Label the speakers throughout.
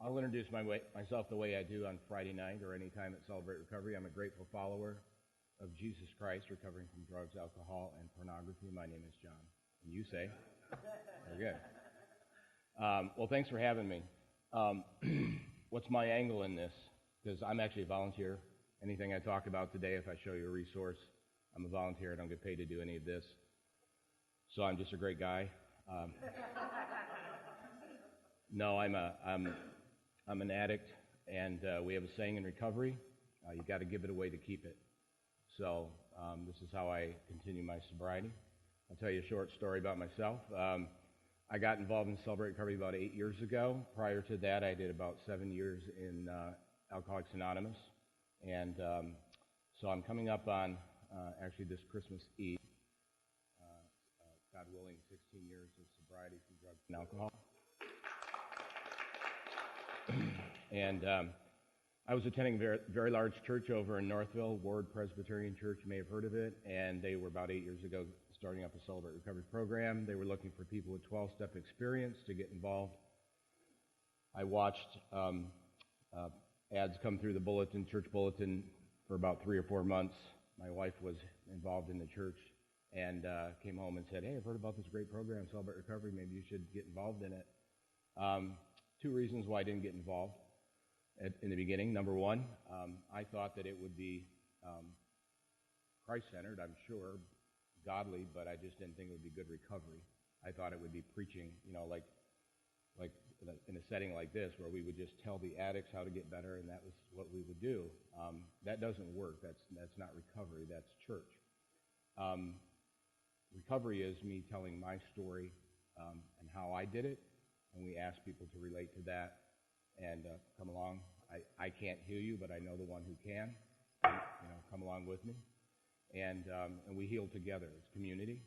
Speaker 1: I'll introduce myself the way I do on Friday night or any time at Celebrate Recovery. I'm a grateful follower of Jesus Christ, recovering from drugs, alcohol, and pornography. My name is John. And you say? Very good. Well, thanks for having me. What's my angle in this? Because I'm actually a volunteer. Anything I talk about today, if I show you a resource, I'm a volunteer. I don't get paid to do any of this. So I'm just a great guy. No, I'm an addict, and we have a saying in recovery, you got to give it away to keep it. So this is how I continue my sobriety. I'll tell you a short story about myself. I got involved in Celebrate Recovery about 8 years ago. Prior to that, I did about 7 years in Alcoholics Anonymous. And so I'm coming up on, actually this Christmas Eve, God willing, 16 years of sobriety from drugs and alcohol. And I was attending a very, very large church over in Northville, Ward Presbyterian Church. You may have heard of it. And they were about 8 years ago starting up a Celebrate Recovery program. They were looking for people with 12-step experience to get involved. I watched ads come through the bulletin, church bulletin, for about 3 or 4 months. My wife was involved in the church and came home and said, "Hey, I've heard about this great program, Celebrate Recovery. Maybe you should get involved in it." 2 reasons why I didn't get involved in the beginning. Number one, I thought that it would be Christ-centered, I'm sure, godly, but I just didn't think it would be good recovery. I thought it would be preaching, like in a setting like this, where we would just tell the addicts how to get better, and that was what we would do. That doesn't work. That's not recovery. That's church. Recovery is me telling my story and how I did it, and we ask people to relate to that and come along. I can't heal you, but I know the one who can. Come along with me, and we heal together. It's community,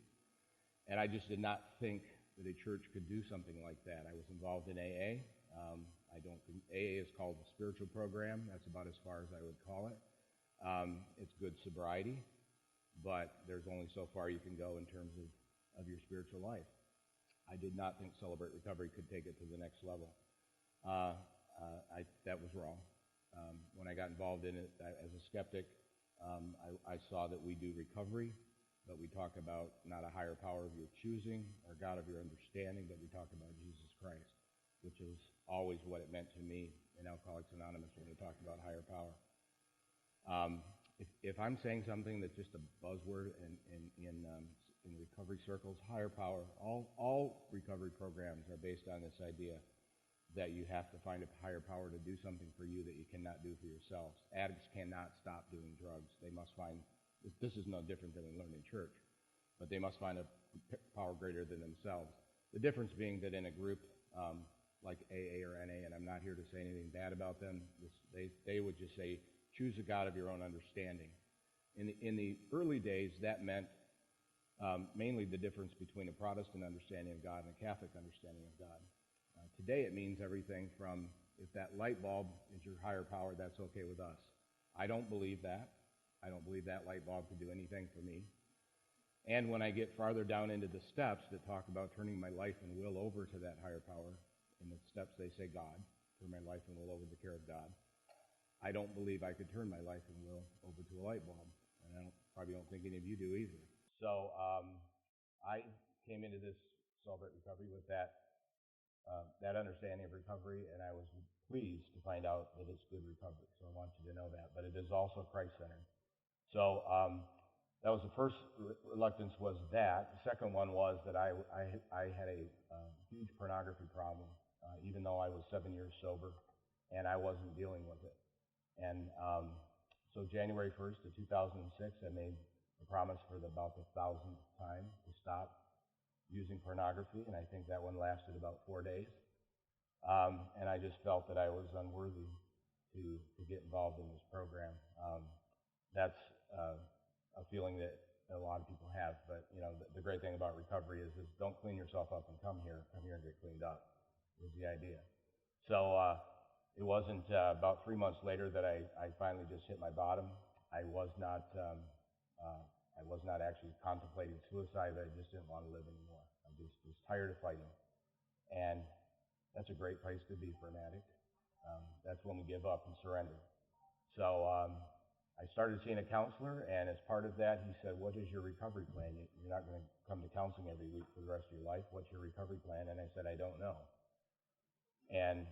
Speaker 1: and I just did not think that a church could do something like that. I was involved in AA. I don't think AA is called a spiritual program. That's about as far as I would call it. It's good sobriety, but there's only so far you can go in terms of your spiritual life. I did not think Celebrate Recovery could take it to the next level. That was wrong. When I got involved in it as a skeptic, I saw that we do recovery, but we talk about not a higher power of your choosing or God of your understanding, but we talk about Jesus Christ, which is always what it meant to me in Alcoholics Anonymous when we talked about higher power. If I'm saying something that's just a buzzword in recovery circles, higher power, all recovery programs are based on this idea that you have to find a higher power to do something for you that you cannot do for yourselves. Addicts cannot stop doing drugs. They must find, this is no different than we learn in church, but they must find a power greater than themselves. The difference being that in a group like AA or NA, and I'm not here to say anything bad about them, they would just say, choose a God of your own understanding. In the early days, that meant mainly the difference between a Protestant understanding of God and a Catholic understanding of God. Today it means everything from, if that light bulb is your higher power, that's okay with us. I don't believe that. I don't believe that light bulb can do anything for me. And when I get farther down into the steps that talk about turning my life and will over to that higher power, in the steps they say God, turn my life and will over to the care of God, I don't believe I could turn my life and will over to a light bulb. And I probably don't think any of you do either. So I came into this Celebrate Recovery with that understanding of recovery, and I was pleased to find out that it's good recovery. So I want you to know that. But it is also Christ-centered. So that was the first reluctance, was that. The second one was that I had a huge pornography problem, even though I was 7 years sober, and I wasn't dealing with it. And so January 1st of 2006, I made a promise for about the 1,000th time to stop using pornography, and I think that one lasted about 4 days. And I just felt that I was unworthy to get involved in this program. That's a feeling that a lot of people have, but the great thing about recovery is don't clean yourself up and come here and get cleaned up, was the idea. So it wasn't about 3 months later that I finally just hit my bottom. I was not actually contemplating suicide, but I just didn't want to live anymore. I just was tired of fighting. And that's a great place to be for an addict. That's when we give up and surrender. So I started seeing a counselor, and as part of that, he said, "What is your recovery plan? You're not going to come to counseling every week for the rest of your life. What's your recovery plan?" And I said, "I don't know." And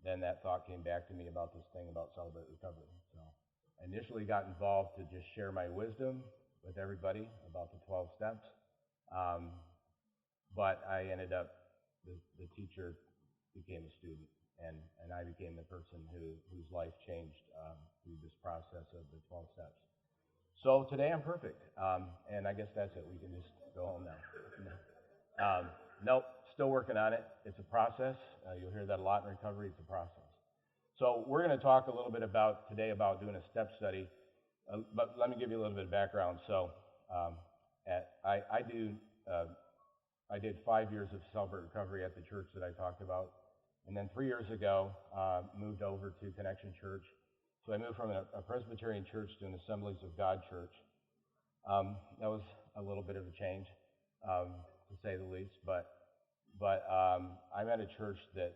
Speaker 1: then that thought came back to me about this thing about Celebrate Recovery. So I initially got involved to just share my wisdom with everybody about the 12 steps. But I ended up, the teacher became a student, and I became the person whose life changed through this process of the 12 steps. So today I'm perfect, and I guess that's it. We can just go home now. Nope, still working on it. It's a process. You'll hear that a lot in recovery. It's a process. So we're going to talk a little bit today about doing a step study, but let me give you a little bit of background. So I did 5 years of Celebrate Recovery at the church that I talked about, and then 3 years ago moved over to Connection Church. So I moved from a Presbyterian church to an Assemblies of God church. That was a little bit of a change, to say the least, but I'm at a church that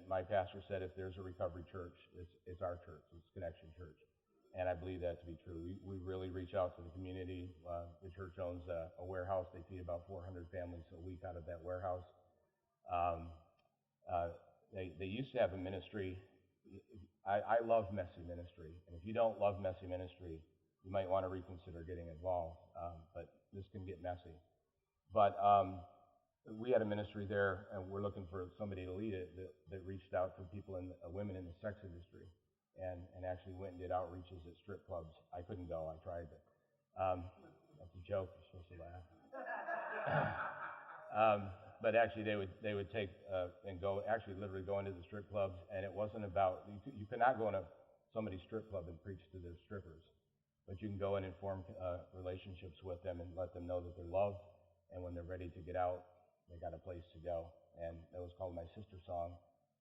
Speaker 1: my pastor said, if there's a recovery church, it's our church, it's Connection Church. And I believe that to be true. We really reach out to the community. The church owns a warehouse. They feed about 400 families a week out of that warehouse. They used to have a ministry. I love messy ministry. And if you don't love messy ministry, you might want to reconsider getting involved. But this can get messy. But we had a ministry there, and we're looking for somebody to lead it that reached out to people, women in the sex industry. And actually went and did outreaches at strip clubs. I couldn't go. I tried, but that's a joke. You're supposed to laugh. But actually, they would take and go, actually literally go into the strip clubs, and it wasn't about, you could not go into somebody's strip club and preach to their strippers, but you can go in and form relationships with them and let them know that they're loved, and when they're ready to get out, they got a place to go. And that was called My Sister Song.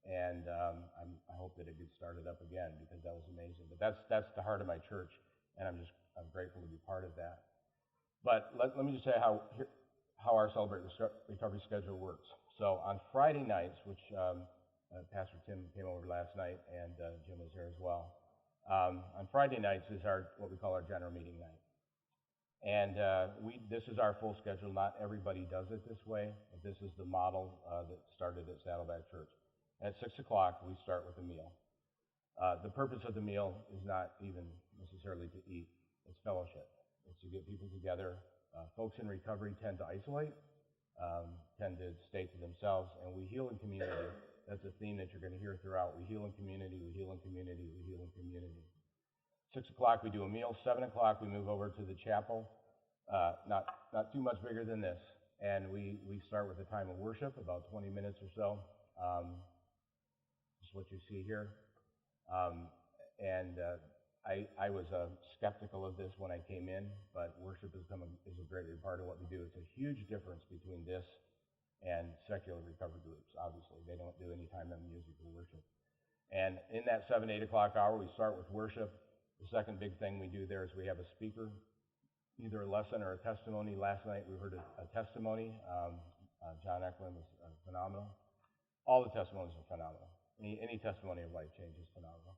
Speaker 1: And I hope that it gets started up again, because that was amazing. But that's the heart of my church, and I'm grateful to be part of that. But let me just say how our Celebrate Recovery schedule works. So on Friday nights, which Pastor Tim came over last night, and Jim was there as well. On Friday nights is what we call our general meeting night. And this is our full schedule. Not everybody does it this way, but this is the model that started at Saddleback Church. At 6 o'clock, we start with a meal. The purpose of the meal is not even necessarily to eat. It's fellowship. It's to get people together. Folks in recovery tend to isolate, tend to stay to themselves, and we heal in community. That's a theme that you're going to hear throughout. We heal in community, we heal in community, we heal in community. 6 o'clock, we do a meal. 7 o'clock, we move over to the chapel. Not too much bigger than this. And we start with a time of worship, about 20 minutes or so. Just what you see here. I was skeptical of this when I came in, but worship is a great part of what we do. It's a huge difference between this and secular recovery groups, obviously. They don't do any time on music or worship. And in that 7, 8 o'clock hour, we start with worship. The second big thing we do there is we have a speaker, either a lesson or a testimony. Last night we heard a testimony. John Eklund was phenomenal. All the testimonies are phenomenal. Any testimony of life change is phenomenal.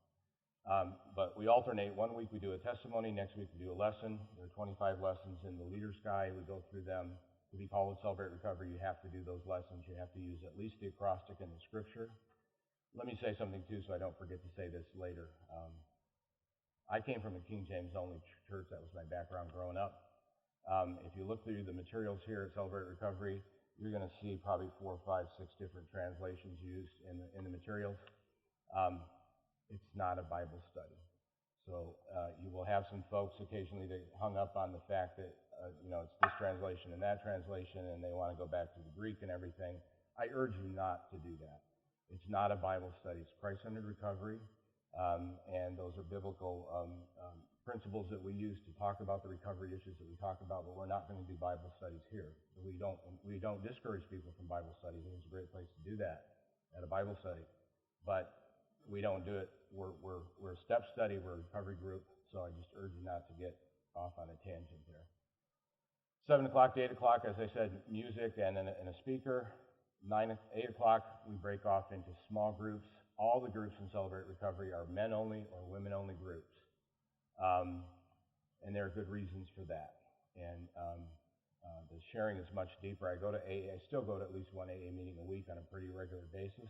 Speaker 1: But we alternate. 1 week we do a testimony, next week we do a lesson. There are 25 lessons in the Leader's Guide. We go through them. To be called to Celebrate Recovery, you have to do those lessons. You have to use at least the acrostic and the scripture. Let me say something too, so I don't forget to say this later. I came from a King James only church. That was my background growing up. If you look through the materials here at Celebrate Recovery, you're going to see probably 4, 5, 6 different translations used in the materials. It's not a Bible study. So you will have some folks occasionally that hung up on the fact that it's this translation and that translation, and they want to go back to the Greek and everything. I urge you not to do that. It's not a Bible study. It's Christ-centered recovery, and those are biblical principles that we use to talk about the recovery issues that we talk about, but we're not going to do Bible studies here. We don't discourage people from Bible studies. It's a great place to do that at a Bible study, but we don't do it. We're a step study. We're a recovery group, so I just urge you not to get off on a tangent there. 7 o'clock to 8 o'clock, as I said, music and a speaker. 8 o'clock, we break off into small groups. all the groups in Celebrate Recovery are men-only or women-only groups. And there are good reasons for that. And the sharing is much deeper. I go to AA, I still go to at least one AA meeting a week on a pretty regular basis.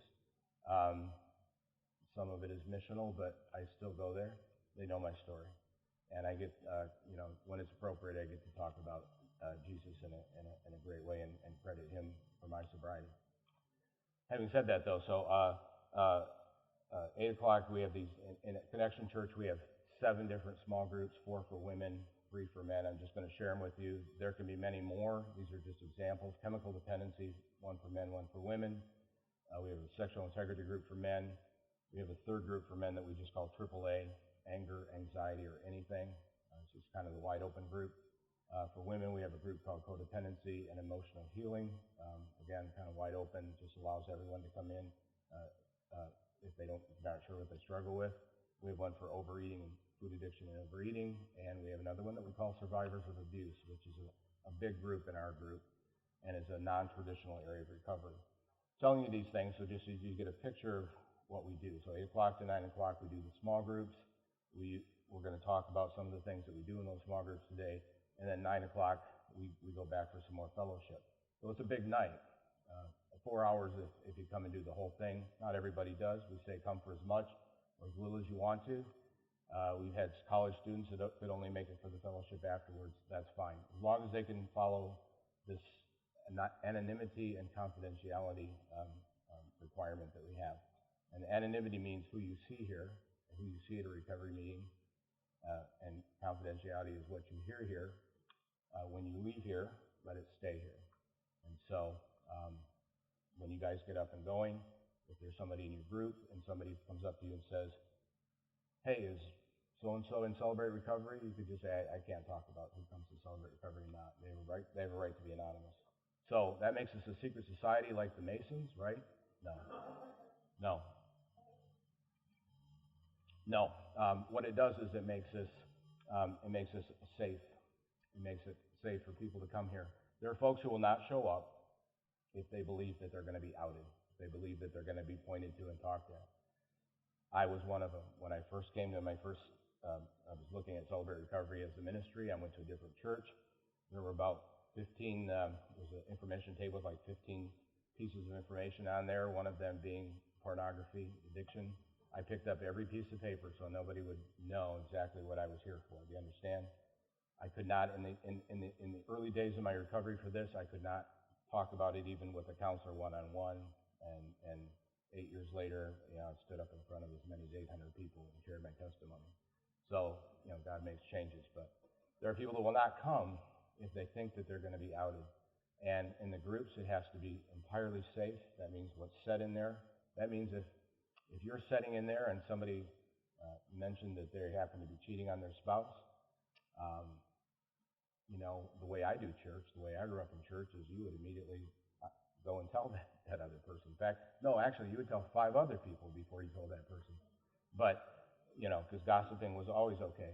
Speaker 1: Some of it is missional, but I still go there. They know my story. And I get, when it's appropriate, I get to talk about Jesus in a great way and credit him for my sobriety. Having said that, though, so 8 o'clock, we have these, in Connection Church, we have 7 different small groups, 4 for women, 3 for men. I'm just going to share them with you. There can be many more. These are just examples. Chemical dependency, 1 for men, 1 for women. We have a sexual integrity group for men. We have a 3rd group for men that we just call AAA, anger, anxiety, or anything. So it's kind of the wide open group. For women, we have a group called codependency and emotional healing. Again, kind of wide open, just allows everyone to come in if they're not sure what they struggle with. We have one for overeating and food addiction and overeating, and we have another one that we call survivors of abuse, which is a big group in our group, and is a non-traditional area of recovery. Telling you these things so just so you get a picture of what we do. So 8 o'clock to 9 o'clock, we do the small groups. We're going to talk about some of the things that we do in those small groups today. And then 9 o'clock, we go back for some more fellowship. So it's a big night. 4 hours if you come and do the whole thing. Not everybody does. We say come for as much or as little as you want to. We've had college students that could only make it for the fellowship afterwards. That's fine. As long as they can follow this anonymity and confidentiality requirement that we have. And anonymity means who you see here, who you see at a recovery meeting, and confidentiality is what you hear here. When you leave here, let it stay here. And so when you guys get up and going, if there's somebody in your group and somebody comes up to you and says, hey, is so-and-so in Celebrate Recovery, you could just say, I can't talk about who comes to Celebrate Recovery or not. They have a right to be anonymous. So that makes us a secret society like the Masons, right? No. What it does is it makes us safe. It makes it safe for people to come here. There are folks who will not show up if they believe that they're going to be outed. If they believe that they're going to be pointed to and talked at. I was one of them. When I first came to I was looking at Celebrate Recovery as a ministry. I went to a different church. There were about 15, there was an information table with like 15 pieces of information on there, one of them being pornography, addiction. I picked up every piece of paper so nobody would know exactly what I was here for. Do you understand? I could not, in the early days of my recovery for this, I could not talk about it even with a counselor one-on-one. And 8 years later, I stood up in front of as many as 800 people and shared my testimony. So, God makes changes. But there are people that will not come if they think that they're going to be outed. And in the groups, it has to be entirely safe. That means what's said in there. That means if you're sitting in there and somebody mentioned that they happen to be cheating on their spouse, the way I do church, the way I grew up in church is you would immediately go and tell that other person. In fact, no, actually, you would tell 5 other people before you told that person. But, because gossiping was always okay.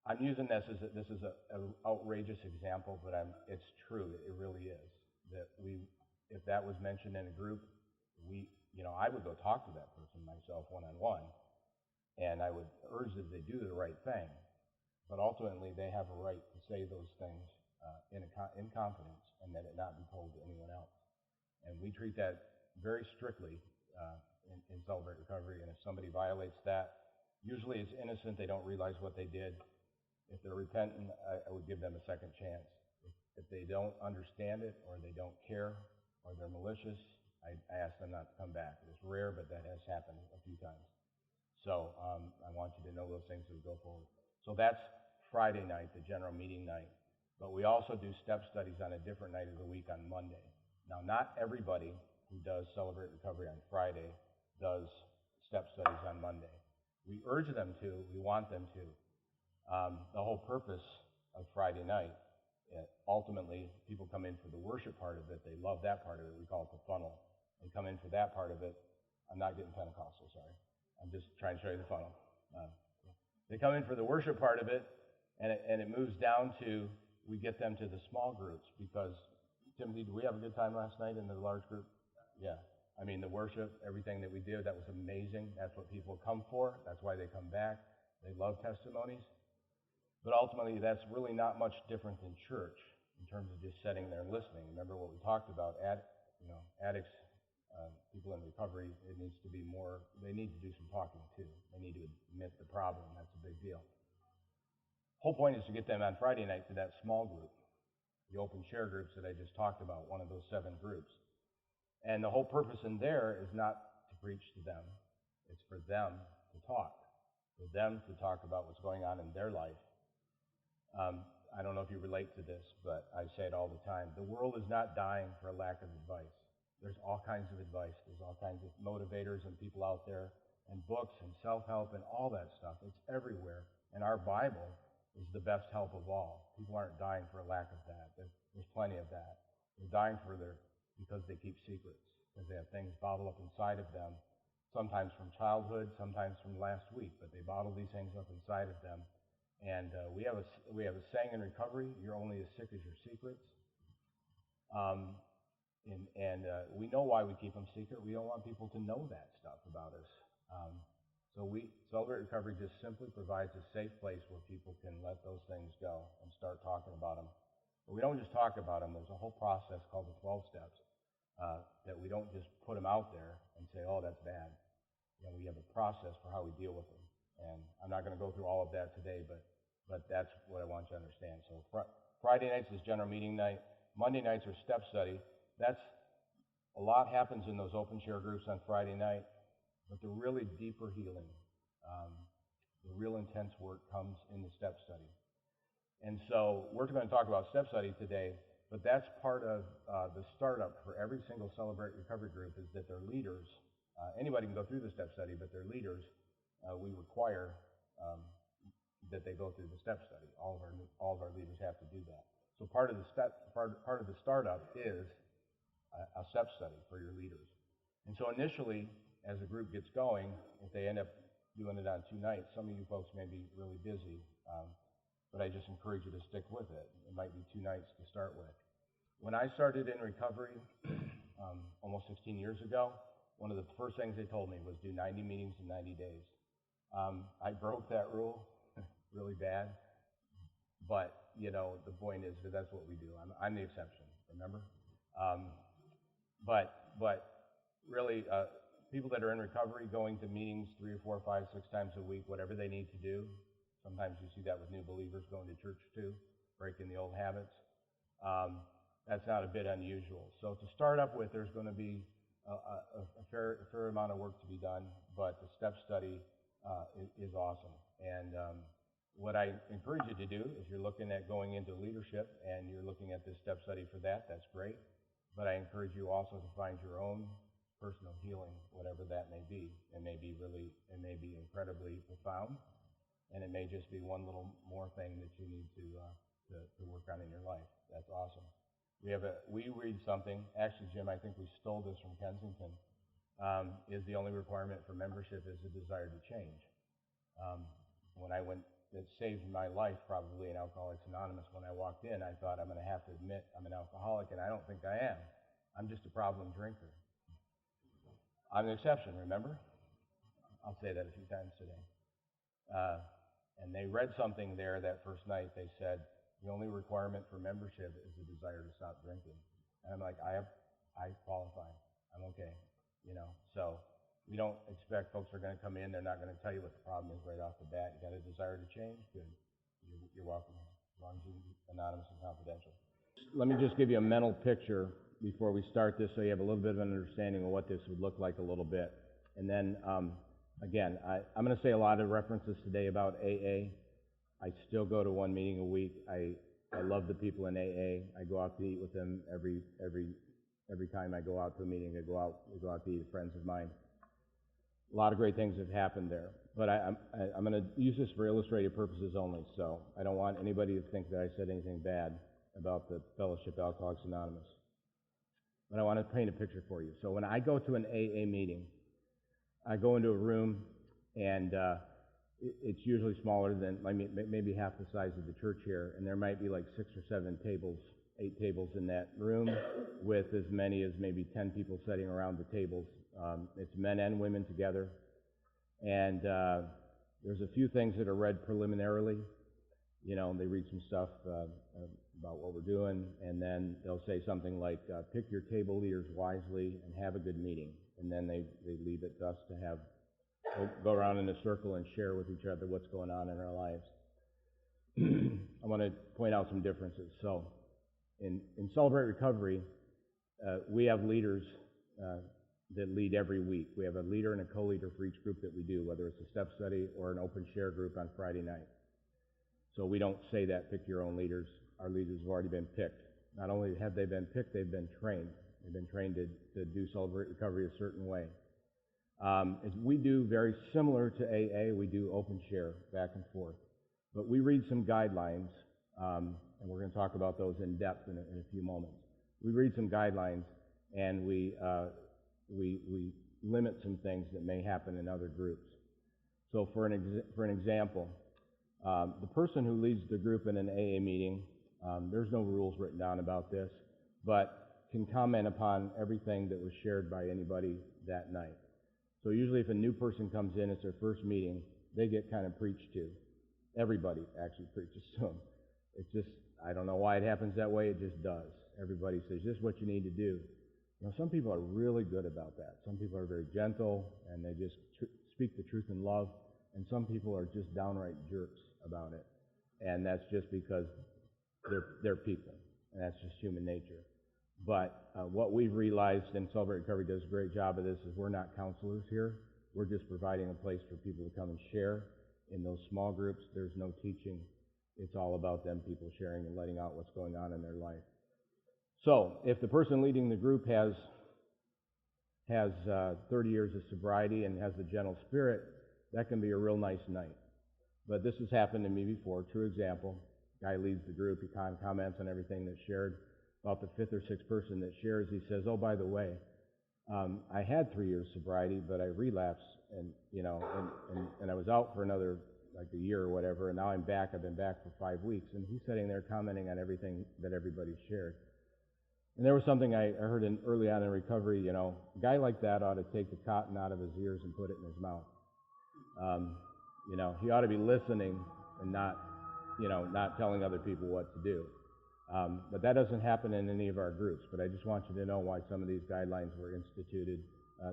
Speaker 1: I'm using this as an outrageous example, but it's true. It really is. That if that was mentioned in a group, I would go talk to that person myself one-on-one, and I would urge that they do the right thing. But ultimately, they have a right to say those things in confidence, and that it not be told to anyone else. And we treat that very strictly in Celebrate Recovery. And if somebody violates that, usually it's innocent. They don't realize what they did. If they're repentant, I would give them a second chance. If they don't understand it, or they don't care, or they're malicious, I ask them not to come back. It's rare, but that has happened a few times. So I want you to know those things as we go forward. So that's Friday night, the general meeting night. But we also do step studies on a different night of the week on Monday. Now, not everybody who does Celebrate Recovery on Friday does step studies on Monday. We urge them to. We want them to. The whole purpose of Friday night, ultimately, people come in for the worship part of it. They love that part of it. We call it the funnel. They come in for that part of it. I'm not getting Pentecostal, sorry. I'm just trying to show you the funnel. They come in for the worship part of it, and it moves down to, we get them to the small groups, because, Timothy, did we have a good time last night in the large group? Yeah. I mean, the worship, everything that we did, that was amazing. That's what people come for. That's why they come back. They love testimonies. But ultimately, that's really not much different than church in terms of just sitting there and listening. Remember what we talked about, addicts, people in recovery, it needs to be more, they need to do some talking too. They need to admit the problem. That's a big deal. Whole point is to get them on Friday night to that small group, the open share groups that I just talked about, one of those 7 groups. And the whole purpose in there is not to preach to them. It's for them to talk, for them to talk about what's going on in their life. I don't know if you relate to this, but I say it all the time. The world is not dying for a lack of advice. There's all kinds of advice. There's all kinds of motivators and people out there, and books and self-help and all that stuff. It's everywhere. And our Bible is the best help of all. People aren't dying for a lack of that. There's plenty of that. They're dying because they keep secrets, because they have things bottled up inside of them, sometimes from childhood, sometimes from last week, but they bottle these things up inside of them. And we have a saying in recovery: you're only as sick as your secrets. We know why we keep them secret. We don't want people to know that stuff about us. So Celebrate Recovery just simply provides a safe place where people can let those things go and start talking about them. But we don't just talk about them. There's a whole process called the 12 steps that we don't just put them out there and say, oh, that's bad. We have a process for how we deal with them. And I'm not going to go through all of that today, but that's what I want you to understand. So Friday nights is general meeting night. Monday nights are step study. A lot happens in those open share groups on Friday night, but the really deeper healing, the real intense work comes in the step study. And so we're going to talk about step study today, but that's part of the startup for every single Celebrate Recovery group, is that their leaders, anybody can go through the step study, but their leaders, we require that they go through the step study. All of our leaders have to do that. So part of the startup is a step study for your leaders. And so initially, as the group gets going, if they end up doing it on 2 nights, some of you folks may be really busy, but I just encourage you to stick with it. It might be 2 nights to start with. When I started in recovery almost 16 years ago, one of the first things they told me was do 90 meetings in 90 days. I broke that rule really bad, but the point is that that's what we do. I'm the exception, remember? But really, people that are in recovery going to meetings 3 or 4 or 5, 6 times a week, whatever they need to do. Sometimes you see that with new believers going to church too, breaking the old habits. That's not a bit unusual. So to start up with, there's going to be a fair amount of work to be done, but the step study is awesome. And what I encourage you to do, if you're looking at going into leadership and you're looking at this step study for that, that's great. But I encourage you also to find your own personal healing, whatever that may be. It may be incredibly profound, and it may just be one little more thing that you need to work on in your life. That's awesome. We read something. Actually, Jim, I think we stole this from Kensington. Is the only requirement for membership is a desire to change. It saved my life probably in Alcoholics Anonymous. When I walked in, I thought I'm going to have to admit I'm an alcoholic, and I don't think I am. I'm just a problem drinker. I'm an exception, remember? I'll say that a few times today. And they read something there that first night. They said, the only requirement for membership is a desire to stop drinking. And I'm like, I qualify. I'm okay. So we don't expect folks are going to come in. They're not going to tell you what the problem is right off the bat. You got a desire to change? Good. You're welcome here, as long as you're anonymous and confidential. Let me just give you a mental picture before we start this so you have a little bit of an understanding of what this would look like a little bit. And then, again, I'm going to say a lot of references today about AA. I still go to 1 meeting a week. I love the people in AA. I go out to eat with them every time I go out to a meeting. We go out to eat with friends of mine. A lot of great things have happened there. But I'm going to use this for illustrative purposes only, so I don't want anybody to think that I said anything bad about the Fellowship Alcoholics Anonymous. But I want to paint a picture for you. So when I go to an AA meeting, I go into a room, and it's usually smaller than maybe half the size of the church here, and there might be like 6 or 7 tables 8 tables in that room with as many as maybe 10 people sitting around the tables. It's men and women together. And there's a few things that are read preliminarily. You know, they read some stuff about what we're doing, and then they'll say something like, pick your table leaders wisely and have a good meeting. And then they leave it to us to go around in a circle and share with each other what's going on in our lives. I want to point out some differences. So, in Celebrate Recovery, we have leaders that lead every week. We have a leader and a co-leader for each group that we do, whether it's a step study or an open share group on Friday night. So we don't say that, pick your own leaders. Our leaders have already been picked. Not only have they been picked, they've been trained. They've been trained to do Celebrate Recovery a certain way. As we do very similar to AA, we do open share back and forth. But we read some guidelines, and we're going to talk about those in depth in a few moments. We read some guidelines, and we limit some things that may happen in other groups. So for an example, the person who leads the group in an AA meeting, there's no rules written down about this, but can comment upon everything that was shared by anybody that night. So usually if a new person comes in, it's their first meeting, they get kind of preached to. Everybody actually preaches to them. It's just, I don't know why it happens that way, it just does. Everybody says, this is what you need to do. You know, some people are really good about that. Some people are very gentle, and they just speak the truth in love, and some people are just downright jerks about it. And that's just because they're people, and that's just human nature. But what we've realized, and Celebrate Recovery does a great job of this, is we're not counselors here. We're just providing a place for people to come and share. In those small groups, there's no teaching. It's all about them people sharing and letting out what's going on in their life. So, if the person leading the group has 30 years of sobriety and has a gentle spirit, that can be a real nice night. But this has happened to me before. True example. Guy leads the group. He comments on everything that's shared. About the 5th or 6th person that shares, he says, "Oh, by the way, I had 3 years sobriety, but I relapsed, and I was out for another like a year or whatever, and now I'm back. I've been back for 5 weeks." And he's sitting there commenting on everything that everybody shared. And there was something I heard early on in recovery. You know, a guy like that ought to take the cotton out of his ears and put it in his mouth. He ought to be listening and not telling other people what to do. But that doesn't happen in any of our groups. But I just want you to know why some of these guidelines were instituted.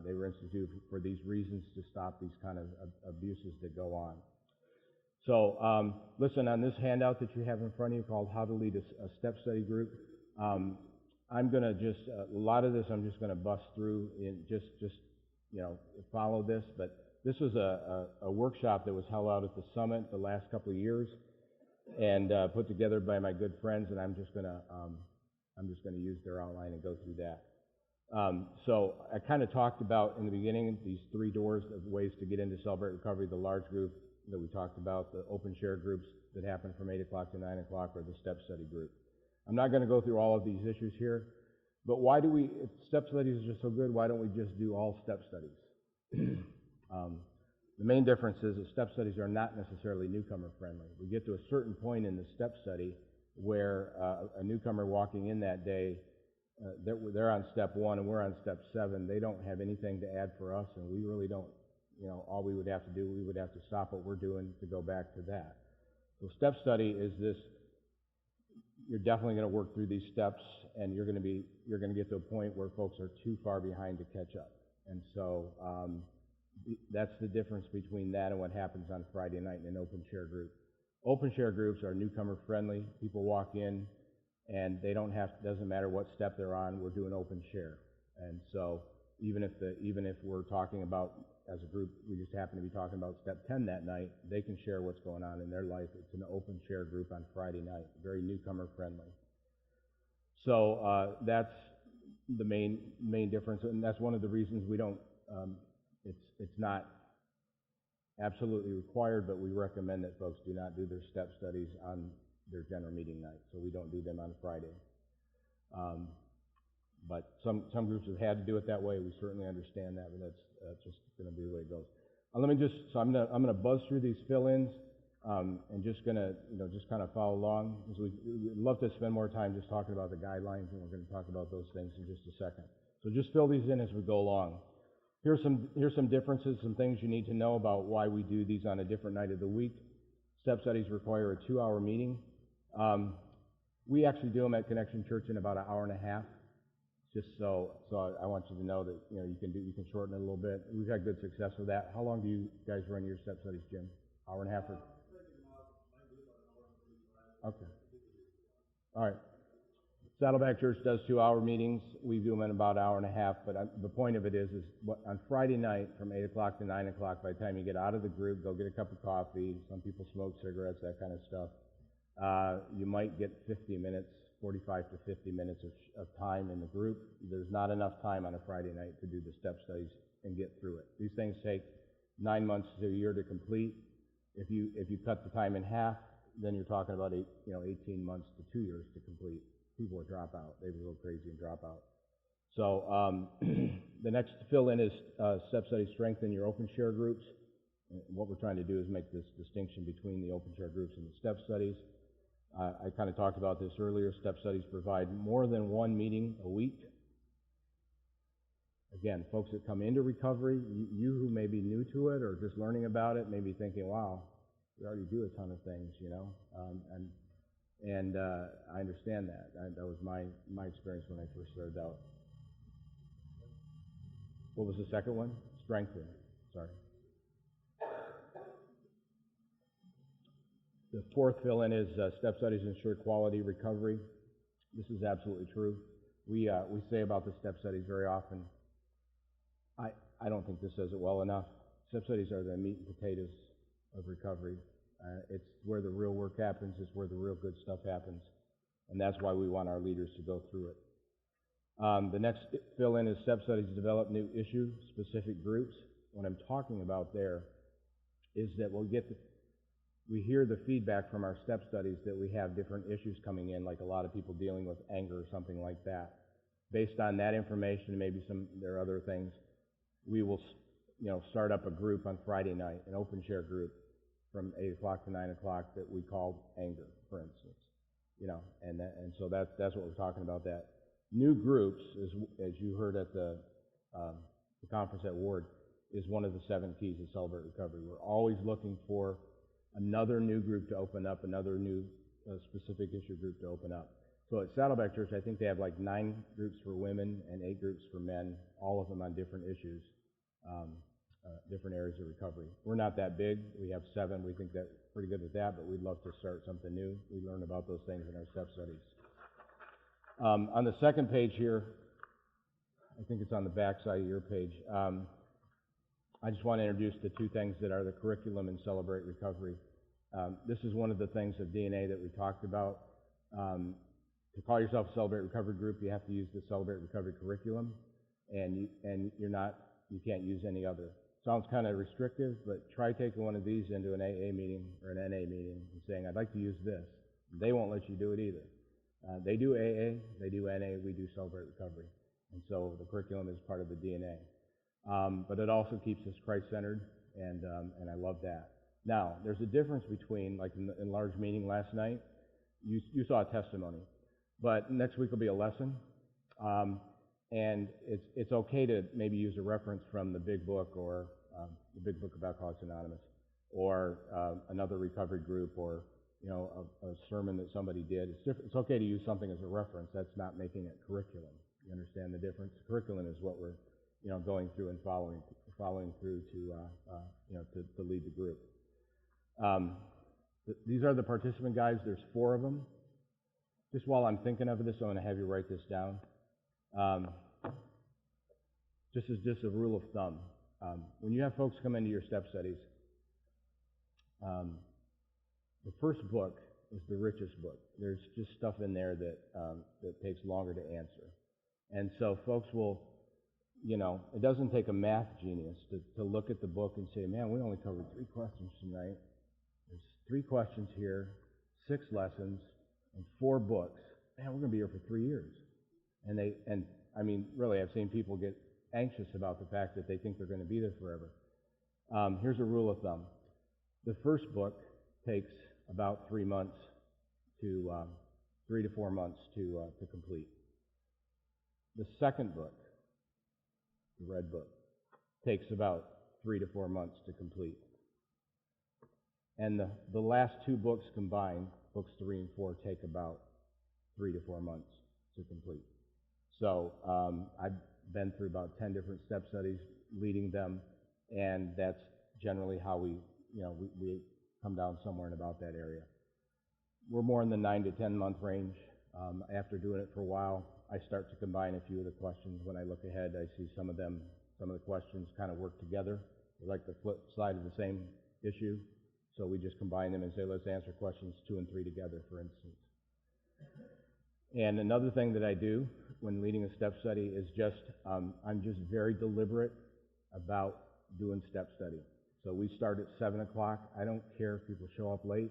Speaker 1: They were instituted for these reasons, to stop these kind of abuses that go on. So listen, on this handout that you have in front of you called How to Lead a Step Study Group, I'm going to just, a lot of this I'm just going to bust through and just follow this. But this was a workshop that was held out at the summit the last couple of years, and put together by my good friends, and I'm just going to use their outline and go through that. So I kind of talked about in the beginning these 3 doors of ways to get into Celebrate Recovery: the large group that we talked about, the open share groups that happen from 8 o'clock to 9 o'clock, or the step study group. I'm not going to go through all of these issues here, but if step studies are just so good, why don't we just do all step studies? The main difference is that step studies are not necessarily newcomer friendly. We get to a certain point in the step study where a newcomer walking in that day, they're on step 1 and we're on step 7. They don't have anything to add for us, and we really don't. All we would have to do, we would have to stop what we're doing to go back to that. So step study is this: you're definitely going to work through these steps, and you're going to get to a point where folks are too far behind to catch up. And so that's the difference between that and what happens on Friday night in an open share group. Open share groups are newcomer friendly. People walk in, and doesn't matter what step they're on, we're doing open share. And so even if we're talking about, as a group, we just happen to be talking about step 10 that night, they can share what's going on in their life. It's an open share group on Friday night, very newcomer friendly. So that's the main difference, and that's one of the reasons we don't, it's not absolutely required, but we recommend that folks do not do their step studies on their general meeting night, so we don't do them on Friday. But some groups have had to do it that way. We certainly understand that, but that's just going to be the way it goes. I'm going to buzz through these fill-ins. and just going to, just kind of follow along. Because we'd love to spend more time just talking about the guidelines, and we're going to talk about those things in just a second. So just fill these in as we go along. Here's some differences, some things you need to know about why we do these on a different night of the week. Step studies require a 2-hour meeting. We actually do them at Connection Church in about an hour and a half. Just so I want you to know that you can shorten it a little bit. We've had good success with that. How long do you guys run your step studies, Jim? Hour and a half? Or? Okay. All right. Saddleback Church does 2-hour meetings. We do them in about an hour and a half. But the point of it is on Friday night from 8 o'clock to 9 o'clock, by the time you get out of the group, go get a cup of coffee. Some people smoke cigarettes, that kind of stuff. You might get 50 minutes, 45 to 50 minutes of time in the group. There's not enough time on a Friday night to do the step studies and get through it. These things take 9 months to a year to complete. If you cut the time in half, then you're talking about 18 months to 2 years to complete. People will drop out. They will go crazy and drop out. So the next fill-in is step study strengthen your open share groups. And what we're trying to do is make this distinction between the open share groups and the step studies. I kind of talked about this earlier. Step studies provide more than one meeting a week. Again, folks that come into recovery, you who may be new to it or just learning about it, may be thinking, wow, we already do a ton of things, and I understand that. That was my experience when I first started out. What was the second one? Strengthen. Sorry. The fourth fill-in is step studies ensure quality recovery. This is absolutely true. We say about the step studies very often, I don't think this says it well enough. Step studies are the meat and potatoes of recovery. It's where the real work happens. It's where the real good stuff happens. And that's why we want our leaders to go through it. The next fill-in is step studies develop new issue-specific groups. What I'm talking about there is that we hear the feedback from our step studies that we have different issues coming in, like a lot of people dealing with anger or something like that. Based on that information, maybe there are other things, we will start up a group on Friday night, an open share group from 8 o'clock to 9 o'clock that we call anger, for instance. And so that's what we're talking about. That new groups, as you heard at the conference at Ward, is one of the 7 keys of Celebrate Recovery. We're always looking for another new group to open up, another new specific issue group to open up. So at Saddleback Church, I think they have like 9 groups for women and 8 groups for men, all of them on different issues, different areas of recovery. We're not that big. We have 7. We think that we're pretty good with that, but we'd love to start something new. We learn about those things in our step studies. On the second page here, I think it's on the back side of your page, I just want to introduce the 2 things that are the curriculum in Celebrate Recovery. This is one of the things of DNA that we talked about. To call yourself a Celebrate Recovery group, you have to use the Celebrate Recovery curriculum, and you can't use any other. Sounds kind of restrictive, but try taking one of these into an AA meeting or an NA meeting and saying, I'd like to use this. They won't let you do it either. They do AA, they do NA, we do Celebrate Recovery. And so the curriculum is part of the DNA. But it also keeps us Christ-centered, and I love that. Now, there's a difference between, like in large meeting last night, you saw a testimony, but next week will be a lesson, and it's okay to maybe use a reference from the big book or the big book of Alcoholics Anonymous, or another recovery group, or a sermon that somebody did. It's okay to use something as a reference. That's not making it curriculum. You understand the difference? Curriculum is what we're going through and following through to lead the group. These are the participant guides. There's 4 of them. Just while I'm thinking of this, I'm going to have you write this down. Just as a rule of thumb, when you have folks come into your step studies, the first book is the richest book. There's just stuff in there that takes longer to answer. And so folks will, it doesn't take a math genius to look at the book and say, man, we only covered 3 questions tonight. There's 3 questions here, 6 lessons, and 4 books. Man, we're going to be here for 3 years. And I mean, really, I've seen people get anxious about the fact that they think they're going to be there forever. Here's a rule of thumb. The first book takes about 3 months to 3 to 4 months to complete. The second book, the Red Book, takes about 3 to 4 months to complete. And the last two books combined, books 3 and 4, take about 3 to 4 months to complete. So I've been through about 10 different step studies, leading them, and that's generally how we come down somewhere in about that area. We're more in the 9 to 10 month range. After doing it for a while, I start to combine a few of the questions. When I look ahead, I see some of the questions kind of work together. They're like the flip side of the same issue. So we just combine them and say, let's answer questions 2 and 3 together, for instance. And another thing that I do when leading a step study is I'm just very deliberate about doing step study. So we start at 7 o'clock. I don't care if people show up late.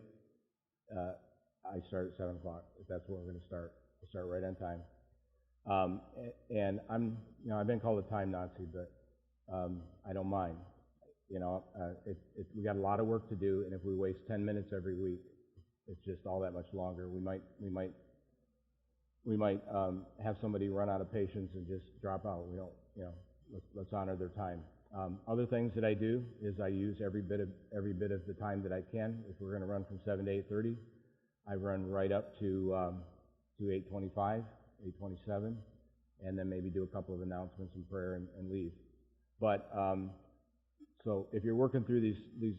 Speaker 1: I start at 7 o'clock. If that's where we're going to start, I start right on time. And I've been called a time Nazi, but I don't mind. We got a lot of work to do, and if we waste 10 minutes every week, it's just all that much longer. We might have somebody run out of patience and just drop out. We don't, let's honor their time. Other things that I do is I use every bit of the time that I can. If we're going to run from 7 to 8:30, I run right up to 8:25, 8:27, and then maybe do a couple of announcements and prayer and leave. But so if you're working through these,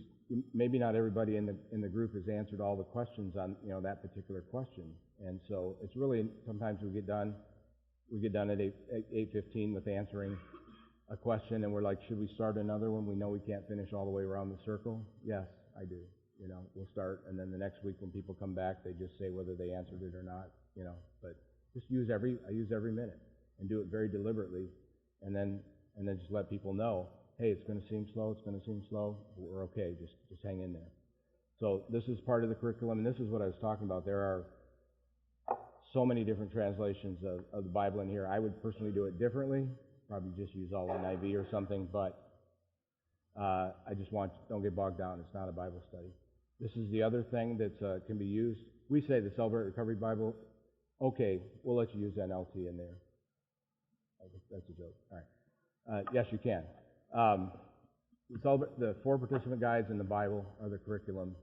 Speaker 1: maybe not everybody in the group has answered all the questions on that particular question, and so it's really sometimes we get done at 8:15 with answering a question, and we're like, should we start another one? We know we can't finish all the way around the circle. Yes, I do. We'll start, and then the next week when people come back, they just say whether they answered it or not. But just I use every minute and do it very deliberately, and then just let people know, hey, it's going to seem slow. It's going to seem slow. We're okay. Just hang in there. So this is part of the curriculum, and this is what I was talking about. There are so many different translations of the Bible in here. I would personally do it differently. Probably just use all NIV or something, but I just don't get bogged down. It's not a Bible study. This is the other thing that can be used. We say the Celebrate Recovery Bible. Okay, we'll let you use NLT in there. That's a joke. All right. Yes, you can. The 4 participant guides in the Bible are the curriculum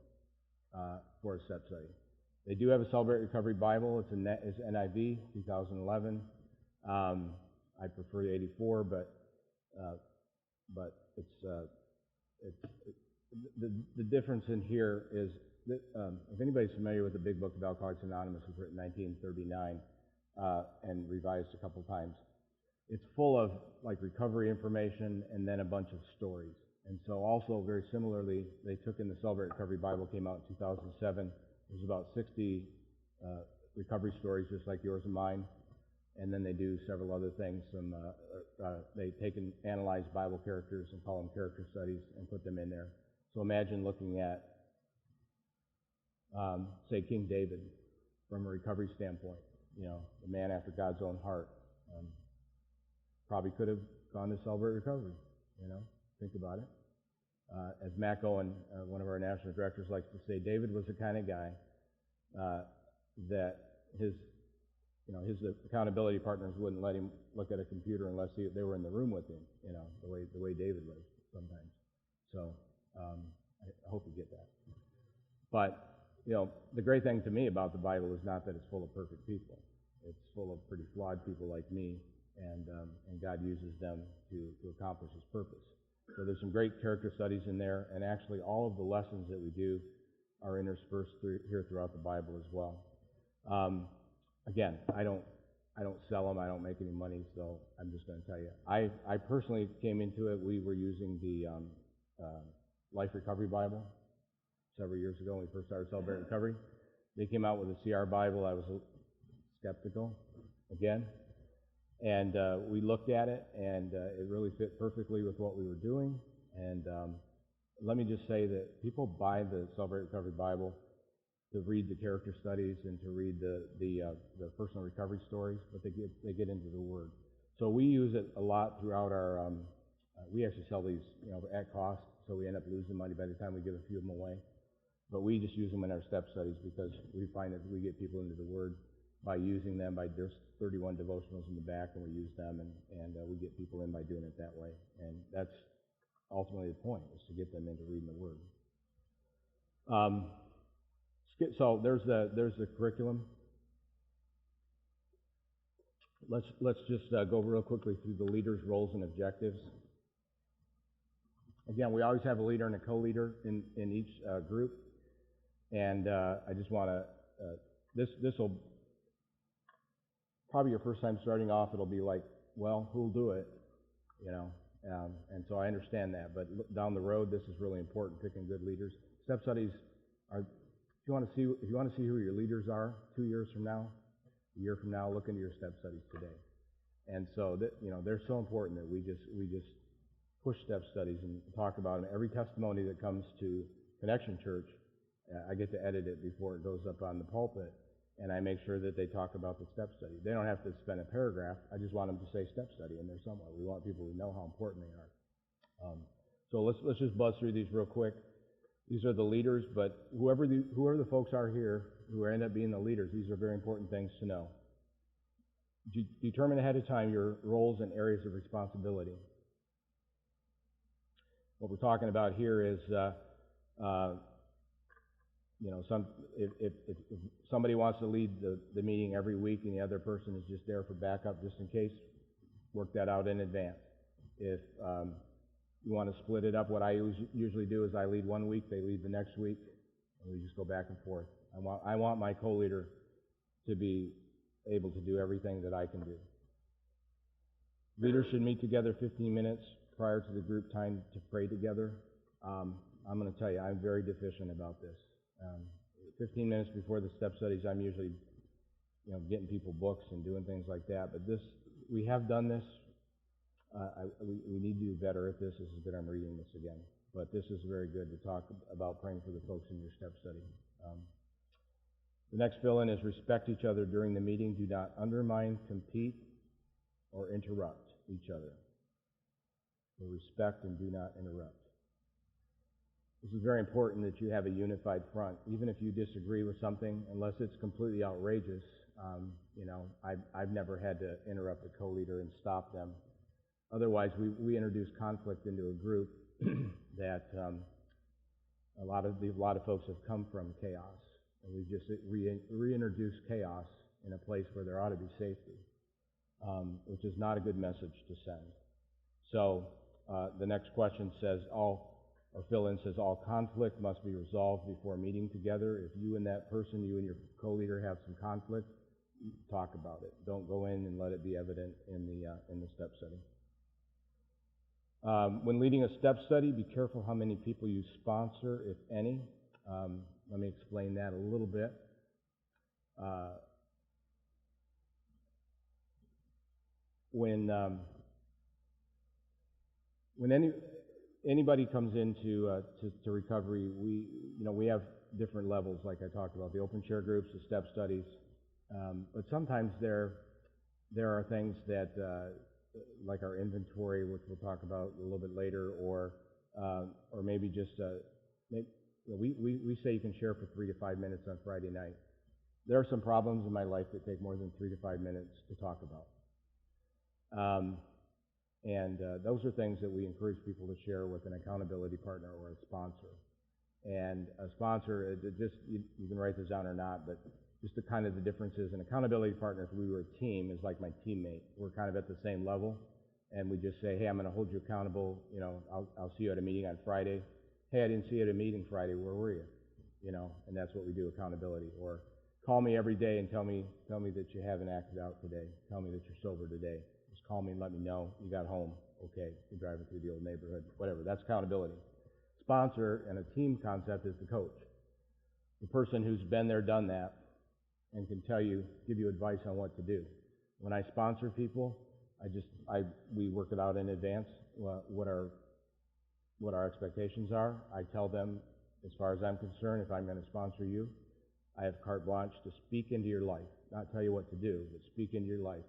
Speaker 1: for a step study. They do have a Celebrate Recovery Bible. It's NIV, 2011. I prefer the 84, but the difference in here is that, if anybody's familiar with the Big Book of Alcoholics Anonymous, it was written in 1939 and revised a couple times. It's full of recovery information and then a bunch of stories. And so also very similarly, they took in the Celebrate Recovery Bible, came out in 2007. There's about 60 recovery stories just like yours and mine. And then they do several other things. They take and analyze Bible characters and call them character studies and put them in there. So imagine looking at, say, King David from a recovery standpoint. The man after God's own heart. Probably could have gone to Celebrate Recovery. Think about it. As Mac Owen, one of our national directors, likes to say, David was the kind of guy that his accountability partners wouldn't let him look at a computer unless they were in the room with him. The way David was sometimes. So I hope you get that. But the great thing to me about the Bible is not that it's full of perfect people. It's full of pretty flawed people like me, and God uses them to accomplish His purpose. So there's some great character studies in there, and actually all of the lessons that we do are interspersed here throughout the Bible as well. Again, I don't sell them. I don't make any money, so I'm just going to tell you. I personally came into it. We were using the Life Recovery Bible several years ago when we first started Celebrate Recovery. They came out with a CR Bible. I was skeptical again. And we looked at it, and it really fit perfectly with what we were doing. And let me just say that people buy the Celebrate Recovery Bible to read the character studies and to read the personal recovery stories, but they get into the Word. So we use it a lot throughout our. We actually sell these, at cost, so we end up losing money by the time we give a few of them away. but we just use them in our step studies because we find that we get people into the Word by using them. There's 31 devotionals in the back, and we use them, and we get people in by doing it that way. And that's ultimately the point, is to get them into reading the Word. So there's the curriculum. Let's just go real quickly through the leaders' roles and objectives. Again, we always have a leader and a co-leader in each group, and I just want to this will probably your first time starting off. It'll be like, well, who'll do it, and so I understand that. But down the road, this is really important. Picking good leaders. Step studies are. If you want to see who your leaders are 2 years from now, a year from now, look into your step studies today. And so they're so important that we just push step studies and talk about them. Every testimony that comes to Connection Church, I get to edit it before it goes up on the pulpit, and I make sure that they talk about the step study. They don't have to spend a paragraph. I just want them to say step study in there somewhere. We want people to know how important they are. So let's just buzz through these real quick. These are the leaders, but whoever the folks are here who end up being the leaders, these are very important things to know. Determine ahead of time your roles and areas of responsibility. What we're talking about here is, if somebody wants to lead the meeting every week and the other person is just there for backup just in case, work that out in advance. If you want to split it up, what I usually do is I lead one week, they lead the next week, and we just go back and forth. I want my co-leader to be able to do everything that I can do. Leaders should meet together 15 minutes prior to the group time to pray together. I'm going to tell you, I'm very deficient about this. 15 minutes before the step studies, I'm usually getting people books and doing things like that. But we have done this. We need to do better at this. This is good. I'm reading this again. But this is very good to talk about praying for the folks in your step study. The next fill-in is respect each other during the meeting. Do not undermine, compete, or interrupt each other. So respect and do not interrupt. This is very important that you have a unified front. Even if you disagree with something, unless it's completely outrageous, I've never had to interrupt a co-leader and stop them. Otherwise, we introduce conflict into a group that a lot of folks have come from chaos, and we've just reintroduced chaos in a place where there ought to be safety, which is not a good message to send. So the next question says fill-in says all conflict must be resolved before meeting together. If you and your co-leader have some conflict, talk about it. Don't go in and let it be evident in the step study. When leading a step study, be careful how many people you sponsor, if any. Let me explain that a little bit. When anybody comes into to recovery, we have different levels, like I talked about, the open chair groups, the step studies. But sometimes there are things that like our inventory, which we'll talk about a little bit later, or maybe just we say you can share for 3 to 5 minutes on Friday night. There are some problems in my life that take more than 3 to 5 minutes to talk about, and those are things that we encourage people to share with an accountability partner or a sponsor. And a sponsor, you can write this down or not, but just the kind of the differences. An accountability partner, if we were a team, is like my teammate. We're kind of at the same level, and we just say, hey, I'm going to hold you accountable. I'll see you at a meeting on Friday. Hey, I didn't see you at a meeting Friday. Where were you? And that's what we do, accountability. Or call me every day and tell me that you haven't acted out today. Tell me that you're sober today. Just call me and let me know you got home. Okay, you're driving through the old neighborhood. Whatever. That's accountability. Sponsor and a team concept is the coach, the person who's been there, done that, and can give you advice on what to do. When I sponsor people, we work it out in advance, what our expectations are. I tell them, as far as I'm concerned, if I'm going to sponsor you, I have carte blanche to speak into your life, not tell you what to do, but speak into your life.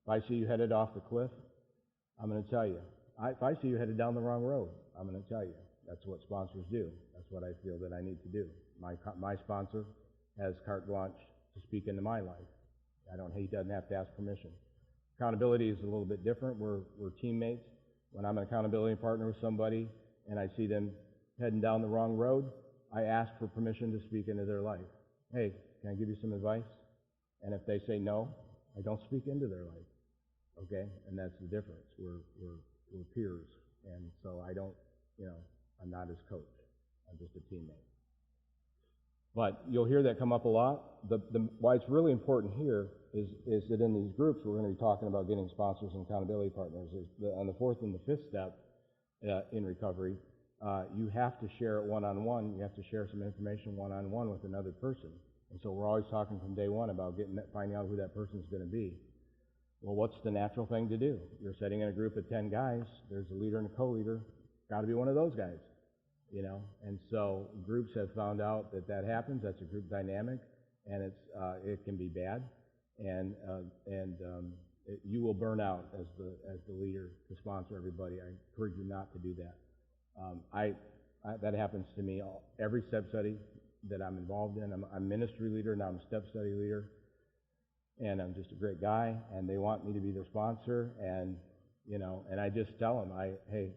Speaker 1: If I see you headed off the cliff, I'm going to tell you. If I see you headed down the wrong road, I'm going to tell you. That's what sponsors do. That's what I feel that I need to do. My sponsor has carte blanche to speak into my life. He doesn't have to ask permission. Accountability is a little bit different. We're teammates. When I'm an accountability partner with somebody and I see them heading down the wrong road, I ask for permission to speak into their life. Hey, can I give you some advice? And if they say no, I don't speak into their life. Okay? And that's the difference. We're peers. And so I don't, I'm not his coach. I'm just a teammate. But you'll hear that come up a lot. Why it's really important here is that in these groups, we're going to be talking about getting sponsors and accountability partners. On the fourth and the fifth step in recovery, you have to share it one-on-one. You have to share some information one-on-one with another person. And so we're always talking from day one about finding out who that person's going to be. Well, what's the natural thing to do? You're sitting in a group of 10 guys. There's a leader and a co-leader. Got to be one of those guys. And so groups have found out that happens. That's a group dynamic, and it can be bad, and you will burn out as the leader to sponsor everybody. I encourage you not to do that. That happens to me every step study that I'm involved in. I'm ministry leader, now I'm a step study leader, and I'm just a great guy, and they want me to be their sponsor, and I just tell them, hey.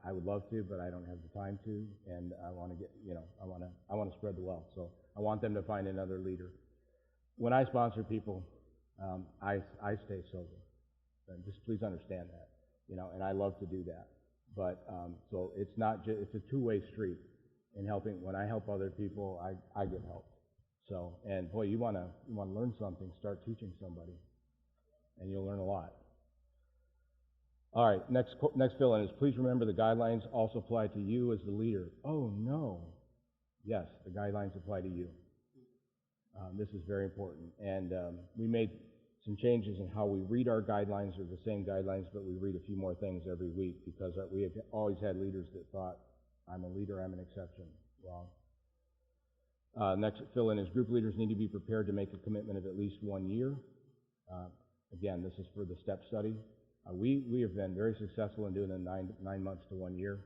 Speaker 1: I would love to, but I don't have the time to, and I want to I want to spread the wealth. So I want them to find another leader. When I sponsor people, I stay sober. And just please understand that, and I love to do that. But so it's not just, it's a two-way street in helping. When I help other people, I get helped. So, and boy, you want to learn something, start teaching somebody, and you'll learn a lot. All right, next fill-in is, please remember the guidelines also apply to you as the leader. Oh, no. Yes, the guidelines apply to you. This is very important. And we made some changes in how we read our guidelines. They're the same guidelines, but we read a few more things every week because we have always had leaders that thought, I'm a leader, I'm an exception. Wrong. Next fill-in is, group leaders need to be prepared to make a commitment of at least 1 year. Again, this is for the step study. We have been very successful in doing it 9 months to 1 year.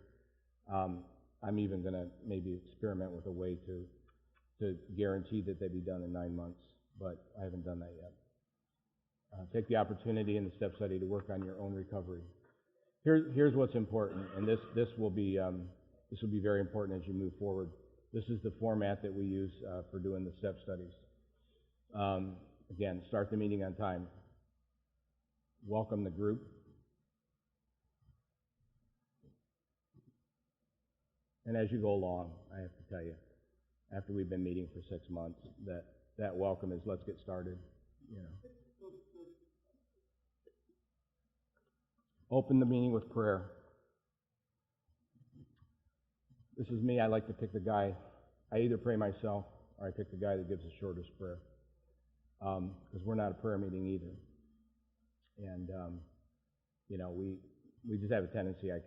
Speaker 1: I'm even going to maybe experiment with a way to guarantee that they be done in 9 months, but I haven't done that yet. Take the opportunity in the step study to work on your own recovery. Here's what's important, and this will be very important as you move forward. This is the format that we use for doing the step studies. Again, start the meeting on time. Welcome the group. And as you go along, I have to tell you, after we've been meeting for 6 months, that welcome is, let's get started. Open the meeting with prayer. This is me. I like to pick the guy. I either pray myself or I pick the guy that gives the shortest prayer, because we're not a prayer meeting either. And we just have a tendency. I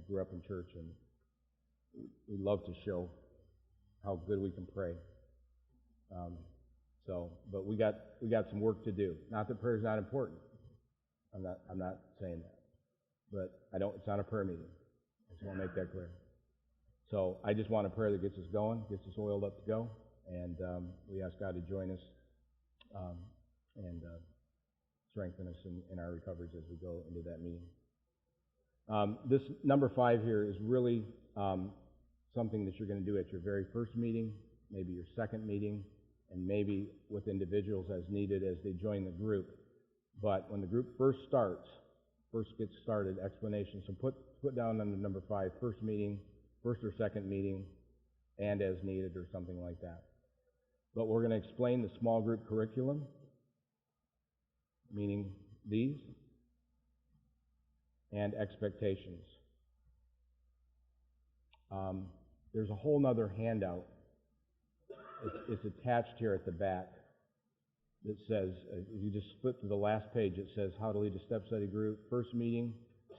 Speaker 1: grew up in church, and we love to show how good we can pray. But we got some work to do. Not that prayer is not important. I'm not saying that, but it's not a prayer meeting. I just want to make that clear. So I just want a prayer that gets us going, gets us oiled up to go, and we ask God to join us and strengthen us in our recoveries as we go into that meeting. This number 5 here is really something that you're going to do at your very first meeting, maybe your second meeting, and maybe with individuals as needed as they join the group. But when the group first gets started, explanation. So put down under number 5, first meeting, first or second meeting, and as needed or something like that. But we're going to explain the small group curriculum, meaning these, and expectations. There's a whole other handout. It's attached here at the back that says, if you just flip to the last page, it says how to lead a step study group, first meeting,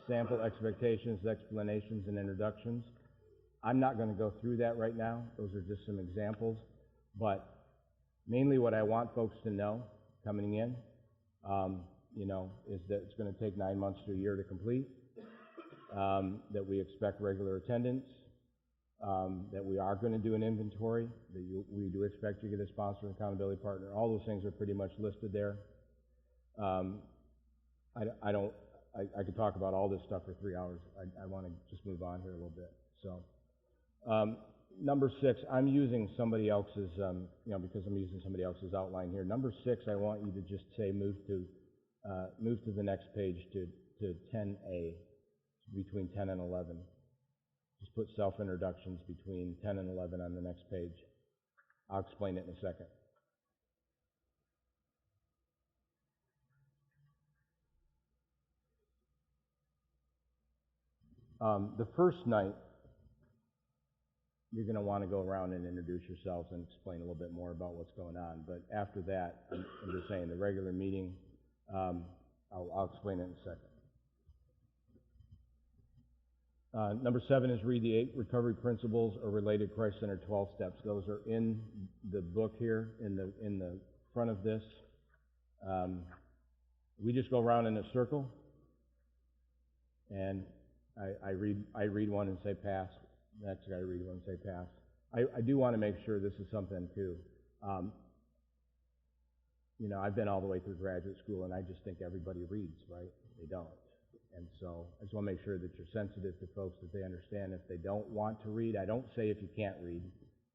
Speaker 1: sample expectations, explanations, and introductions. I'm not going to go through that right now. Those are just some examples. But mainly what I want folks to know coming in, is that it's going to take 9 months to a year to complete. that we expect regular attendance, that we are going to do an inventory, that we do expect you to get a sponsor and accountability partner. All those things are pretty much listed there. I could talk about all this stuff for 3 hours. I want to just move on here a little bit. So, number 6, I'm using somebody else's, because I'm using somebody else's outline here. Number 6, I want you to just say move to the next page to 10A, between 10 and 11. Just put self-introductions between 10 and 11 on the next page. I'll explain it in a second. The first night, you're going to want to go around and introduce yourselves and explain a little bit more about what's going on. But after that, I'm just saying, the regular meeting, I'll explain it in a second. Number 7 is read the 8 recovery principles or related Christ-centered 12 steps. Those are in the book here, in the front of this. We just go around in a circle, and I read one and say pass. Next guy read one and say pass. I do want to make sure this is something too. I've been all the way through graduate school, and I just think everybody reads, right? They don't. And so I just want to make sure that you're sensitive to folks, that they understand if they don't want to read. I don't say if you can't read.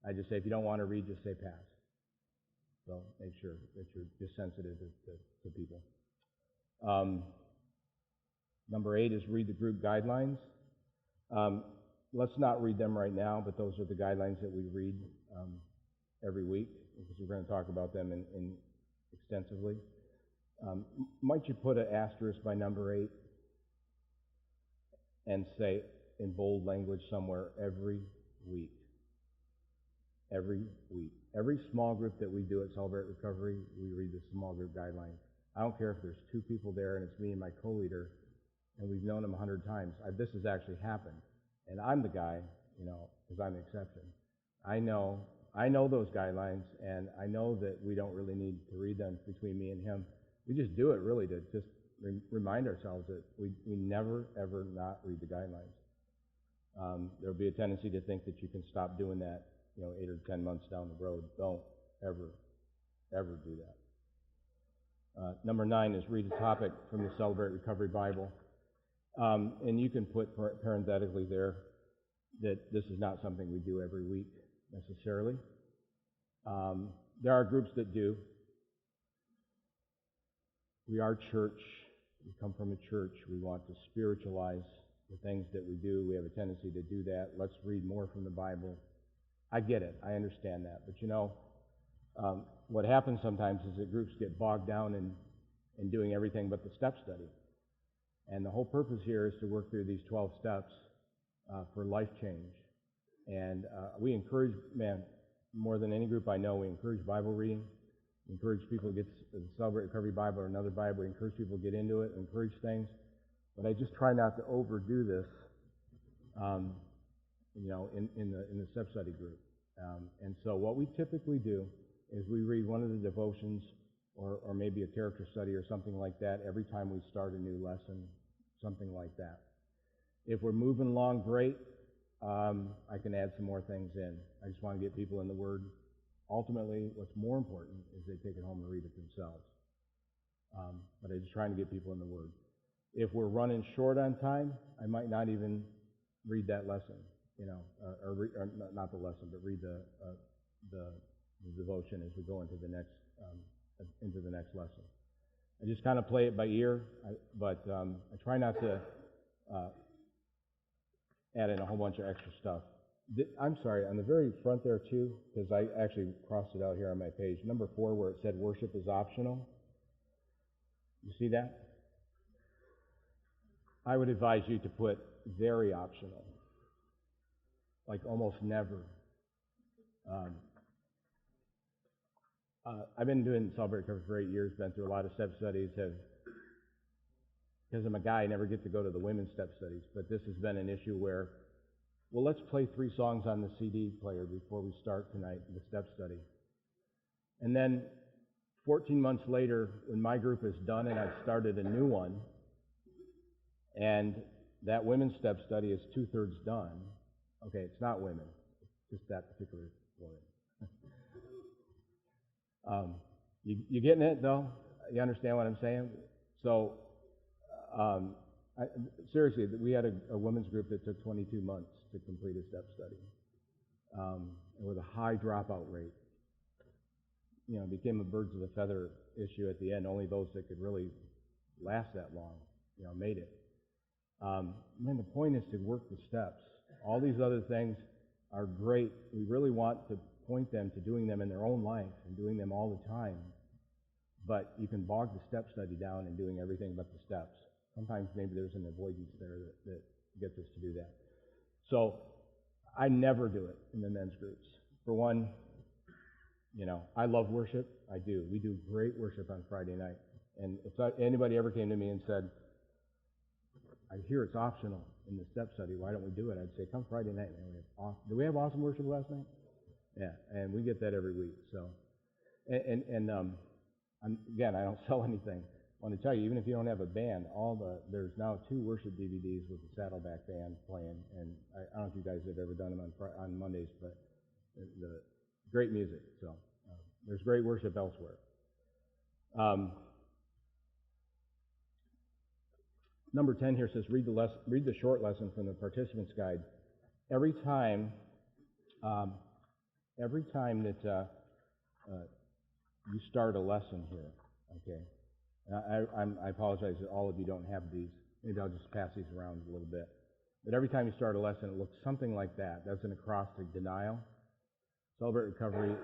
Speaker 1: I just say if you don't want to read, just say pass. So make sure that you're just sensitive to people. Number 8 is read the group guidelines. Let's not read them right now, but those are the guidelines that we read every week, because we're going to talk about them in extensively. Might you put an asterisk by number 8 and say in bold language somewhere, every week. Every week. Every small group that we do at Celebrate Recovery, we read the small group guidelines. I don't care if there's 2 people there and it's me and my co-leader, and we've known them 100 times. This has actually happened. And I'm the guy, because I'm the exception. I know those guidelines, and I know that we don't really need to read them between me and him. We just do it really to just remind ourselves that we never, ever not read the guidelines. There'll be a tendency to think that you can stop doing that, 8 or 10 months down the road. Don't ever do that. Number 9 is read a topic from the Celebrate Recovery Bible. And you can put parenthetically there that this is not something we do every week necessarily. There are groups that do. We are church. We come from a church. We want to spiritualize the things that we do. We have a tendency to do that. Let's read more from the Bible. I get it. I understand that. But what happens sometimes is that groups get bogged down in doing everything but the step study. And the whole purpose here is to work through these 12 steps for life change. And we encourage, more than any group I know, we encourage Bible reading. We encourage people to get the Celebrate Recovery Bible or another Bible. We encourage people to get into it, encourage things. But I just try not to overdo this, in the step study group. And so what we typically do is we read one of the devotions or maybe a character study or something like that every time we start a new lesson, something like that. If we're moving along, great. I can add some more things in. I just want to get people in the Word. Ultimately, what's more important is they take it home and read it themselves. But I'm just trying to get people in the Word. If we're running short on time, I might not even read that lesson, or not the lesson, but read the devotion as we go into the next lesson. I just kind of play it by ear, but I try not to add in a whole bunch of extra stuff. I'm sorry, on the very front there too, because I actually crossed it out here on my page, number 4 where it said worship is optional. You see that? I would advise you to put very optional, like almost never. I've been doing Celebrate Recovery for 8 years, been through a lot of step studies, because I'm a guy, I never get to go to the women's step studies, but this has been an issue where, well, let's play 3 songs on the CD player before we start tonight, the step study. And then 14 months later, when my group is done and I've started a new one, and that women's step study is 2/3 done. Okay, it's not women, it's just that particular woman. You getting it, though? You understand what I'm saying? So, seriously, we had a women's group that took 22 months to complete a step study, and with a high dropout rate. You know, it became a birds of a feather issue at the end. Only those that could really last that long, you know, made it. And the point is to work the steps. All these other things are great. We really want to point them to doing them in their own life and doing them all the time. But you can bog the step study down and doing everything but the steps. Sometimes maybe there's an avoidance there that gets us to do that. So I never do it in the men's groups. For one, you know, I love worship. I do. We do great worship on Friday night. And if anybody ever came to me and said, I hear it's optional in the step study, why don't we do it? I'd say, come Friday night, man. Did we have awesome worship last night? Yeah, and we get that every week. So, again, I don't sell anything. I want to tell you, even if you don't have a band, there's now 2 worship DVDs with the Saddleback Band playing, and I don't know if you guys have ever done them on Mondays, but the great music. So there's great worship elsewhere. Number 10 here says, read the short lesson from the participant's guide. Every time that you start a lesson here, okay? I apologize that all of you don't have these. Maybe I'll just pass these around a little bit. But every time you start a lesson, it looks something like that. That's an acrostic: denial. Celebrate Recovery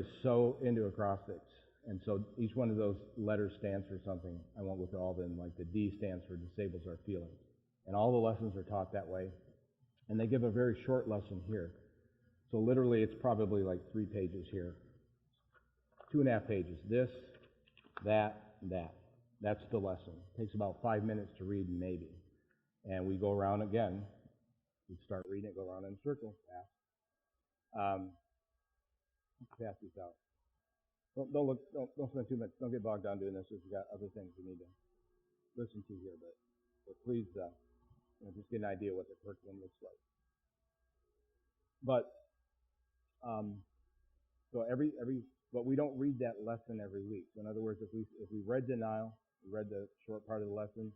Speaker 1: is so into acrostics. And so each one of those letters stands for something. I won't look at all of them. Like the D stands for disables our feelings. And all the lessons are taught that way. And they give a very short lesson here. So literally it's probably like 3 pages here. 2.5 pages. This, that, and that. That's the lesson. It takes about 5 minutes to read, maybe. And we go around again. We start reading it, go around in a circle. Pass these out. Don't spend too much. Don't get bogged down doing this if you've got other things you need to listen to here. But please, just get an idea what the curriculum looks like. But but we don't read that lesson every week. So in other words, if we read denial, we read the short part of the lesson.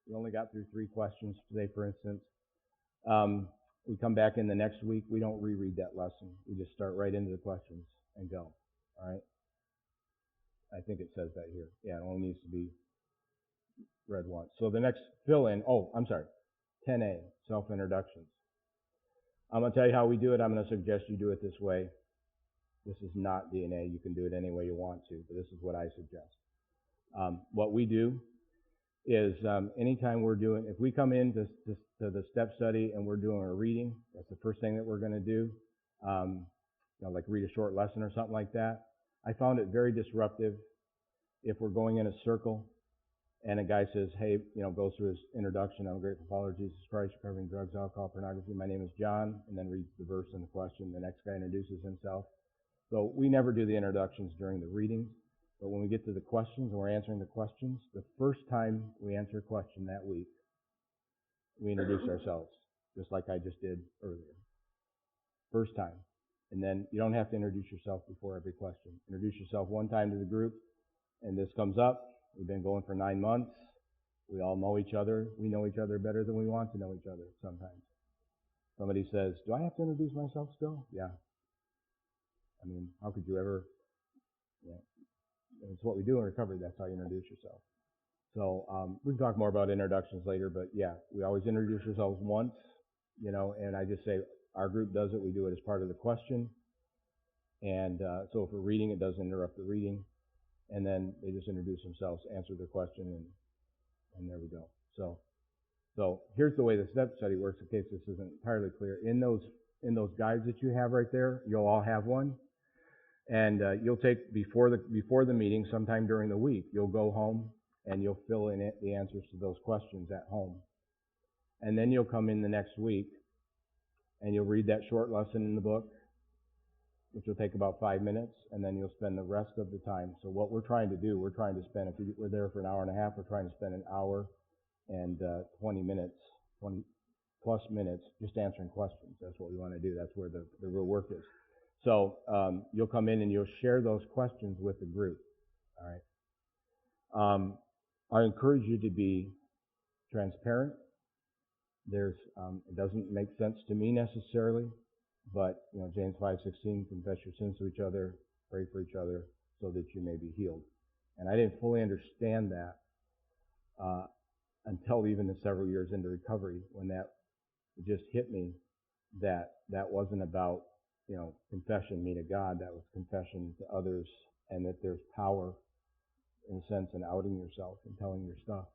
Speaker 1: We only got through 3 questions today, for instance. We come back in the next week. We don't reread that lesson. We just start right into the questions and go. All right. I think it says that here. Yeah, it only needs to be read once. So the next fill-in, 10A, self-introductions. I'm going to tell you how we do it. I'm going to suggest you do it this way. This is not DNA. You can do it any way you want to, but this is what I suggest. What we do is anytime if we come into the step study and we're doing a reading, that's the first thing that we're going to do. Like read a short lesson or something like that. I found it very disruptive if we're going in a circle and a guy says, hey, goes through his introduction, I'm a grateful follower of Jesus Christ, recovering drugs, alcohol, pornography, my name is John, and then reads the verse and the question. The next guy introduces himself. So we never do the introductions during the readings, but when we get to the questions and we're answering the questions, the first time we answer a question that week, we introduce ourselves, just like I just did earlier. First time. And then you don't have to introduce yourself before every question. Introduce yourself one time to the group, and this comes up. We've been going for 9 months. We all know each other. We know each other better than we want to know each other sometimes. Somebody says, do I have to introduce myself still? Yeah. I mean, how could you ever? It's what we do in recovery. That's how you introduce yourself. So we can talk more about introductions later, but yeah, we always introduce ourselves once, and I just say, our group does it. We do it as part of the question. And so if we're reading, it doesn't interrupt the reading. And then they just introduce themselves, answer the question, and there we go. So here's the way the step study works in case this isn't entirely clear. In those guides that you have right there, you'll all have one. And you'll take, before the meeting, sometime during the week, you'll go home and you'll fill in the answers to those questions at home. And then you'll come in the next week and you'll read that short lesson in the book, which will take about 5 minutes, and then you'll spend the rest of the time. So what we're trying to do, we're trying to spend, if we're there for an hour and a half, we're trying to spend an hour and 20 minutes, 20 plus minutes, just answering questions. That's what we want to do. That's where the real work is. So you'll come in and you'll share those questions with the group. All right. I encourage you to be transparent. It doesn't make sense to me necessarily, but James 5:16, confess your sins to each other, pray for each other, so that you may be healed. And I didn't fully understand that until even several years into recovery, when that just hit me that wasn't about confession, me to God. That was confession to others, and that there's power in a sense in outing yourself and telling your stuff.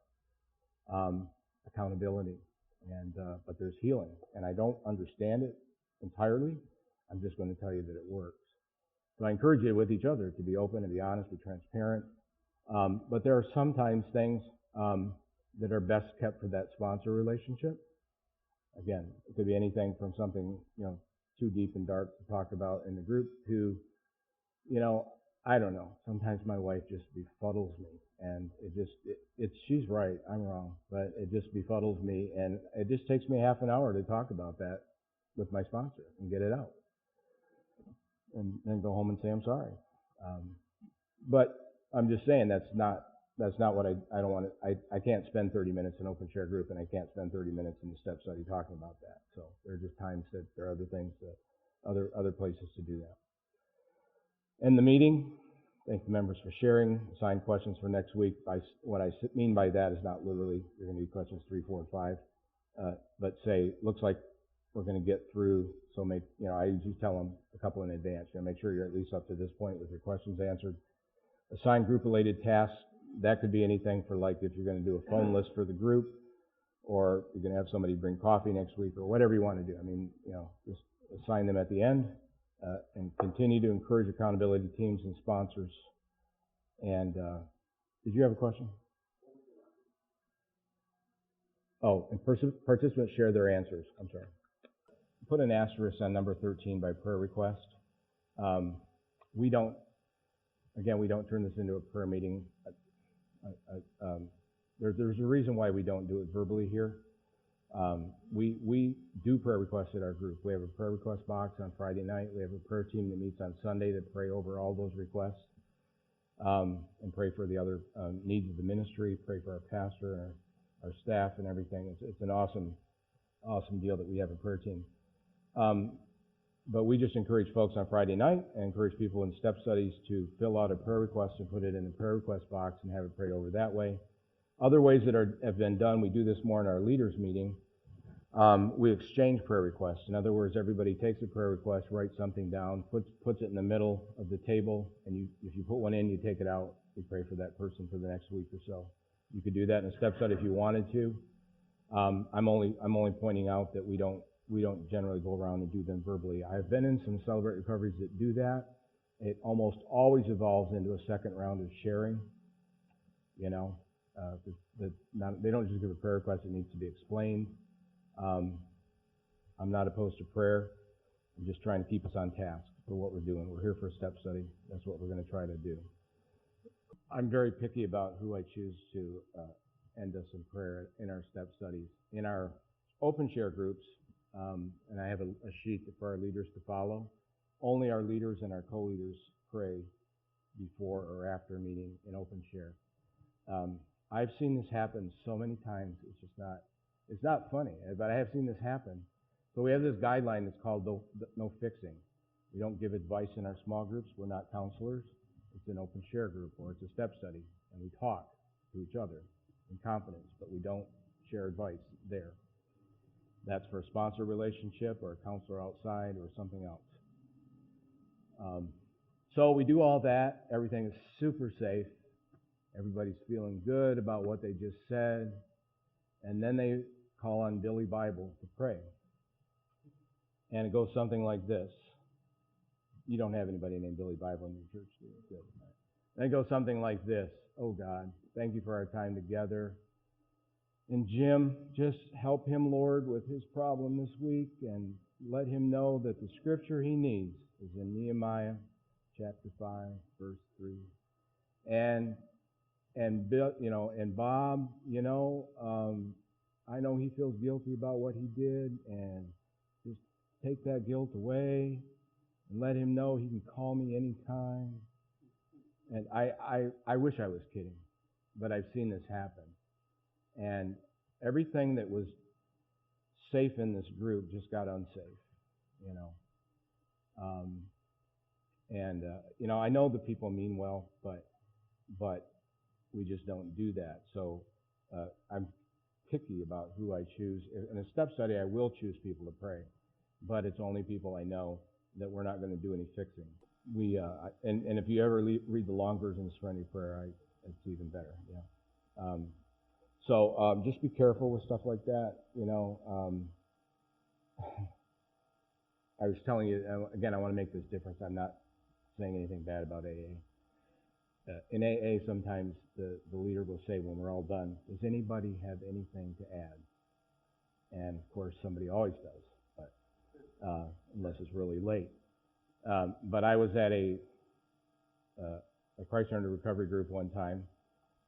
Speaker 1: Accountability, and but there's healing, and I don't understand it entirely. I'm just going to tell you that it works. So I encourage you with each other to be open and be honest, be transparent. But there are sometimes things that are best kept for that sponsor relationship. Again, it could be anything from something too deep and dark to talk about in the group to I don't know. Sometimes my wife just befuddles me, and she's right, I'm wrong, but it just befuddles me, and it just takes me half an hour to talk about that with my sponsor and get it out, and then go home and say I'm sorry. But I'm just saying that's not what I don't want to. I can't spend 30 minutes in open share group, and I can't spend 30 minutes in the step study talking about that. So there are just times that there are other things other places to do that. In the meeting, thank the members for sharing. Assign questions for next week. What I mean by that is not literally you're going to do questions 3, 4, and 5, but say looks like we're going to get through. So I usually tell them a couple in advance. Make sure you're at least up to this point with your questions answered. Assign group-related tasks. That could be anything for if you're going to do a phone list for the group, or you're going to have somebody bring coffee next week, or whatever you want to do. Just assign them at the end. And continue to encourage accountability teams and sponsors. And did you have a question? Oh, and participants share their answers. I'm sorry. Put an asterisk on number 13 by prayer request. We don't turn this into a prayer meeting. There's a reason why we don't do it verbally here. We do prayer requests at our group. We have a prayer request box on Friday night. We have a prayer team that meets on Sunday to pray over all those requests and pray for the other needs of the ministry, pray for our pastor and our staff and everything. It's an awesome deal that we have a prayer team. But we just encourage folks on Friday night and encourage people in step studies to fill out a prayer request and put it in the prayer request box and have it prayed over that way. Other ways that have been done, we do this more in our leaders meeting. We exchange prayer requests. In other words, everybody takes a prayer request, writes something down, puts it in the middle of the table, and if you put one in, you take it out. You pray for that person for the next week or so. You could do that in a step study if you wanted to. I'm only pointing out that we don't generally go around and do them verbally. I've been in some Celebrate Recoveries that do that. It almost always evolves into a second round of sharing. They don't just give a prayer request, it needs to be explained. I'm not opposed to prayer. I'm just trying to keep us on task for what we're doing. We're here for a step study. That's what we're going to try to do. I'm very picky about who I choose to end us in prayer in our step studies. In our open share groups, and I have a sheet for our leaders to follow, only our leaders and our co-leaders pray before or after a meeting in open share. I've seen this happen so many times, it's not funny, but I have seen this happen. So we have this guideline that's called no fixing. We don't give advice in our small groups. We're not counselors. It's an open share group or it's a step study, and we talk to each other in confidence, but we don't share advice there. That's for a sponsor relationship or a counselor outside or something else. So we do all that. Everything is super safe. Everybody's feeling good about what they just said. And then they call on Billy Bible to pray. And it goes something like this. You don't have anybody named Billy Bible in your church, do you? Good. Then it goes something like this. Oh God, thank you for our time together. And Jim, just help him, Lord, with his problem this week, and let him know that the scripture he needs is in Nehemiah chapter 5, verse 3. And and Bill, and Bob, I know he feels guilty about what he did, and just take that guilt away and let him know he can call me anytime. And I wish I was kidding, but I've seen this happen. And everything that was safe in this group just got unsafe, I know the people mean well, but we just don't do that. So I'm picky about who I choose. In a step study, I will choose people to pray, but it's only people I know that we're not going to do any fixing. And if you ever read the long version of Serenity Prayer, it's even better. Yeah. So just be careful with stuff like that. I was telling you again. I want to make this difference. I'm not saying anything bad about AA. In AA, sometimes the leader will say when we're all done, does anybody have anything to add? And of course, somebody always does, but unless it's really late. But I was at a Christ-centered recovery group one time,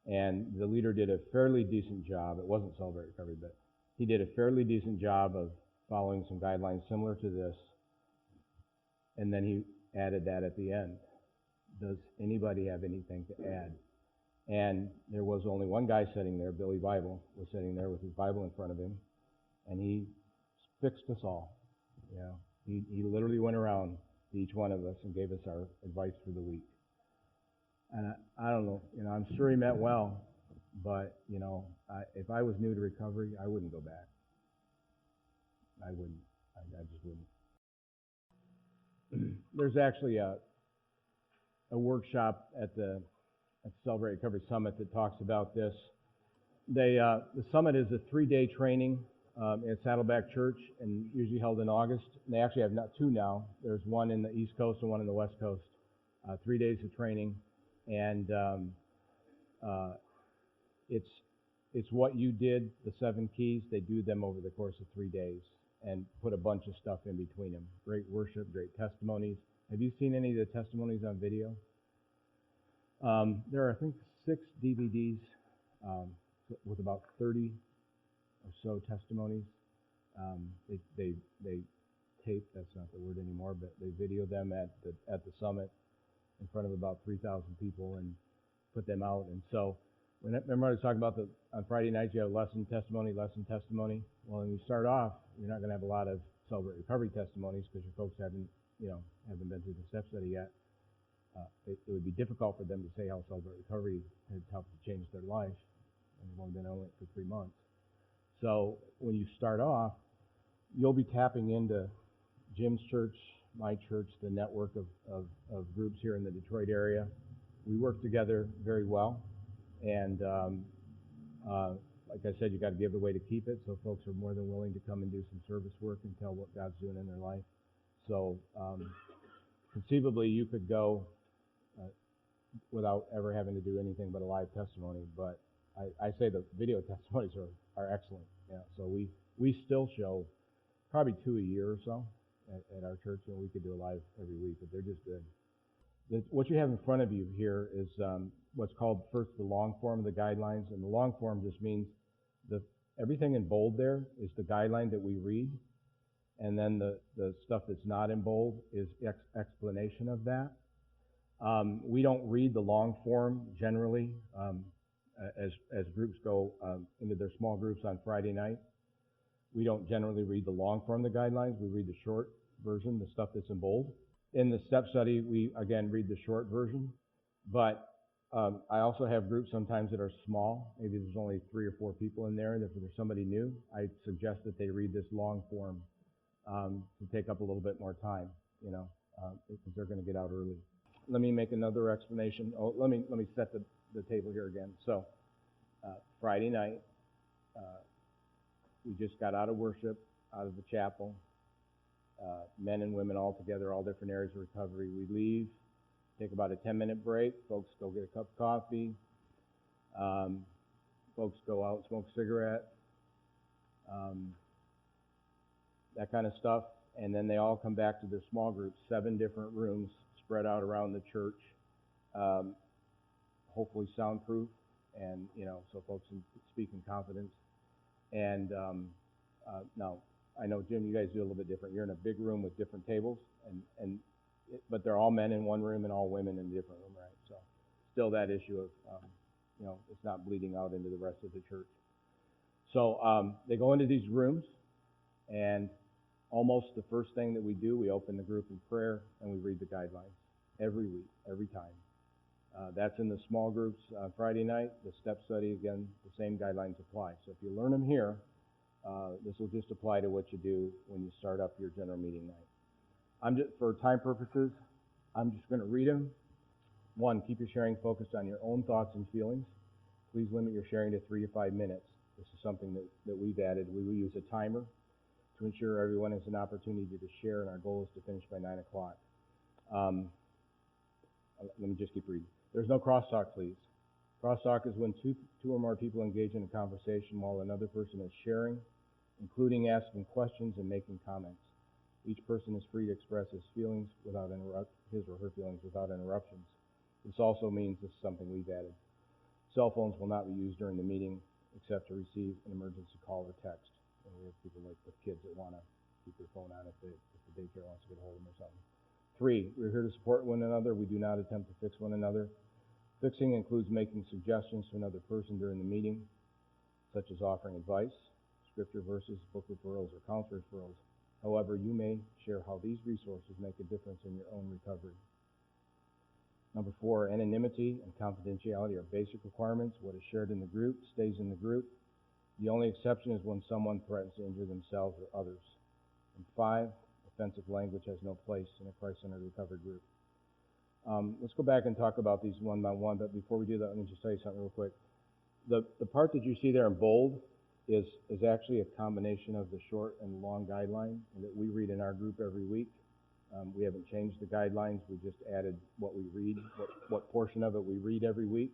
Speaker 1: and the leader did a fairly decent job. It wasn't Celebrate Recovery, but he did a fairly decent job of following some guidelines similar to this, and then he added that at the end. Does anybody have anything to add? And there was only one guy sitting there. Billy Bible was sitting there with his Bible in front of him, and he fixed us all. He literally went around to each one of us and gave us our advice for the week. And I don't know, I'm sure he meant well, but if I was new to recovery, I wouldn't go back. I wouldn't. I just wouldn't. There's actually a workshop at the Celebrate Recovery Summit that talks about this. The summit is a 3-day training at Saddleback Church, and usually held in August. And they actually have two now. There's one in the East Coast and one in the West Coast. 3 days of training, and it's what you did. The 7 keys. They do them over the course of 3 days and put a bunch of stuff in between them. Great worship, great testimonies. Have you seen any of the testimonies on video? There are, I think, 6 DVDs with about 30 or so testimonies. They tape, that's not the word anymore, but they video them at the summit in front of about 3,000 people and put them out. And so, remember I was talking about on Friday nights you have lesson, testimony. Well, when you start off, you're not going to have a lot of Celebrate Recovery testimonies because your folks haven't been through the step study yet. It would be difficult for them to say how Celebrate Recovery has helped to change their life, and they've only been on it for 3 months. So when you start off, you'll be tapping into Jim's church, my church, the network of groups here in the Detroit area. We work together very well, and like I said, you got to give away to keep it, so folks are more than willing to come and do some service work and tell what God's doing in their life. So conceivably, you could go without ever having to do anything but a live testimony, but I say the video testimonies are excellent. Yeah, so we still show probably 2 a year or so at our church, and we could do a live every week, but they're just good. What you have in front of you here is what's called first the long form of the guidelines, and the long form just means everything in bold there is the guideline that we read, and then the stuff that's not in bold is explanation of that. We don't read the long form generally as groups go into their small groups on Friday night. We don't generally read the long form of the guidelines. We read the short version, the stuff that's in bold. In the step study, we again read the short version, but I also have groups sometimes that are small. Maybe there's only 3 or 4 people in there, and if there's somebody new, I suggest that they read this long form to take up a little bit more time, because they're going to get out early. Let me make another explanation. Let me set the table here again. So Friday night, we just got out of worship, out of the chapel, men and women all together, all different areas of recovery. We leave, take about a 10-minute break. Folks go get a cup of coffee. Folks go out and smoke a cigarette, that kind of stuff. And then they all come back to their small groups, 7 different rooms spread out around the church, hopefully soundproof. and so folks can speak in confidence. And now, I know, Jim, you guys do a little bit different. You're in a big room with different tables, but they're all men in one room and all women in a different room, right? So still that issue of, it's not bleeding out into the rest of the church. So they go into these rooms, and almost the first thing that we do, we open the group in prayer, and we read the guidelines every week, every time. That's in the small groups on Friday night. The step study, again, the same guidelines apply. So if you learn them here, this will just apply to what you do when you start up your general meeting night. For time purposes, I'm just going to read them. 1, keep your sharing focused on your own thoughts and feelings. Please limit your sharing to 3 to 5 minutes. This is something that we've added. We will use a timer to ensure everyone has an opportunity to share, and our goal is to finish by 9 o'clock. Let me just keep reading. There's no crosstalk, please. Crosstalk is when two or more people engage in a conversation while another person is sharing, including asking questions and making comments. Each person is free to express his feelings his or her feelings without interruptions. This also means this is something we've added. Cell phones will not be used during the meeting except to receive an emergency call or text. And we have people like with kids that want to keep their phone on if the daycare wants to get a hold of them or something. 3, we're here to support one another. We do not attempt to fix one another. Fixing includes making suggestions to another person during the meeting, such as offering advice, scripture verses, book referrals, or counselor referrals. However, you may share how these resources make a difference in your own recovery. Number 4, anonymity and confidentiality are basic requirements. What is shared in the group stays in the group. The only exception is when someone threatens to injure themselves or others. And 5, offensive language has no place in a Christ-centered recovery group. Let's go back and talk about these one by one, but before we do that, let me just tell you something real quick. The part that you see there in bold is actually a combination of the short and long guideline that we read in our group every week. We haven't changed the guidelines. We just added what we read, what portion of it we read every week.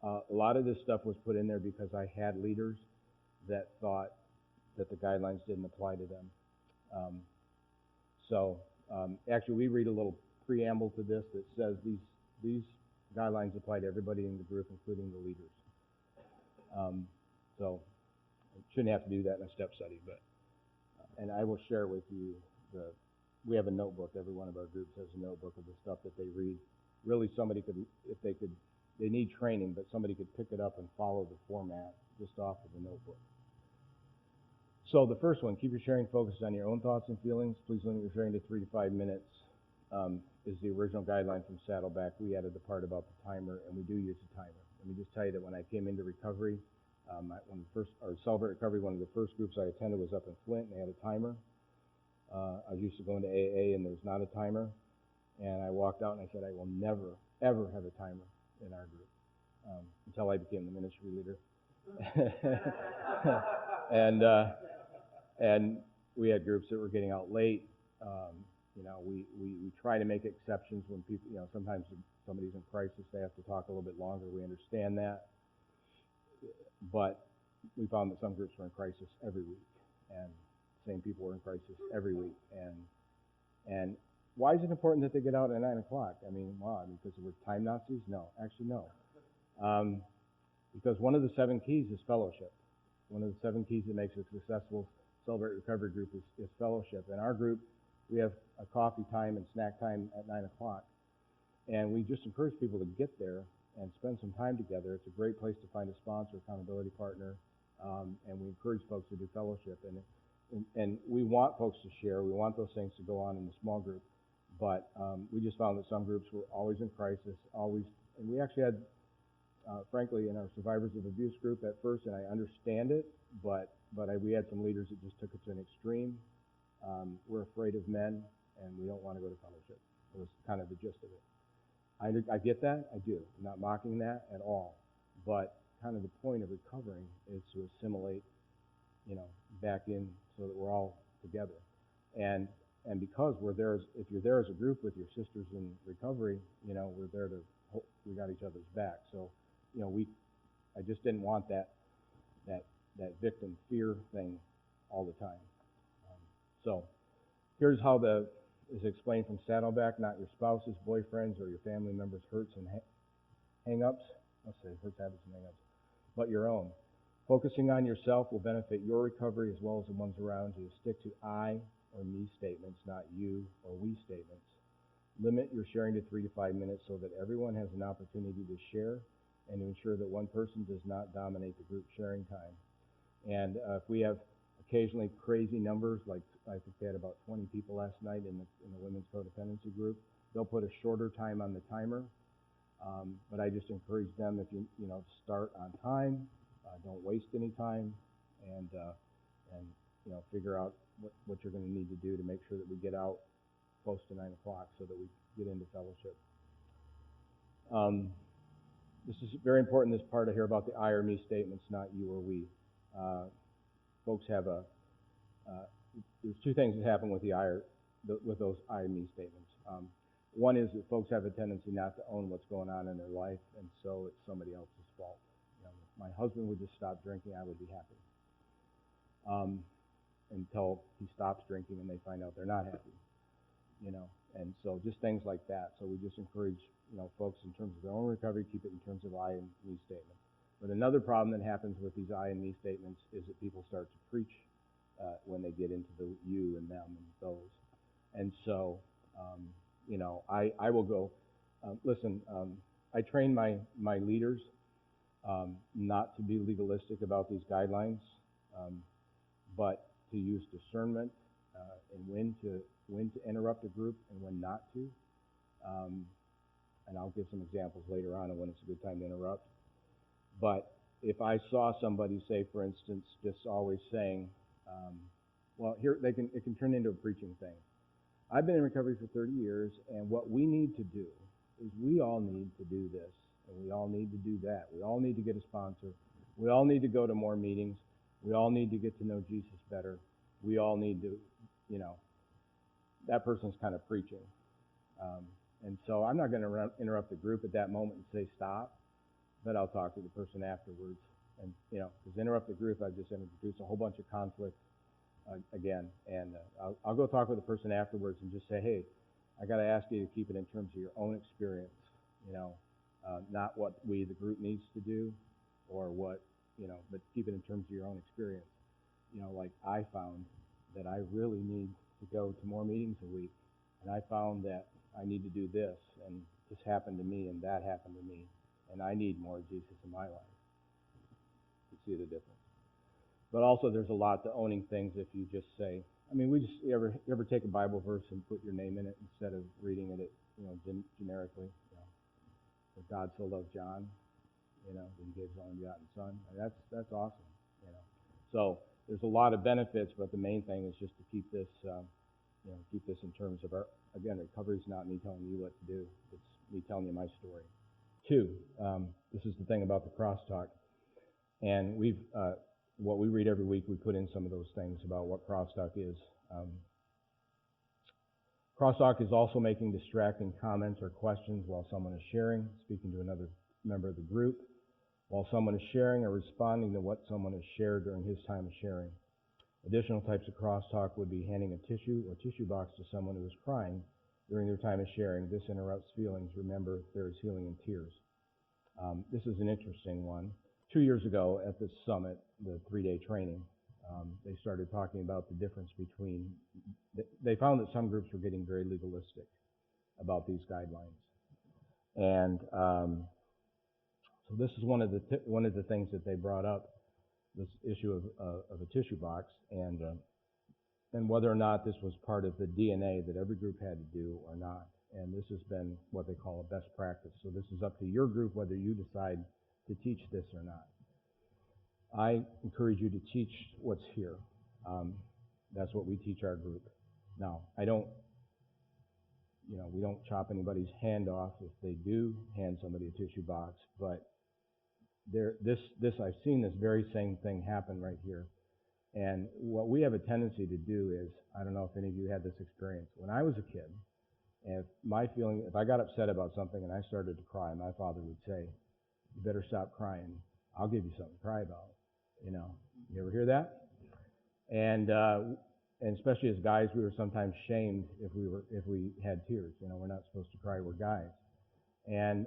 Speaker 1: A lot of this stuff was put in there because I had leaders that thought that the guidelines didn't apply to them. Actually, we read a little preamble to this that says these guidelines apply to everybody in the group, including the leaders. So I shouldn't have to do that in a step study, but and I will share with you we have a notebook. Every one of our groups has a notebook of the stuff that they read. Really, somebody could, they need training, but somebody could pick it up and follow the format just off of the notebook. So the first one, keep your sharing focused on your own thoughts and feelings. Please limit your sharing to 3 to 5 minutes. Is the original guideline from Saddleback. We added the part about the timer, and we do use a timer. Let me just tell you that when I came into recovery, Celebrate Recovery, one of the first groups I attended was up in Flint, and they had a timer. I was used to going to AA, and there's not a timer. And I walked out and I said, I will never, ever have a timer in our group until I became the ministry leader. And we had groups that were getting out late. We try to make exceptions when people, sometimes if somebody's in crisis, they have to talk a little bit longer. We understand that. But we found that some groups were in crisis every week, and same people were in crisis every week. And why is it important that they get out at 9 o'clock? I mean, why? Because we're time Nazis? No, actually no. Because one of the 7 keys is fellowship. One of the 7 keys that makes a successful Celebrate Recovery group is fellowship. In our group, we have a coffee time and snack time at 9 o'clock. And we just encourage people to get there and spend some time together. It's a great place to find a sponsor, accountability partner, and we encourage folks to do fellowship. And we want folks to share. We want those things to go on in the small group. But we just found that some groups were always in crisis, and we actually had, frankly, in our survivors of abuse group at first, and I understand it, but we had some leaders that just took it to an extreme. We're afraid of men, and we don't want to go to fellowship. It was kind of the gist of it. I get that. I do. I'm not mocking that at all. But kind of the point of recovering is to assimilate, back in so that we're all together. And because we're there, if you're there as a group with your sisters in recovery, we're there to we got each other's back. So, I just didn't want that victim fear thing all the time. So here's how is explained from Saddleback: not your spouses, boyfriends, or your family members' hurts and hang-ups. let's say, his habits and hang-ups, but your own. Focusing on yourself will benefit your recovery as well as the ones around you. Stick to I or me statements, not you or we statements. Limit your sharing to 3 to 5 minutes so that everyone has an opportunity to share and to ensure that one person does not dominate the group sharing time. And if we have occasionally crazy numbers, like I think they had about 20 people last night in the women's codependency group, they'll put a shorter time on the timer. But I just encourage them, if you start on time, don't waste any time, and figure out what you're going to need to do to make sure that we get out close to 9 o'clock so that we get into fellowship. This is very important, this part, I hear about the I or me statements, not you or we. Folks have there's two things that happen with with those I or me statements. One is that folks have a tendency not to own what's going on in their life, and so it's somebody else's fault. If my husband would just stop drinking, I would be happy. Until he stops drinking and they find out they're not happy. And so just things like that. So we just encourage, folks in terms of their own recovery, keep it in terms of I and me statements. But another problem that happens with these I and me statements is that people start to preach when they get into the you and them and those. And so, I will go, listen, I train my leaders not to be legalistic about these guidelines, but to use discernment and when to interrupt a group and when not to. And I'll give some examples later on of when it's a good time to interrupt. But if I saw somebody, say, for instance, just always saying, it can turn into a preaching thing. I've been in recovery for 30 years, and what we need to do is we all need to do this, and we all need to do that. We all need to get a sponsor. We all need to go to more meetings. We all need to get to know Jesus better. We all need to, that person's kind of preaching. And so I'm not going to interrupt the group at that moment and say stop, but I'll talk to the person afterwards. And, because interrupt the group, I've just introduced a whole bunch of conflict again. And I'll go talk with the person afterwards and just say, hey, I got to ask you to keep it in terms of your own experience, not what we, the group, needs to do or what, but keep it in terms of your own experience. Like I found that I really need to go to more meetings a week, and I found that I need to do this, and this happened to me, and that happened to me, and I need more Jesus in my life. You see the difference. But also, there's a lot to owning things if you just say, you ever take a Bible verse and put your name in it instead of reading it, generically. For God so loved John, that he gave his only begotten Son. That's awesome. So there's a lot of benefits, but the main thing is just to keep this, in terms of recovery is not me telling you what to do. It's me telling you my story. 2, this is the thing about the crosstalk, and what we read every week, we put in some of those things about what crosstalk is. Crosstalk is also making distracting comments or questions while someone is sharing, speaking to another member of the group, while someone is sharing or responding to what someone has shared during his time of sharing. Additional types of crosstalk would be handing a tissue or tissue box to someone who is crying during their time of sharing. This interrupts feelings. Remember, there is healing in tears. This is an interesting one. 2 years ago at this summit, the 3-day training, they started talking about the difference between, they found that some groups were getting very legalistic about these guidelines. And so this is one of the things that they brought up, this issue of a tissue box, and whether or not this was part of the DNA that every group had to do or not. And this has been what they call a best practice. So this is up to your group whether you decide to teach this or not. I encourage you to teach what's here. That's what we teach our group. Now, we don't chop anybody's hand off if they do hand somebody a tissue box, but I've seen this very same thing happen right here. And what we have a tendency to do is, I don't know if any of you had this experience. When I was a kid, if I got upset about something and I started to cry, my father would say, you better stop crying. I'll give you something to cry about. You ever hear that? And especially as guys, we were sometimes shamed if we had tears. We're not supposed to cry, we're guys. And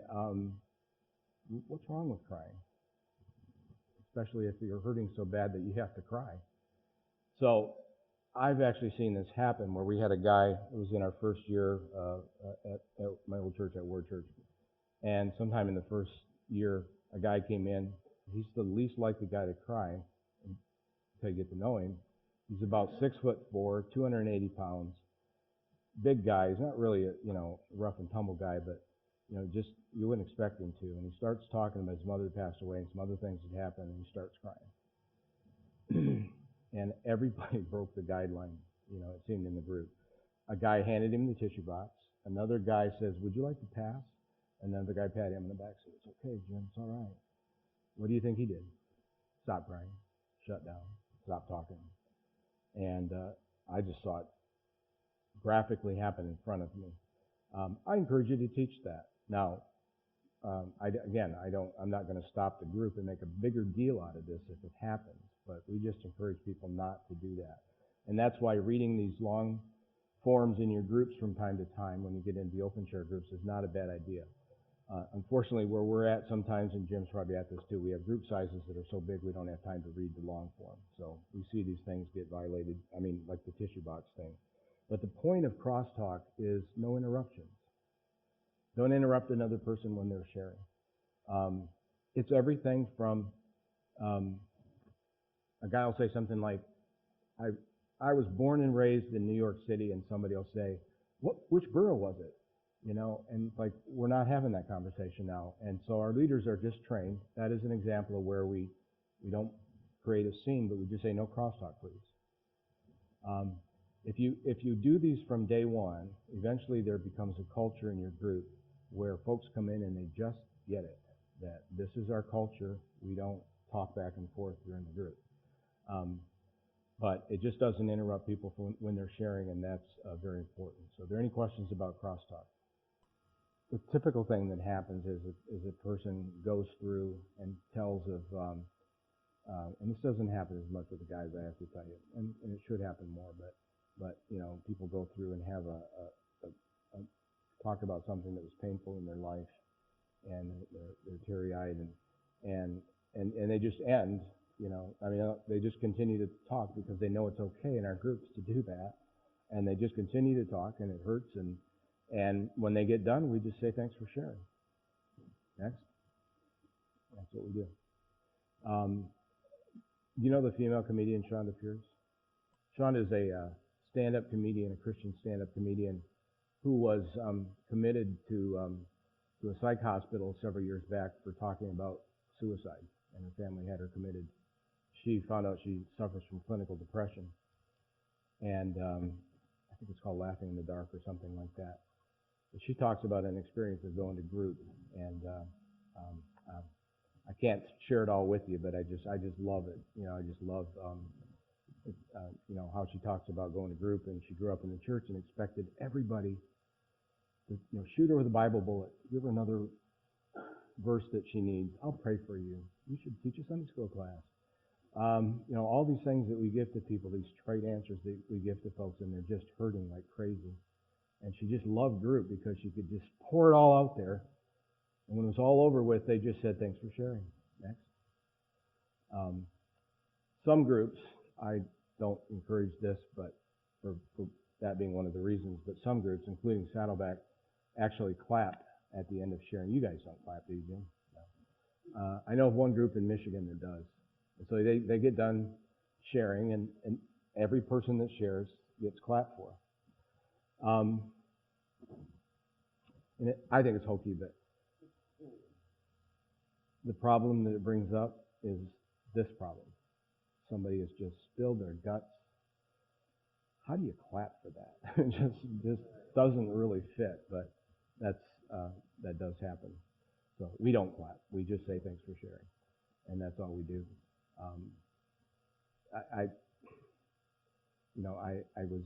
Speaker 1: What's wrong with crying? Especially if you're hurting so bad that you have to cry. So I've actually seen this happen where we had a guy, it was in our first year at my old church, at Word Church, and sometime in the first year, a guy came in. He's the least likely guy to cry until you get to know him. He's about 6'4", 280 pounds, big guy. He's not really a rough and tumble guy, but just you wouldn't expect him to. And he starts talking about his mother passed away and some other things had happened, and he starts crying. And everybody broke the guideline, it seemed, in the group. A guy handed him the tissue box. Another guy says, "Would you like to pass?" And then the guy patted him on the back and said, "It's okay, Jim, it's all right." What do you think he did? Stop crying, shut down, stop talking. And I just saw it graphically happen in front of me. I encourage you to teach that. Now, I'm not going to stop the group and make a bigger deal out of this if it happens, but we just encourage people not to do that. And that's why reading these long forms in your groups from time to time when you get into the open share groups is not a bad idea. Unfortunately, where we're at sometimes, and Jim's probably at this too, we have group sizes that are so big we don't have time to read the long form. So we see these things get violated, like the tissue box thing. But the point of crosstalk is no interruptions. Don't interrupt another person when they're sharing. It's everything from a guy will say something like, I was born and raised in New York City, and somebody will say, which borough was it? And like, we're not having that conversation now. And so our leaders are just trained. That is an example of where we don't create a scene, but we just say, no crosstalk, please. If you do these from day one, eventually there becomes a culture in your group where folks come in and they just get it, that this is our culture. We don't talk back and forth during the group. But it just doesn't interrupt people when they're sharing, and that's very important. So are there any questions about crosstalk? The typical thing that happens is a person goes through and tells of, and this doesn't happen as much with the guys, I have to tell you, and it should happen more, but people go through and have talk about something that was painful in their life, and they're teary-eyed, and they just end, they just continue to talk because they know it's okay in our groups to do that, and they just continue to talk, and it hurts, and when they get done, we just say, thanks for sharing. Next. That's what we do. Do you know the female comedian Shonda Pierce? Shonda is a stand-up comedian, a Christian stand-up comedian, who was committed to a psych hospital several years back for talking about suicide, and her family had her committed. She found out she suffers from clinical depression, and I think it's called Laughing in the Dark or something like that. But she talks about an experience of going to group, and I can't share it all with you, but I just love it. I just love how she talks about going to group, and she grew up in the church and expected everybody to shoot her with a Bible bullet, give her another verse that she needs. I'll pray for you. You should teach a Sunday school class. All these things that we give to people, these trite answers that we give to folks, and they're just hurting like crazy. And she just loved group because she could just pour it all out there. And when it was all over with, they just said, thanks for sharing. Next. Some groups, I don't encourage this, but for that being one of the reasons, but some groups, including Saddleback, actually clap at the end of sharing. You guys don't clap, do you, Jim? No. I know of one group in Michigan that does. And so they get done sharing, and every person that shares gets clapped for. I think it's hokey, but the problem that it brings up is this problem. Somebody has just spilled their guts. How do you clap for that? It just doesn't really fit, but that does happen. So we don't clap. We just say thanks for sharing, and that's all we do. I was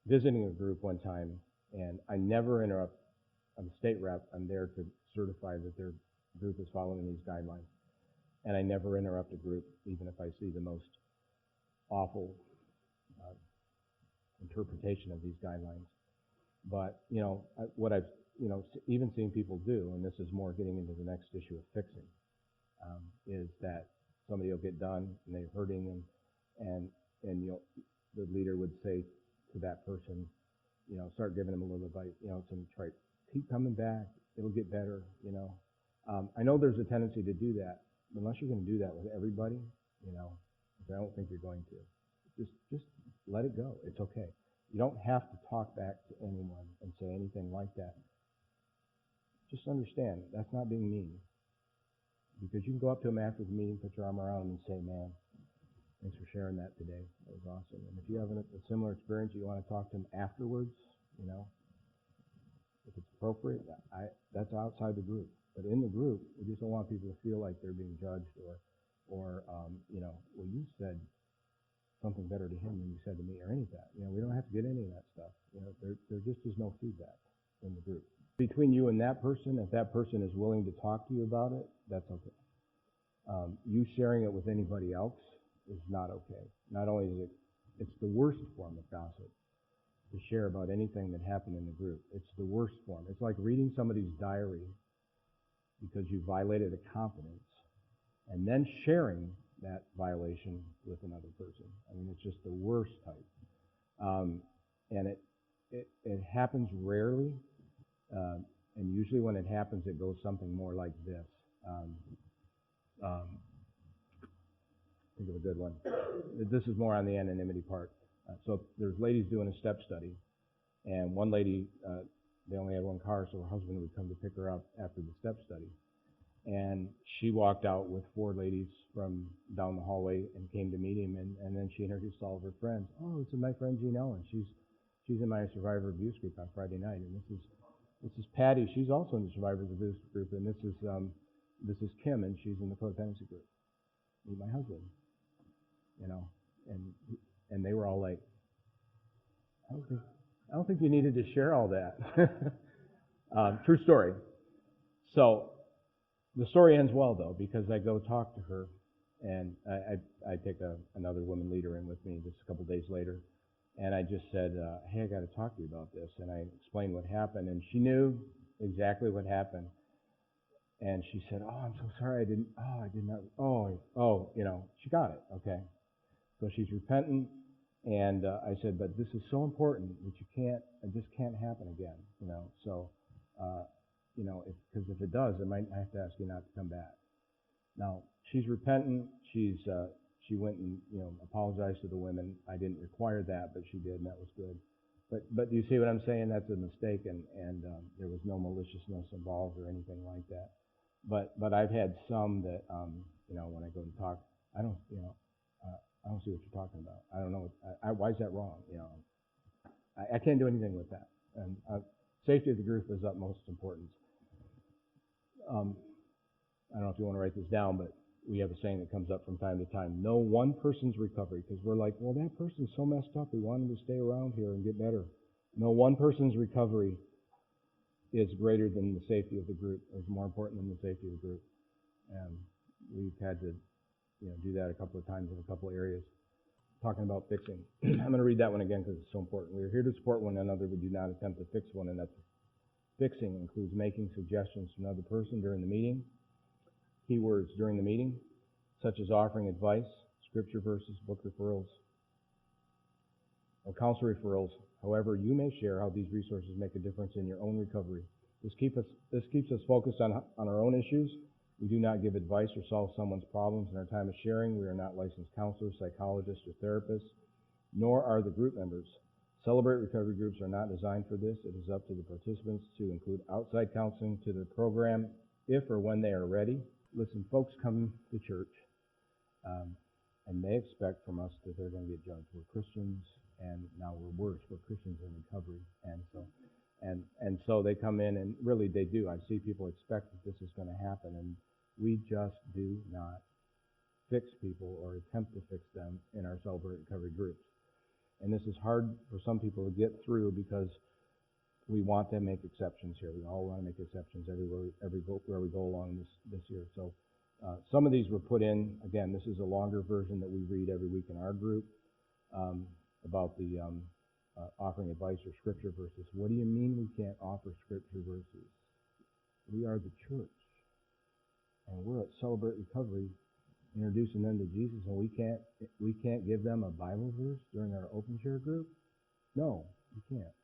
Speaker 1: visiting a group one time, and I never interrupt. I'm a state rep. I'm there to certify that their group is following these guidelines, and I never interrupt a group, even if I see the most awful interpretation of these guidelines. But what I've even seeing people do, and this is more getting into the next issue of fixing, is that somebody will get done and they're hurting, and the leader would say to that person, start giving them a little advice, some try, keep coming back, it'll get better, I know there's a tendency to do that, unless you're going to do that with everybody, I don't think you're going to. Just let it go. It's okay. You don't have to talk back to anyone and say anything like that. Just understand, that's not being mean. Because you can go up to them after the meeting, put your arm around them and say, man, thanks for sharing that today. That was awesome. And if you have a similar experience, you want to talk to them afterwards, if it's appropriate, that's outside the group. But in the group, we just don't want people to feel like they're being judged or well, you said something better to him than you said to me, or any of that. We don't have to get any of that stuff. There just is no feedback in the group. Between you and that person, if that person is willing to talk to you about it, that's okay. You sharing it with anybody else is not okay. Not only is it's the worst form of gossip to share about anything that happened in the group. It's the worst form. It's like reading somebody's diary because you violated a confidence and then sharing that violation with another person. I mean, it's just the worst type. And it happens rarely, and usually when it happens, it goes something more like this. Think of a good one. This is more on the anonymity part. So there's ladies doing a step study, and one lady, they only had one car, so her husband would come to pick her up after the step study. And she walked out with 4 ladies from down the hallway and came to meet him, and then she introduced all of her friends. Oh, this is my friend Jean Ellen. She's in my survivor abuse group on Friday night, and this is Patty. She's also in the survivors abuse group, and this is Kim, and she's in the codependency group. Meet my husband, and they were all like, I don't think you needed to share all that. True story. So the story ends well, though, because I go talk to her, and I take another woman leader in with me just a couple days later, and I just said, hey, I got to talk to you about this, and I explained what happened, and she knew exactly what happened, and she said, oh, I'm so sorry, I did not, she got it, okay. So she's repentant, and I said, but this is so important that it just can't happen again, so, because if it does, I might have to ask you not to come back. Now, she's repentant. She went and apologized to the women. I didn't require that, but she did, and that was good. But do you see what I'm saying? That's a mistake, and there was no maliciousness involved or anything like that. But I've had some that when I go and talk, I don't see what you're talking about. I don't know. Why is that wrong? I can't do anything with that. And safety of the group is utmost importance. I don't know if you want to write this down, but we have a saying that comes up from time to time. No one person's recovery, because we're like, well, that person's so messed up, we want them to stay around here and get better. No one person's recovery is greater than the safety of the group, is more important than the safety of the group. And we've had to do that a couple of times in a couple of areas. Talking about fixing. I'm going to read that one again because it's so important. We are here to support one another. We do not attempt to fix one another. Fixing includes making suggestions to another person during the meeting. Keywords during the meeting, such as offering advice, scripture verses, book referrals, or counsel referrals. However, you may share how these resources make a difference in your own recovery. This keeps us focused on our own issues. We do not give advice or solve someone's problems in our time of sharing. We are not licensed counselors, psychologists, or therapists, nor are the group members. Celebrate recovery groups are not designed for this. It is up to the participants to include outside counseling to the program if or when they are ready. Listen, folks come to church, and they expect from us that they're going to get judged. We're Christians, and now we're worse. We're Christians in recovery, and so they come in, and really they do. I see people expect that this is going to happen, and we just do not fix people or attempt to fix them in our Celebrate Recovery groups. And this is hard for some people to get through because we want to make exceptions here. We all want to make exceptions where we go along this year. So some of these were put in. Again, this is a longer version that we read every week in our group about the offering advice or scripture verses. What do you mean we can't offer scripture verses? We are the church, and we're at Celebrate Recovery, introducing them to Jesus, and we can't give them a Bible verse during our open share group? No, you can't.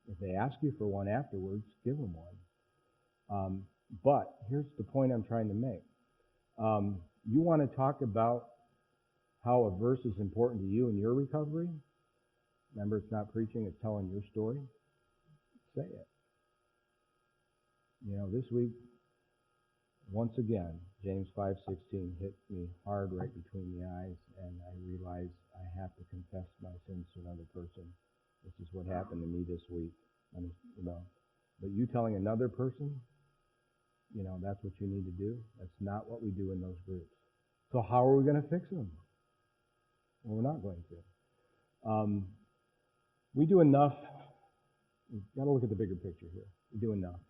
Speaker 1: If they ask you for one afterwards, give them one. But here's the point I'm trying to make. You want to talk about how a verse is important to you in your recovery? Remember, it's not preaching, it's telling your story. Say it. This week, once again, James 5:16 hit me hard right between the eyes, and I realized I have to confess my sins to another person. This is what happened to me this week. But you telling another person, that's what you need to do. That's not what we do in those groups. So how are we going to fix them? Well, we're not going to. We do enough. We've got to look at the bigger picture here. We do enough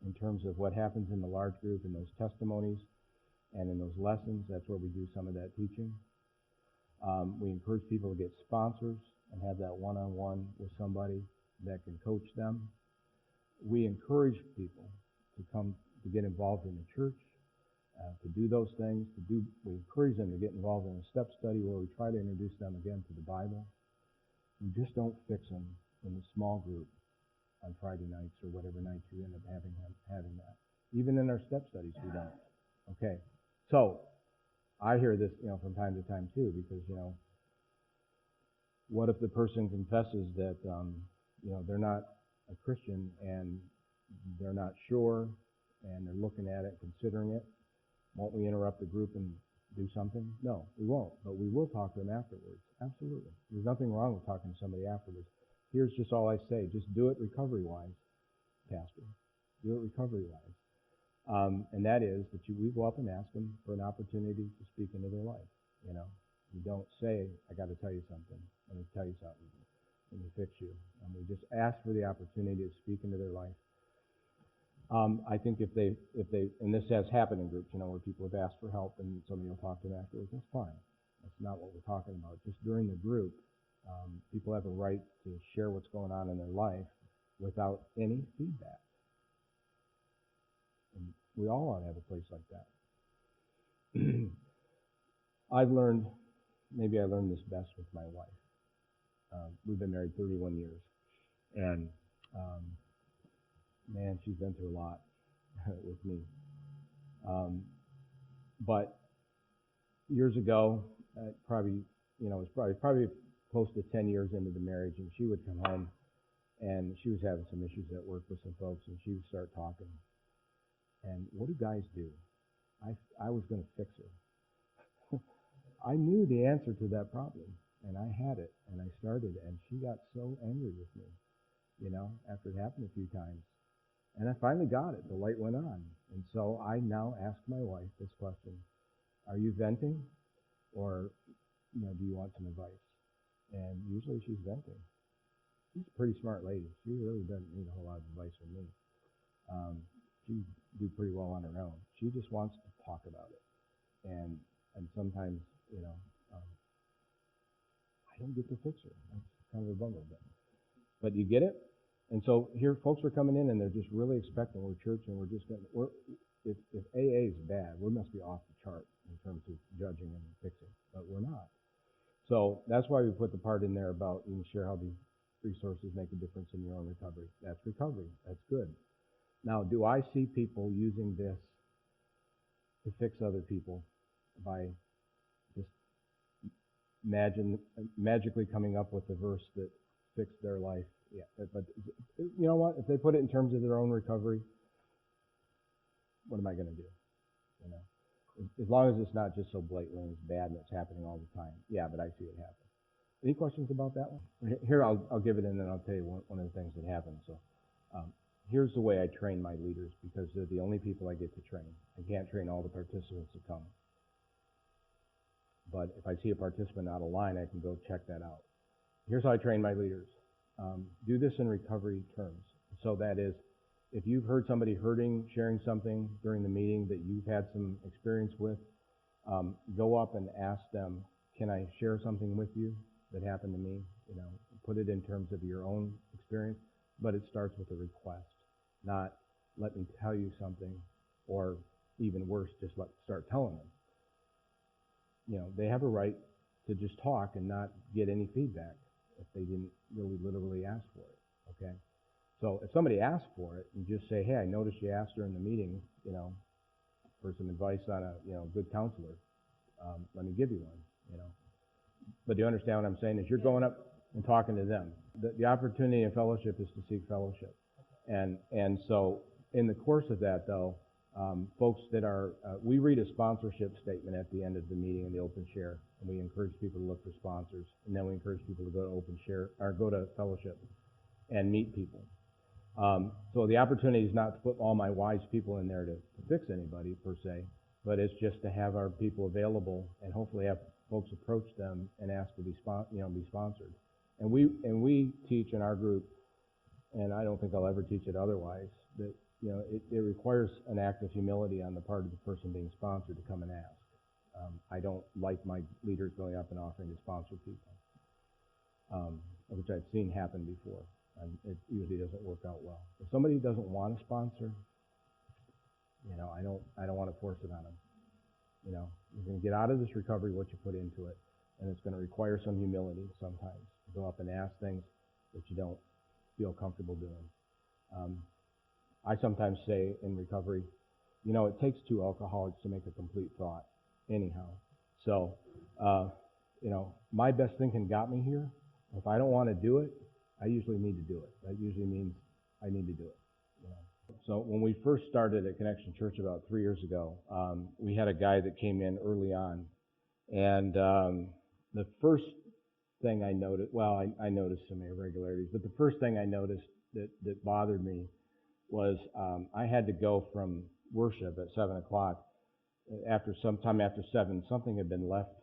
Speaker 1: in terms of what happens in the large group, in those testimonies, and in those lessons. That's where we do some of that teaching. We encourage people to get sponsors and have that one-on-one with somebody that can coach them. We encourage people to come to get involved in the church, to do those things. We encourage them to get involved in a step study where we try to introduce them again to the Bible. We just don't fix them in the small group on Friday nights or whatever nights you end up having that. Even in our step studies, we don't. Okay, so I hear this, from time to time too, because what if the person confesses that they're not a Christian and they're not sure and they're looking at it, considering it? Won't we interrupt the group and do something? No, we won't, but we will talk to them afterwards. Absolutely. There's nothing wrong with talking to somebody afterwards. Here's just all I say. Just do it recovery-wise, Pastor. Do it recovery-wise. And that is that we go up and ask them for an opportunity to speak into their life. You don't say, I got to tell you something. Let me tell you something. Let me fix you. And we just ask for the opportunity to speak into their life. I think if they, and this has happened in groups, where people have asked for help and somebody will talk to them afterwards, that's fine. That's not what we're talking about. Just during the group, people have a right to share what's going on in their life without any feedback. And we all ought to have a place like that. Maybe I learned this best with my wife. We've been married 31 years. And, man, she's been through a lot with me. But years ago, it was probably close to 10 years into the marriage, and she would come home, and she was having some issues at work with some folks, and she would start talking. And what do guys do? I was going to fix her. I knew the answer to that problem, and I had it, and I started, and she got so angry with me, after it happened a few times. And I finally got it. The light went on. And so I now ask my wife this question: are you venting, or do you want some advice? And usually she's venting. She's a pretty smart lady. She really doesn't need a whole lot of advice from me. She do pretty well on her own. She just wants to talk about it. And sometimes, I don't get to fix her. That's kind of a bummer. But you get it? And so here folks are coming in and they're just really expecting we're church and if AA is bad, we must be off the chart in terms of judging and fixing. But we're not. So that's why we put the part in there about you can share how these resources make a difference in your own recovery. That's recovery. That's good. Now, do I see people using this to fix other people by just magically coming up with a verse that fixed their life? Yeah, but you know what? If they put it in terms of their own recovery, what am I going to do? As long as it's not just so blatantly and it's bad and it's happening all the time. Yeah, but I see it happen. Any questions about that one? Here, I'll give it and then I'll tell you one of the things that happened. So here's the way I train my leaders, because they're the only people I get to train. I can't train all the participants that come. But if I see a participant out of line, I can go check that out. Here's how I train my leaders. Do this in recovery terms. So that is, if you've heard somebody hurting, sharing something during the meeting that you've had some experience with, go up and ask them, can I share something with you? that happened to me, put it in terms of your own experience, but it starts with a request, not let me tell you something, or even worse, just start telling them. They have a right to just talk and not get any feedback if they didn't really literally ask for it, okay? So if somebody asks for it, and just say, hey, I noticed you asked during the meeting, for some advice on a, good counselor, let me give you one, But do you understand what I'm saying? Is you're going up and talking to them. The opportunity in fellowship is to seek fellowship. And so in the course of that, though, folks that are, we read a sponsorship statement at the end of the meeting in the open share, and we encourage people to look for sponsors, and then we encourage people to go to open share, or go to fellowship and meet people. So the opportunity is not to put all my wise people in there to fix anybody per se, but it's just to have our people available and hopefully have folks approach them and ask to be sponsored. And we teach in our group, and I don't think I'll ever teach it otherwise, that it requires an act of humility on the part of the person being sponsored to come and ask. I don't like my leaders going up and offering to sponsor people, which I've seen happen before. And it usually doesn't work out well. If somebody doesn't want to sponsor, I don't want to force it on them. You're going to get out of this recovery what you put into it, and it's going to require some humility sometimes to go up and ask things that you don't feel comfortable doing. I sometimes say in recovery, it takes two alcoholics to make a complete thought anyhow. So, my best thinking got me here. If I don't want to do it, I usually need to do it. That usually means I need to do it. So when we first started at Connection Church about 3 years ago, we had a guy that came in early on, and the first thing I noticed, I noticed some irregularities, but the first thing I noticed that bothered me was I had to go from worship at 7 o'clock. Sometime after 7, something had been left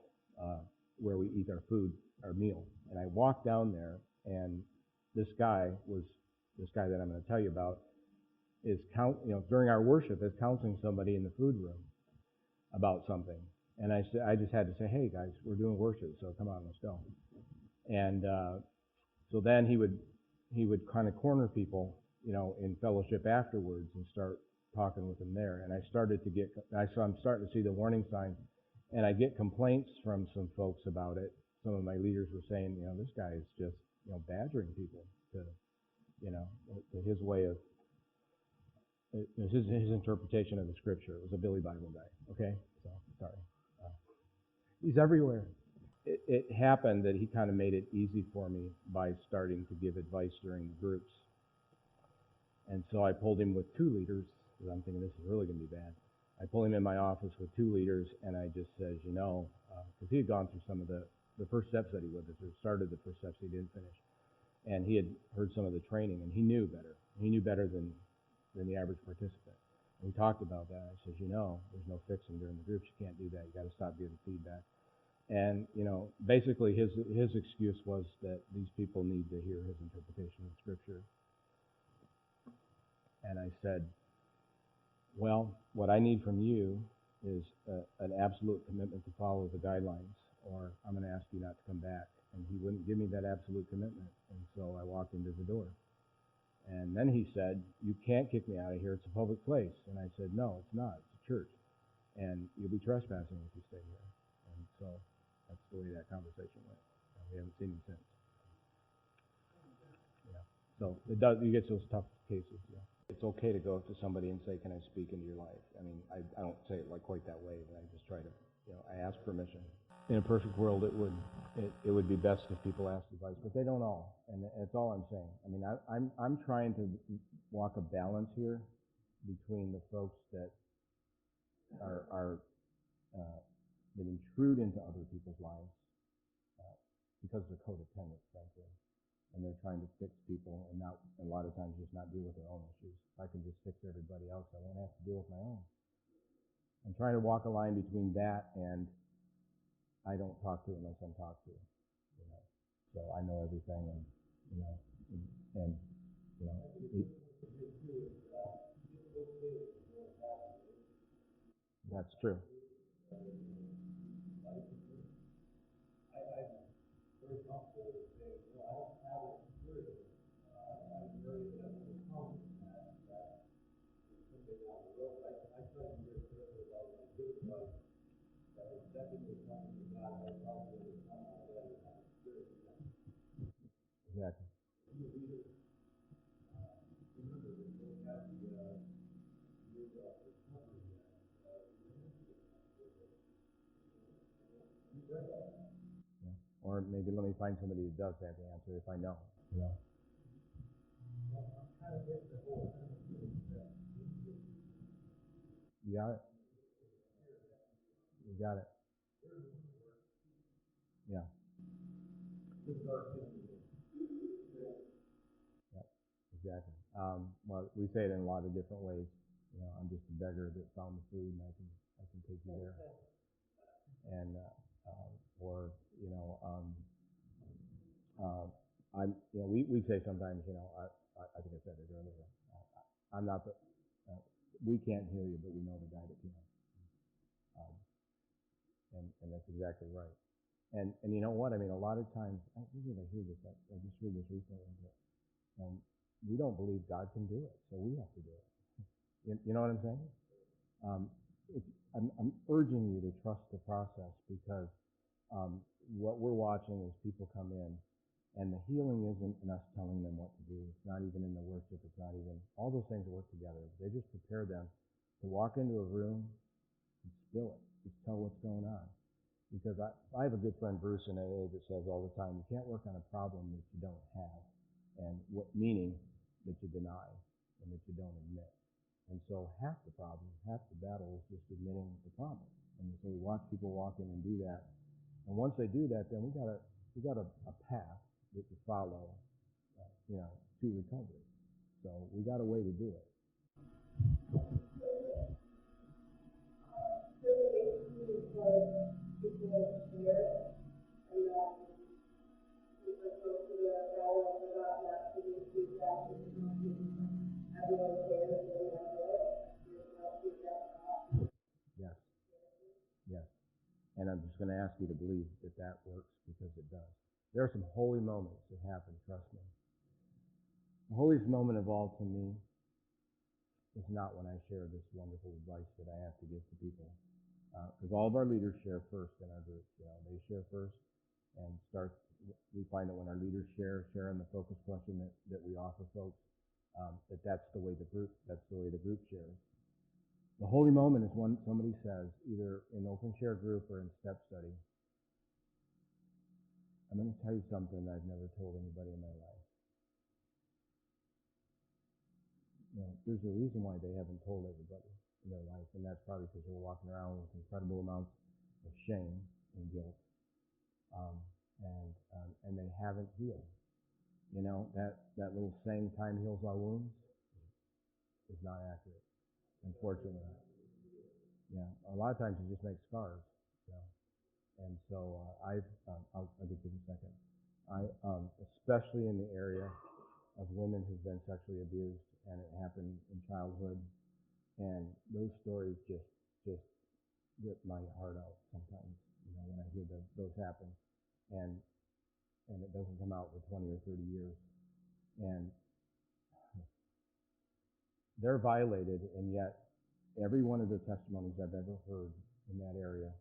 Speaker 1: where we eat our meal. And I walked down there, and this guy that I'm going to tell you about is during our worship is counseling somebody in the food room about something. And I just had to say, hey guys, we're doing worship, so come on, let's go. And so then he would kind of corner people, in fellowship afterwards and start talking with them there. And I'm starting to see the warning signs, and I get complaints from some folks about it. Some of my leaders were saying, this guy is just, badgering people to his way of, his interpretation of the scripture. It was a Billy Bible guy, okay? So, sorry. He's everywhere. It happened that he kind of made it easy for me by starting to give advice during the groups. And so I pulled him with 2 leaders, because I'm thinking this is really going to be bad. I pulled him in my office with 2 leaders, and I just said, because he had gone through some of the first steps that he would have, or started the first steps he didn't finish. And he had heard some of the training, and he knew better. He knew better than the average participant. And we talked about that. I said, there's no fixing during the groups. You can't do that. You got to stop giving feedback. And, basically his excuse was that these people need to hear his interpretation of Scripture. And I said, well, what I need from you is an absolute commitment to follow the guidelines, or I'm going to ask you not to come back. And he wouldn't give me that absolute commitment. And so I walked into the door. And then he said, you can't kick me out of here. It's a public place. And I said, no, it's not. It's a church. And you'll be trespassing if you stay here. And so that's the way that conversation went. And we haven't seen him since. Yeah. So you get those tough cases. Yeah. It's okay to go up to somebody and say, can I speak into your life? I mean, I don't say it quite that way, but I just try to, I ask permission. In a perfect world, it would be best if people asked advice, but they don't all, and that's all I'm saying. I mean, I'm trying to walk a balance here between the folks that are that intrude into other people's lives because they're codependent, frankly, and they're trying to fix people and not a lot of times just not deal with their own issues. If I can just fix everybody else, I won't have to deal with my own. I'm trying to walk a line between that and I don't talk to unless I'm talked to, So I know everything, and that's true. Exactly. Yeah. Or maybe let me find somebody who does have the answer if I know. You know. You got it. You got it. Yeah. Yeah. Exactly. Well, we say it in a lot of different ways. You know, I'm just a beggar that found the food, and I can take you there. And or you know, I'm you know we say sometimes you know I think I said it earlier. I'm not the we can't heal you, but we know the guy that can. Um, and that's exactly right. And you know what? I mean, a lot of times I hear this. I just heard this recently. But, we don't believe God can do it, so we have to do it. You know what I'm saying? Um, I'm urging you to trust the process because what we're watching is people come in, and the healing isn't in us telling them what to do. It's not even in the worship. It's not even all those things work together. They just prepare them to walk into a room and spill it, just tell what's going on. Because I have a good friend Bruce in AA that says all the time, you can't work on a problem that you don't have, and what meaning that you deny and that you don't admit. And so half the problem, half the battle is just admitting the problem. And so we watch people walk in and do that. And once they do that, then we got a path that to follow, you know, to recovery. So we got a way to do it. Yes, yes. And I'm just going to ask you to believe that that works because it does. There are some holy moments that happen, trust me. The holiest moment of all to me is not when I share this wonderful advice that I have to give to people. Because all of our leaders share first in our groups. You know, they share first and start. We find that when our leaders share in the focus question that we offer folks, that's the way the group shares. The holy moment is when somebody says, either in open share group or in step study, I'm going to tell you something that I've never told anybody in my life. You know, there's a reason why they haven't told everybody in their life, and that's probably because they're walking around with incredible amounts of shame and guilt, and they haven't healed. You know, that little saying, time heals all wounds, is not accurate, unfortunately. Yeah, a lot of times it just makes scars. You know? And so I'll get to you in a second. Especially in the area of women who've been sexually abused, and it happened in childhood, and those stories just rip my heart out sometimes. You know, when I hear those happen, and it doesn't come out for 20 or 30 years, and they're violated, and yet every one of the testimonies I've ever heard in that area,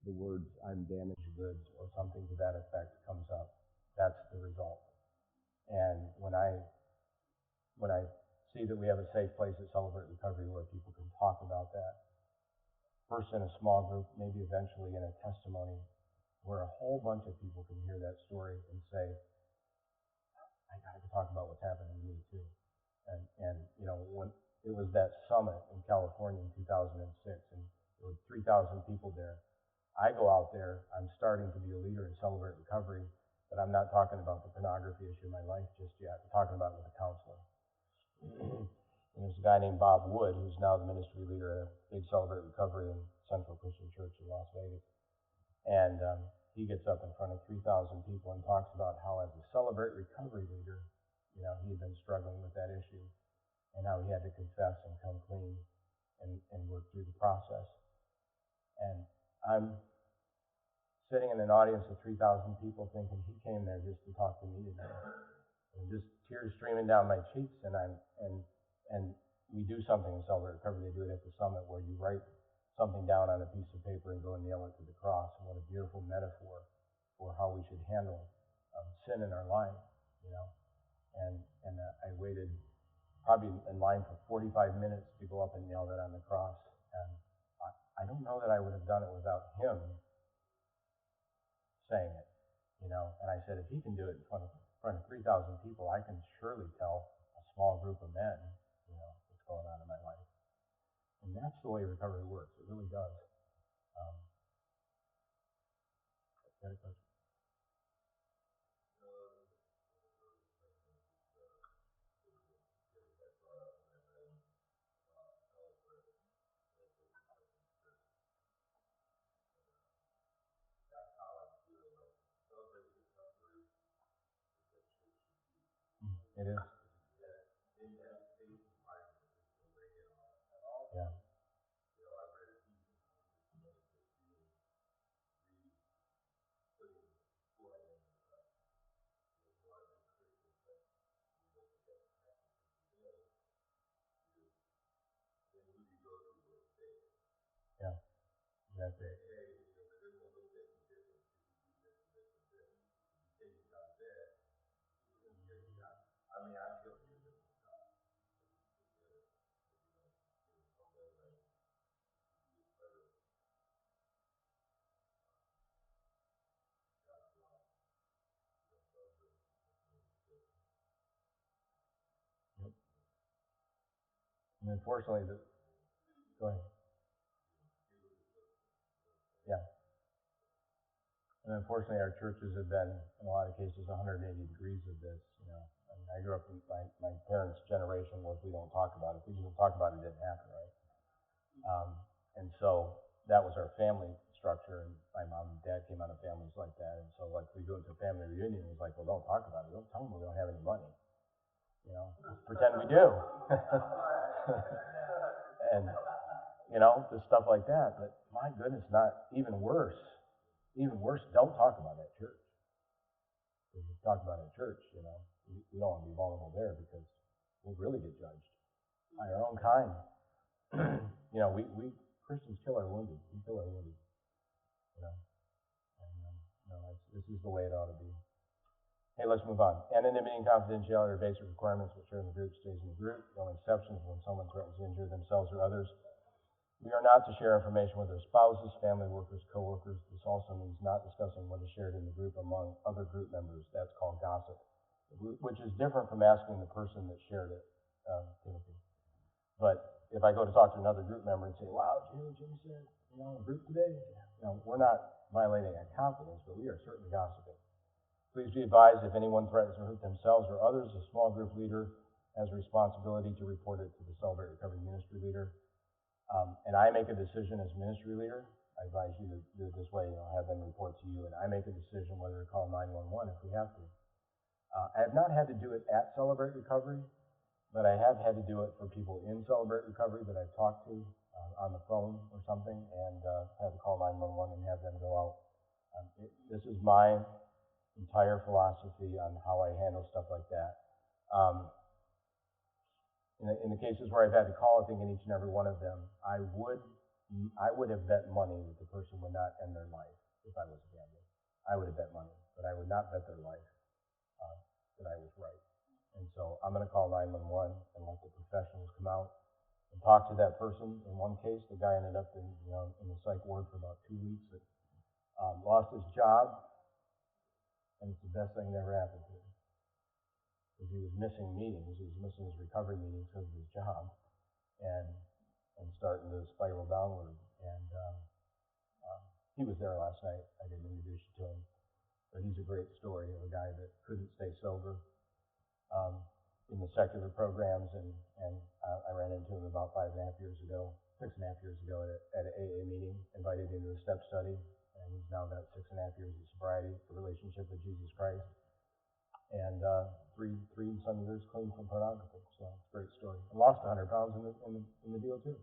Speaker 1: the words "I'm damaged goods" or something to that effect comes up. That's the result. And when I see that we have a safe place at Celebrate Recovery where people can talk about that, first in a small group, maybe eventually in a testimony, where a whole bunch of people can hear that story and say, I got to talk about what's happening to me too. And you know, when it was that summit in California in 2006, and there were 3,000 people there. I go out there, I'm starting to be a leader in Celebrate Recovery, but I'm not talking about the pornography issue in my life just yet. I'm talking about it with a counselor. And there's a guy named Bob Wood, who's now the ministry leader at a big Celebrate Recovery in Central Christian Church in Las Vegas. And he gets up in front of 3,000 people and talks about how, as a Celebrate Recovery leader, you know, he had been struggling with that issue and how he had to confess and come clean and work through the process. And I'm sitting in an audience of 3,000 people thinking he came there just to talk to me today. And just tears streaming down my cheeks, and we do something in Celebrate Recovery. They do it at the summit where you write something down on a piece of paper and go and nail it to the cross. And what a beautiful metaphor for how we should handle sin in our life, you know. And I waited probably in line for 45 minutes to go up and nail that on the cross. And I don't know that I would have done it without him saying it, you know. And I said, if he can do it in front of 3,000 people, I can surely tell a small group of men, you know, what's going on in my life. And that's the way recovery works. It really does. Any question? It is. Yeah. Yeah. Exactly. Yep. And unfortunately, go ahead. Yeah. And unfortunately, our churches have been, in a lot of cases, 180 degrees of this. You know, I mean, I grew up in my parents' generation was we don't talk about it. If we didn't talk about it, it didn't happen, right? And so that was our family structure. And my mom and dad came out of families like that. And so, like, we go to a family reunion, it's like, well, don't talk about it. Don't tell them we don't have any money. You know, just pretend we do. And you know, just stuff like that. But my goodness, not even worse. Even worse, don't talk about it at church. If you talk about it at church, you know, we don't want to be vulnerable there because we'll really get judged by our own kind. You know, we Christians kill our wounded. We kill our wounded. You know, and no, this is the way it ought to be. Hey, let's move on. Anonymity and confidentiality are basic requirements which are in the group stays in the group. The only exception is when someone threatens to injure themselves or others. We are not to share information with our spouses, family workers, co-workers. This also means not discussing what is shared in the group among other group members. That's called gossip, which is different from asking the person that shared it, Timothy. But if I go to talk to another group member and say, wow, did you hear what Jimmy said, you know, in the group today? You know, we're not violating our confidence, but we are certainly gossiping. Please be advised, if anyone threatens to hurt themselves or others, a small group leader has a responsibility to report it to the Celebrate Recovery Ministry leader. And I make a decision as ministry leader. I advise you to do it this way, you know, have them report to you, and I make a decision whether to call 911 if we have to. I have not had to do it at Celebrate Recovery, but I have had to do it for people in Celebrate Recovery that I've talked to on the phone or something, and had to call 911 and have them go out. This is my entire philosophy on how I handle stuff like that. In the cases where I've had to call, I think in each and every one of them, I would have bet money that the person would not end their life if I was a gambler. I would have bet money, but I would not bet their life that I was right. And so I'm going to call 911 and let the professionals come out and talk to that person. In one case, the guy ended up in the psych ward for about 2 weeks. Lost his job, and it's the best thing that ever happened to him. Because he was missing meetings, he was missing his recovery meetings because of his job, and starting to spiral downward. And he was there last night. I didn't introduce you to him, but he's a great story of a guy that couldn't stay sober in the secular programs, and I ran into him about 6.5 years ago at an AA meeting, invited him to a step study, and he's now got 6.5 years of sobriety, a relationship with Jesus Christ. And three and some years clean from pornography. So it's a great story. And lost 100 pounds in the deal too.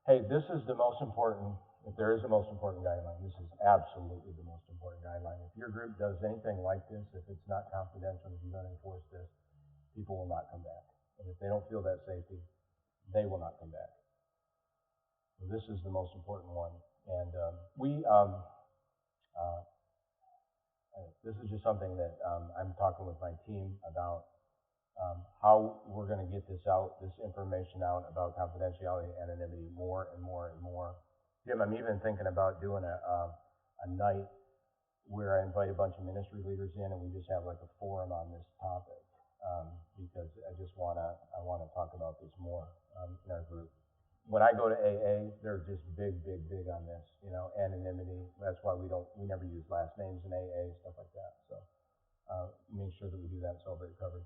Speaker 1: Hey, this is the most important. If there is a most important guideline, this is absolutely the most important guideline. If your group does anything like this, if it's not confidential, if you don't enforce this, people will not come back. And if they don't feel that safety, they will not come back. So this is the most important one. And this is just something that I'm talking with my team about how we're going to get this out, this information out about confidentiality and anonymity more and more and more. Jim, I'm even thinking about doing a night where I invite a bunch of ministry leaders in and we just have like a forum on this topic because I want to talk about this more in our group. When I go to AA, they're just big on this, anonymity. That's why we never use last names in AA, stuff like that. So make sure that we do that in Celebrate Recovery.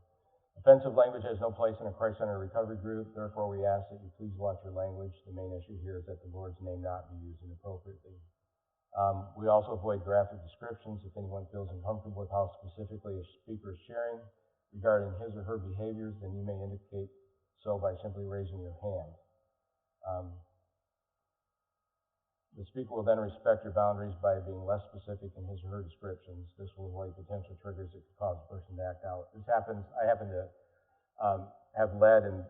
Speaker 1: Offensive language has no place in a Christ-centered recovery group. Therefore, we ask that you please watch your language. The main issue here is that the Lord's name not be used inappropriately. We also avoid graphic descriptions. If anyone feels uncomfortable with how specifically a speaker is sharing regarding his or her behaviors, then you may indicate so by simply raising your hand. The speaker will then respect your boundaries by being less specific in his or her descriptions. This will avoid potential triggers that could cause a person to act out. This happens. I happen to have led and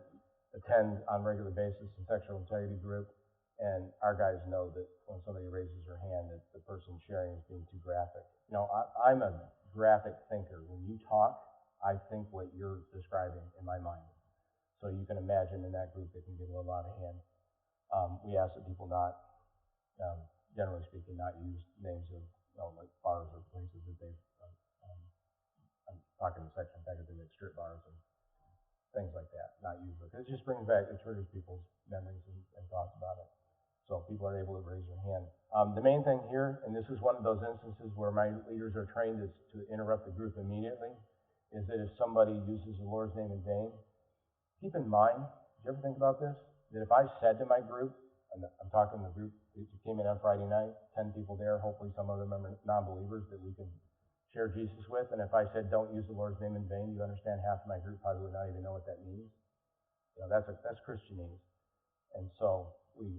Speaker 1: attend on a regular basis a sexual integrity group, and our guys know that when somebody raises their hand, that the person sharing is being too graphic. I'm a graphic thinker. When you talk, I think what you're describing in my mind. So you can imagine in that group it can get a little out of hand. We ask that people not, generally speaking, not use names of like bars or places that they've. I'm talking to section integrity, like strip bars and things like that. Not use it. It just brings back, it triggers people's memories and thoughts about it. So people are able to raise their hand. The main thing here, and this is one of those instances where my leaders are trained to interrupt the group immediately, is that if somebody uses the Lord's name in vain, keep in mind, did you ever think about this? That if I said to my group, and I'm talking to the group that came in on Friday night, 10 people there, hopefully some of them are non-believers that we can share Jesus with, and if I said don't use the Lord's name in vain, you understand half of my group probably would not even know what that means. That's Christianese. And so we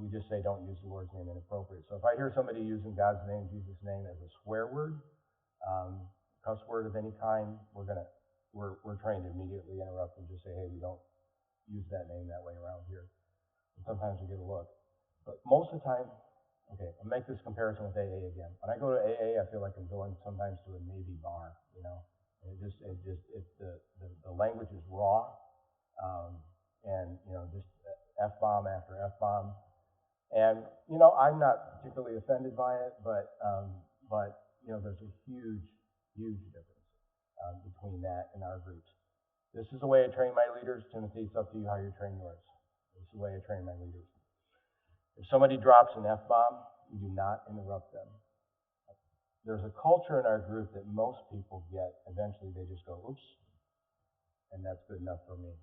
Speaker 1: just say don't use the Lord's name inappropriate. So if I hear somebody using God's name, Jesus' name as a swear word, cuss word of any kind, we're trained to immediately interrupt and just say, hey, we don't use that name that way around here. And sometimes we get a look. But most of the time, okay, I'll make this comparison with AA again. When I go to AA, I feel like I'm going sometimes to a Navy bar, And the language is raw, and just F-bomb after F-bomb. And I'm not particularly offended by it, but there's a huge difference between that and our groups. This is the way I train my leaders. Timothy, it's up to you how you train yours. This is the way I train my leaders. If somebody drops an F-bomb, you do not interrupt them. There's a culture in our group that most people get. Eventually, they just go, oops, and that's good enough for me.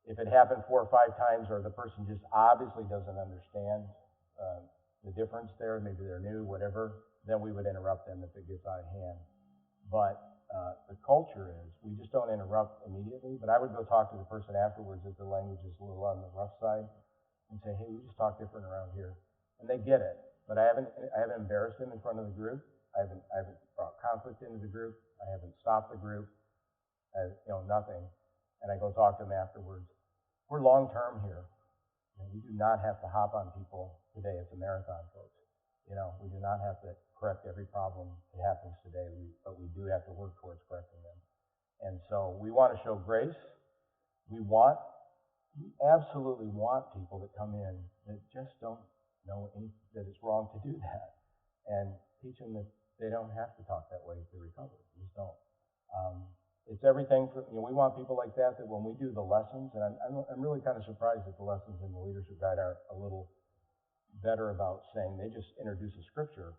Speaker 1: If it happened 4 or 5 times, or the person just obviously doesn't understand the difference there, maybe they're new, whatever, then we would interrupt them if it gets out of hand. But the culture is, we just don't interrupt immediately, but I would go talk to the person afterwards if the language is a little on the rough side and say, hey, we just talk different around here. And they get it, but I haven't embarrassed them in front of the group. I haven't brought conflict into the group. I haven't stopped the group. Nothing. And I go talk to them afterwards. We're long-term here. We do not have to hop on people today. It's a marathon, folks. We do not have to correct every problem that happens today, but we do have to work towards correcting them. And so we want to show grace. We absolutely want people that come in that just don't know that it's wrong to do that, and teach them that they don't have to talk that way to recover. They just don't. It's everything we want people like that when we do the lessons, and I'm really kind of surprised that the lessons in the leadership guide are a little better about saying they just introduce a scripture.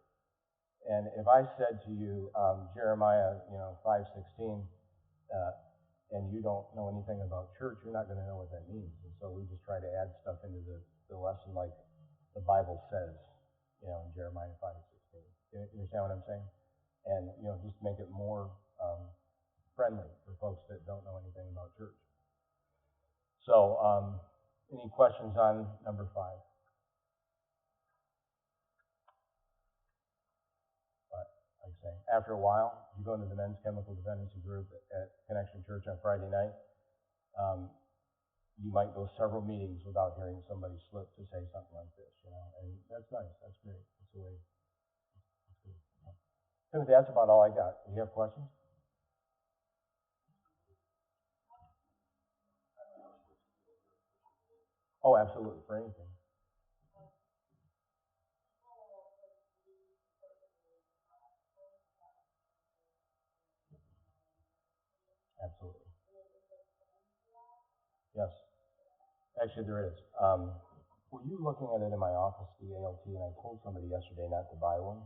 Speaker 1: And if I said to you, Jeremiah 5:16, and you don't know anything about church, you're not going to know what that means. And so we just try to add stuff into the lesson like the Bible says, in Jeremiah 5:16. You understand what I'm saying? And, just make it more friendly for folks that don't know anything about church. So, any questions on number 5? But, like I say, after a while, you go into the men's chemical dependency group at Connection Church on Friday night. you might go several meetings without hearing somebody slip to say something like this, and that's nice. That's great. That's the way. That's good. Timothy, that's about all I got. Do you have questions? Oh, absolutely, for anything. Absolutely. Yes. Actually, there is. Were you looking at it in my office, the ALT, and I told somebody yesterday not to buy one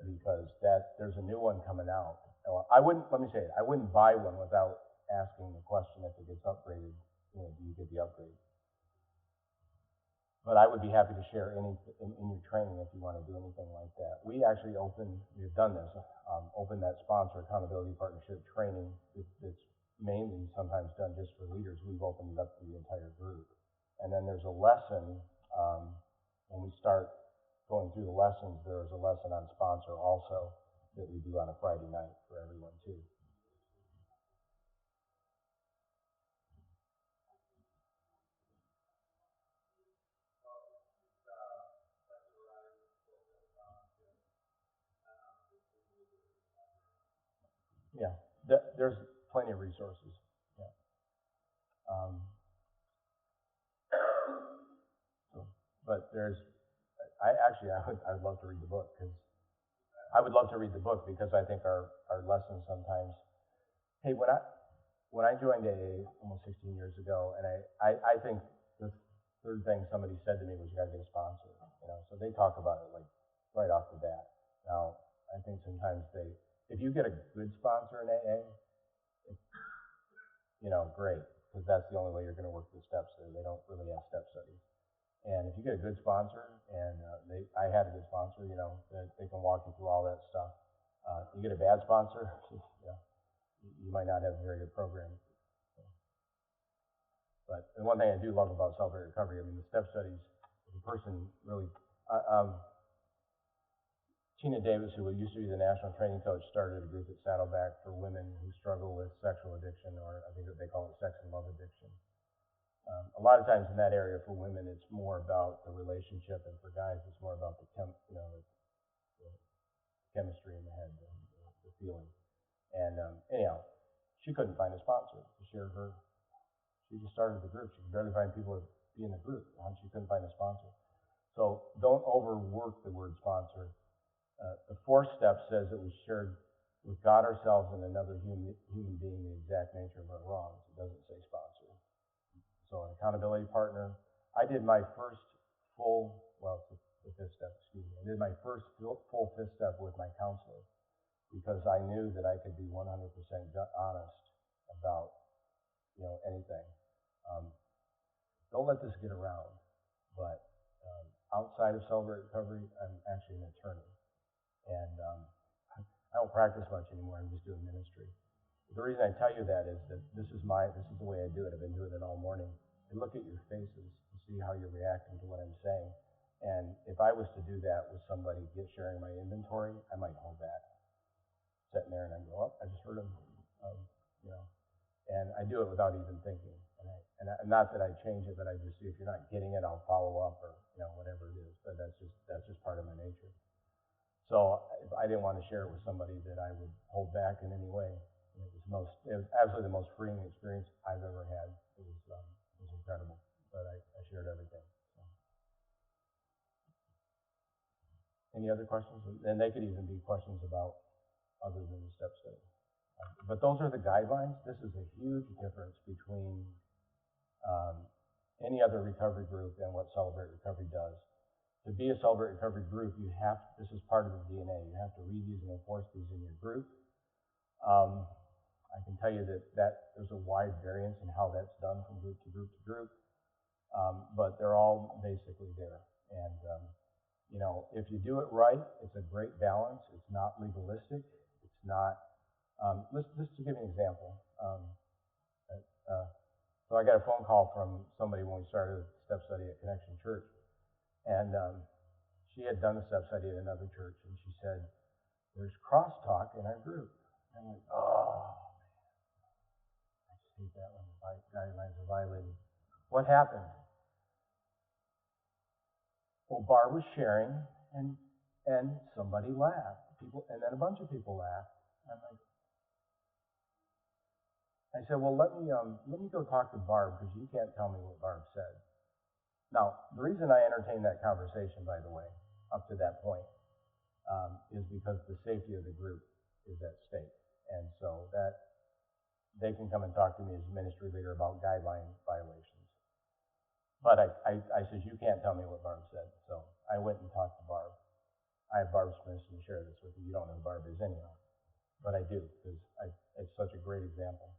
Speaker 1: because there's a new one coming out. Well, I wouldn't. Let me say it. I wouldn't buy one without asking the question if it gets upgraded. Do you get the upgrade? But I would be happy to share any in your training if you want to do anything like that. We've done this, open that sponsor accountability partnership training that's mainly sometimes done just for leaders. We've opened it up to the entire group. And then there's a lesson, when we start going through the lessons, there's a lesson on sponsor also that we do on a Friday night for everyone too. Yeah, there's plenty of resources. Yeah. Um, so, but I would love to read the book because I think our lessons sometimes. Hey, when I joined AA almost 16 years ago, and I think the third thing somebody said to me was you got to get a sponsor. So they talk about it like right off the bat. Now I think sometimes if you get a good sponsor in AA, great, because that's the only way you're going to work the steps there. They don't really have step studies. And if you get a good sponsor, and I had a good sponsor, that they can walk you through all that stuff. You get a bad sponsor, you might not have a very good program. But the one thing I do love about celebrate recovery, the step studies, if a person really, Tina Davis, who used to be the national training coach, started a group at Saddleback for women who struggle with sexual addiction, or I think that they call it sex and love addiction. A lot of times in that area for women, it's more about the relationship, and for guys, it's more about the chemistry in the head, the feeling. And anyhow, she couldn't find a sponsor to share her. She just started the group. She could barely find people to be in the group, and she couldn't find a sponsor. So don't overwork the word sponsor. The fourth step says that we shared with God, ourselves, and another human being the exact nature of our wrongs. It doesn't say sponsor. So an accountability partner. I did my first the fifth step, excuse me. I did my first full fifth step with my counselor because I knew that I could be 100% honest about, anything. Don't let this get around, but outside of Celebrate Recovery, I'm actually an attorney. And I don't practice much anymore. I'm just doing ministry. The reason I tell you that is that this is the way I do it. I've been doing it all morning. I look at your faces and see how you're reacting to what I'm saying. And if I was to do that with somebody sharing my inventory, I might hold back, sitting there and I go, oh, I just heard him, and I do it without even thinking. And not that I change it, but I just see if you're not getting it, I'll follow up or whatever it is. But that's just part of my nature. So I didn't want to share it with somebody that I would hold back in any way. It was absolutely the most freeing experience I've ever had. It was incredible. But I shared everything. So. Any other questions? And they could even be questions about other than the step study. But those are the guidelines. This is a huge difference between any other recovery group and what Celebrate Recovery does. To be a Celebrate Recovery group, this is part of the DNA. You have to read these and enforce these in your group. I can tell you that there's a wide variance in how that's done from group to group to group, but they're all basically there. And if you do it right, it's a great balance. It's not legalistic. It's not. Just to give you an example. So I got a phone call from somebody when we started a step study at Connection Church, and she had done the step study at another church, and she said, "There's crosstalk in our group." And I'm like, "Oh, I just hate that one."
Speaker 2: guidelines are violated. What happened? Well, Barb was sharing, and somebody laughed. And then a bunch of people laughed. And I said, well, let me go talk to Barb, because you can't tell me what Barb said. Now, the reason I entertained that conversation, by the way, up to that point, is because the safety of the group is at stake. And so that they can come and talk to me as ministry leader about guideline violations. But I said, you can't tell me what Barb said. So I went and talked to Barb. I have Barb's permission to share this with you. You don't know who Barb is anyhow. But I do, because it's such a great example.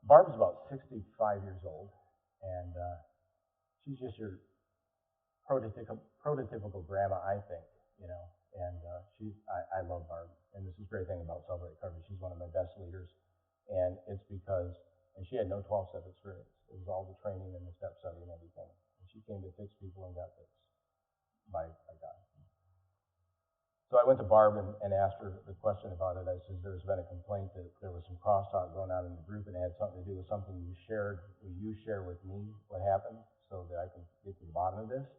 Speaker 2: Barb's about 65 years old, and she's just your prototypical grandma, I think, you know. And I love Barb, and this is a great thing about Celebrate Recovery. She's one of my best leaders, and it's because, and she had no 12-step experience. It was all the training and the step study and everything. And she came to fix people and got fixed by God. So I went to Barb and asked her the question about it. I said, there's been a complaint that there was some crosstalk going on in the group, and it had something to do with something you shared. Will you share with me what happened so that I can get to the bottom of this?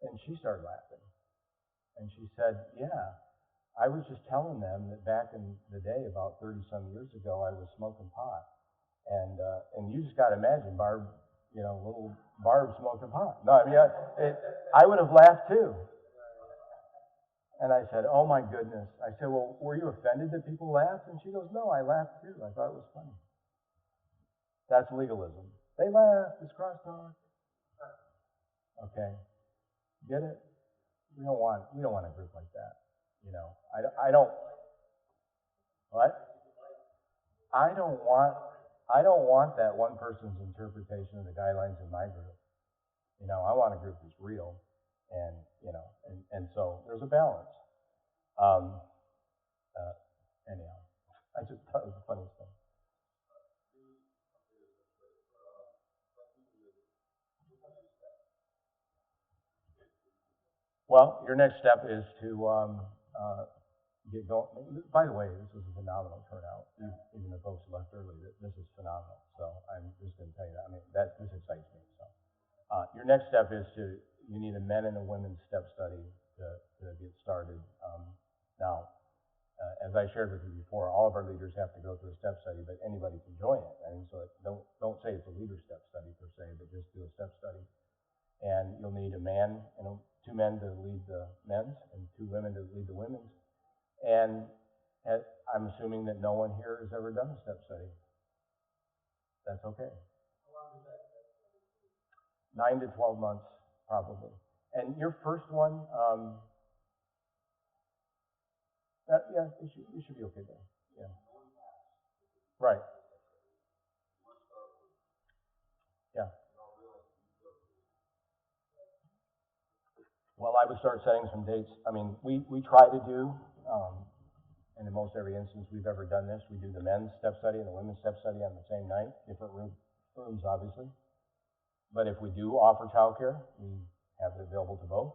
Speaker 2: And she started laughing. And she said, yeah, I was just telling them that back in the day, about 30-some years ago, I was smoking pot. And you just got to imagine Barb, you know, little Barb smoking pot. No, I mean, I would have laughed too. And I said, oh my goodness. I said, well, were you offended that people laughed? And she goes, no, I laughed too. I thought it was funny. That's legalism. They laughed. It's crosstalk. Okay. Get it? We don't want a group like that. You know, I don't. What? I don't want that one person's interpretation of the guidelines in my group. You know, I want a group that's real, and you know, and so there's a balance. Anyhow, I just thought it was the funniest thing. Well, your next step is to get going. By the way, this was a phenomenal turnout. Even the folks who left early, this is phenomenal. So I'm just going to tell you that. I mean, this excites me. So your next step is you need a men and a women's step study to get started. Now, as I shared with you before, all of our leaders have to go through a step study, but anybody can join it. I mean, so don't say it's a leader step study per se, but just do a step study. And you'll need a man and two men to lead the men's and two women to lead the women's. And I'm assuming that no one here has ever done a step study. That's okay. 9 to 12 months, probably. And your first one, yeah, it should be okay there. Yeah. Right. Yeah. Well, I would start setting some dates. I mean, we try to do, and in most every instance we've ever done this, we do the men's step study and the women's step study on the same night, different rooms obviously. But if we do offer childcare, we have it available to both.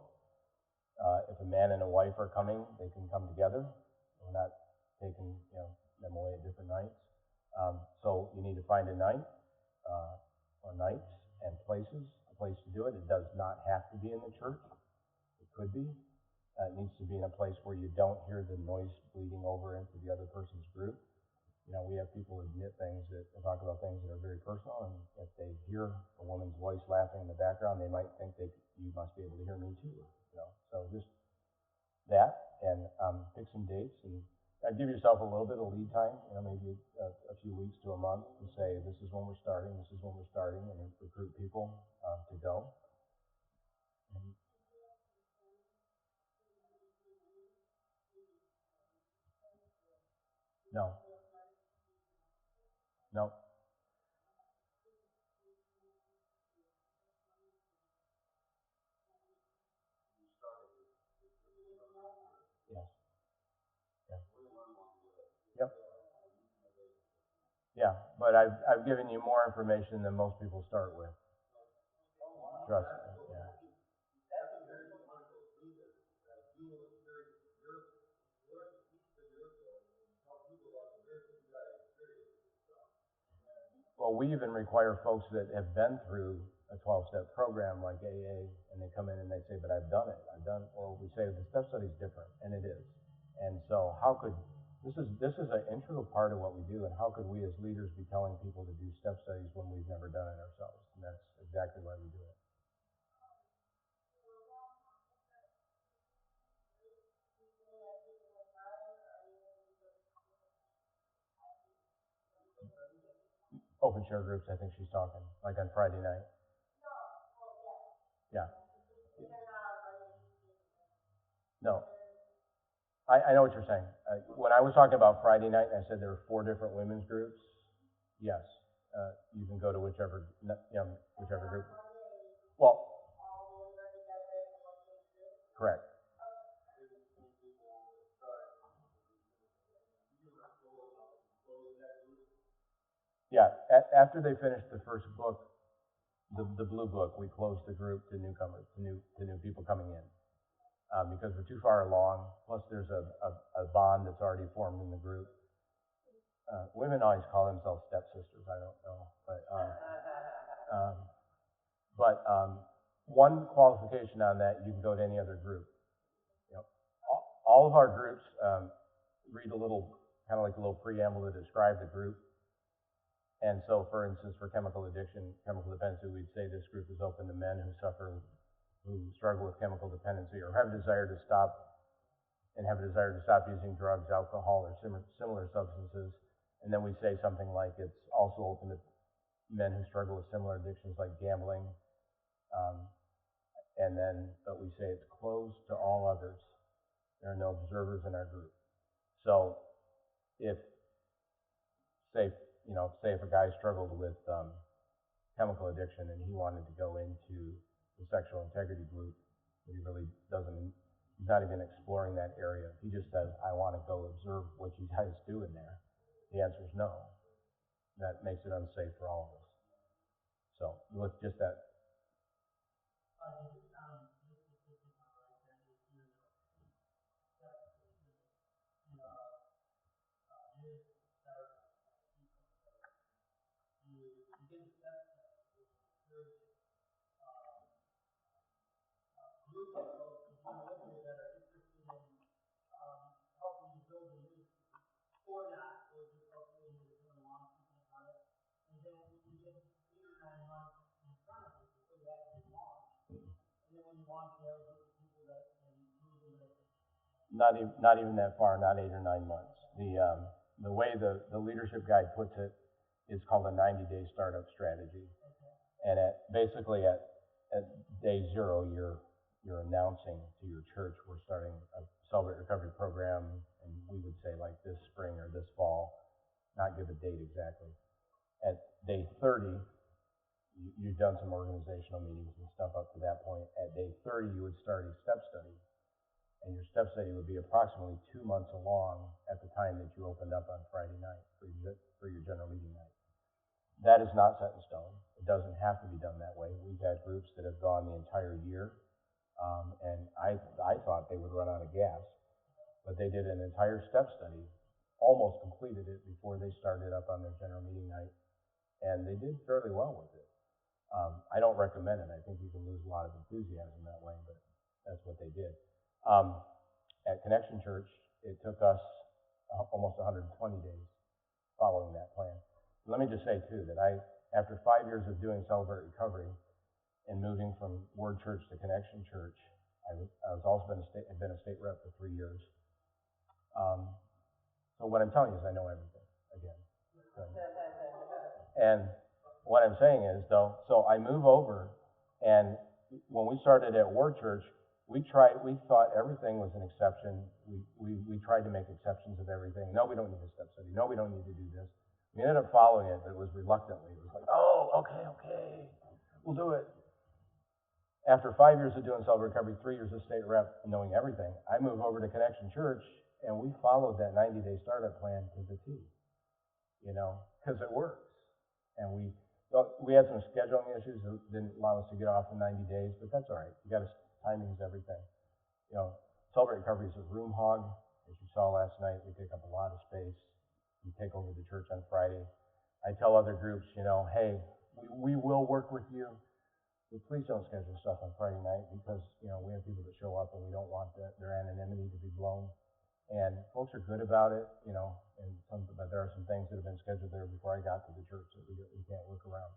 Speaker 2: If a man and a wife are coming, they can come together. We're not taking them away at different nights. So you need to find a night or nights and places, a place to do it. It does not have to be in the church. It could be. It needs to be in a place where you don't hear the noise bleeding over into the other person's group. You know, we have people admit things that talk about things that are very personal, and if they hear a woman's voice laughing in the background, they might think you must be able to hear me too. You know, so just that, and pick some dates, and give yourself a little bit of lead time. You know, maybe a few weeks to a month, and say this is when we're starting. This is when we're starting, and recruit people to go. And no. Yes. Yeah. Yep. Yeah, but I've given you more information than most people start with. Trust me. Yeah. Well, we even require folks that have been through a 12-step program like AA, and they come in and they say, but I've done it. Well, we say the step study is different, and it is. And so this is an integral part of what we do, and how could we as leaders be telling people to do step studies when we've never done it ourselves? And that's exactly why we do it. Open share groups, I think she's talking, like on Friday night. Yeah. No. I know what you're saying. When I was talking about Friday night, and I said there were 4 different women's groups. Yes, you can go to whichever group. Well, correct. Yeah. After they finished the first book, the blue book, we closed the group to newcomers, to new people coming in, because we're too far along. Plus, there's a bond that's already formed in the group. Women always call themselves stepsisters. I don't know, but one qualification on that, you can go to any other group. You know, all of our groups read a little, kind of like a little preamble to describe the group. And so, for instance, for chemical addiction, chemical dependency, we'd say this group is open to men who struggle with chemical dependency, or have a desire to stop using drugs, alcohol, or similar substances. And then we say something like it's also open to men who struggle with similar addictions like gambling. But we say it's closed to all others. There are no observers in our group. So if, say if a guy struggled with chemical addiction and he wanted to go into the sexual integrity group, but he really he's not even exploring that area. He just says, I want to go observe what you guys do in there. The answer is no. That makes it unsafe for all of us. So with just that. Not even that far, not 8 or 9 months. The way the leadership guide puts it is called a 90-day startup strategy. And basically at day 0, you're announcing to your church, we're starting a Celebrate Recovery program, and we would say like this spring or this fall, not give a date exactly. At day 30, you've done some organizational meetings and stuff up to that point. At day 30, you would start a step study. And your step study would be approximately 2 months along at the time that you opened up on Friday night for your general meeting night. That is not set in stone. It doesn't have to be done that way. We've had groups that have gone the entire year, and I thought they would run out of gas, but they did an entire step study, almost completed it before they started up on their general meeting night, and they did fairly well with it. I don't recommend it. I think you can lose a lot of enthusiasm that way, but that's what they did. At Connection Church, it took us almost 120 days following that plan. Let me just say, too, that after 5 years of doing Celebrate Recovery and moving from Word Church to Connection Church, I've also been a state rep for 3 years. So what I'm telling you is I know everything, again. And what I'm saying is, though, so I move over, and when we started at Word Church, we thought everything was an exception. We tried to make exceptions of everything. No, we don't need a step study. No, we don't need to do this. We ended up following it, but it was reluctantly. It was like, oh, okay, we'll do it. After 5 years of doing Celebrate Recovery, 3 years of state rep, and knowing everything, I moved over to Connection Church, and we followed that 90-day startup plan to the T, because it works. And we had some scheduling issues that didn't allow us to get off in 90 days, but that's all right. Timing is everything. Celebrate Recovery is a room hog. As you saw last night, we take up a lot of space. We take over the church on Friday. I tell other groups, hey, we will work with you, but please don't schedule stuff on Friday night because, we have people that show up and we don't want their anonymity to be blown. And folks are good about it, but there are some things that have been scheduled there before I got to the church that we can't work around.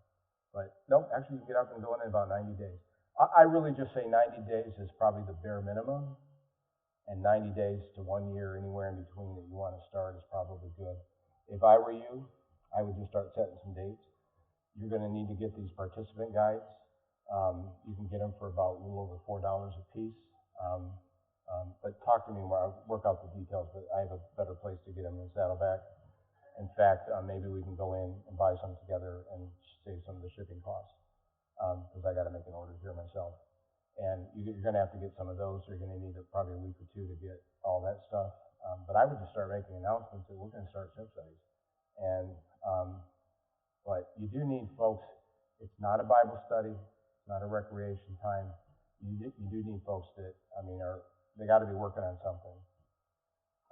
Speaker 2: But nope, actually you can get up and going in about 90 days. I really just say 90 days is probably the bare minimum, and 90 days to 1 year, anywhere in between that you want to start is probably good. If I were you, I would just start setting some dates. You're going to need to get these participant guides. You can get them for about a little over $4 a piece. But talk to me where I'll work out the details, but I have a better place to get them than Saddleback. In fact, maybe we can go in and buy some together and save some of the shipping costs, because I got to make an order here myself. And you're going to have to get some of those, so you're going to need probably a week or two to get all that stuff. But I would just start making announcements that we're going to start step studies. And but you do need folks. It's not a Bible study. It's not a recreation time. You do need folks that, they got to be working on something.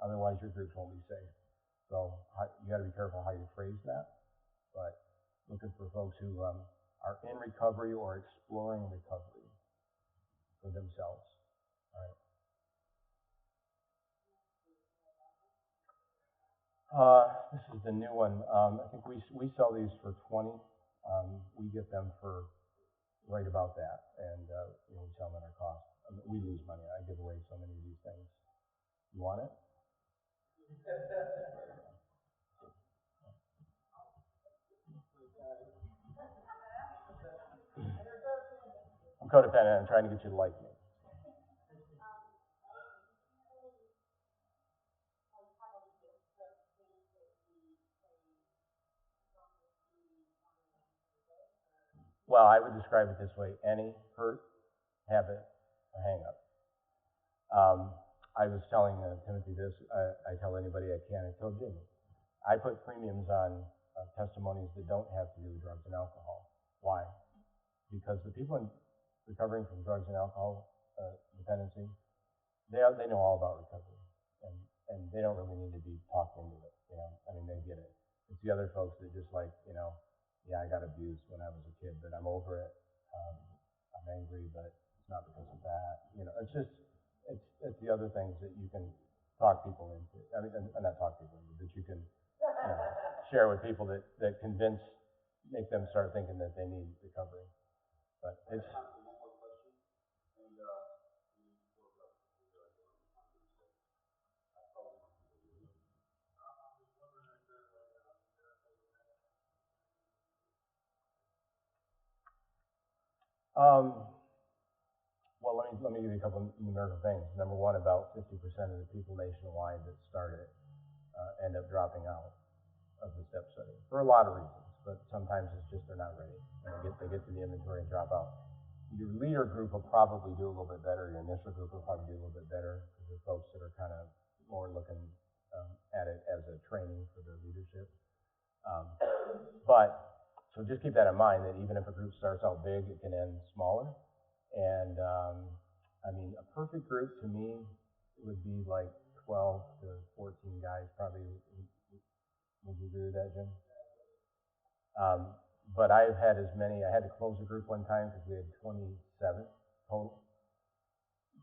Speaker 2: Otherwise, your groups won't be safe. So you got to be careful how you phrase that. But looking for folks who are in recovery or exploring recovery for themselves. All right. This is the new one. I think we sell these for 20. We get them for right about that, and we sell them at our cost. We lose money. I give away so many of these things. You want it? I'm codependent. I'm trying to get you to like me. Well, I would describe it this way: any hurt, habit, or hang-up. I was telling Timothy this. I tell anybody I can. I tell Jimmy. I put premiums on testimonies that don't have to do with drugs and alcohol. Why? Because the people recovering from drugs and alcohol dependency, they know all about recovery, and they don't really need to be talked into it. They get it. It's the other folks that just like, yeah, I got abused when I was a kid, but I'm over it. I'm angry, but it's not because of that. It's just it's the other things that you can talk people into. And not talk people into, that you can share with people that make them start thinking that they need recovery. But it's. Well, let me give you a couple of numerical things. Number one, about 50% of the people nationwide that start it end up dropping out of the step study for a lot of reasons. But sometimes it's just they're not ready. They get to the inventory and drop out. Your leader group will probably do a little bit better. Your initial group will probably do a little bit better because they're folks that are kind of more looking at it as a training for their leadership. So just keep that in mind, that even if a group starts out big, it can end smaller. And a perfect group to me would be like 12 to 14 guys, probably. Would you agree with that, Jim? But I've had as many. I had to close a group one time because we had 27 total.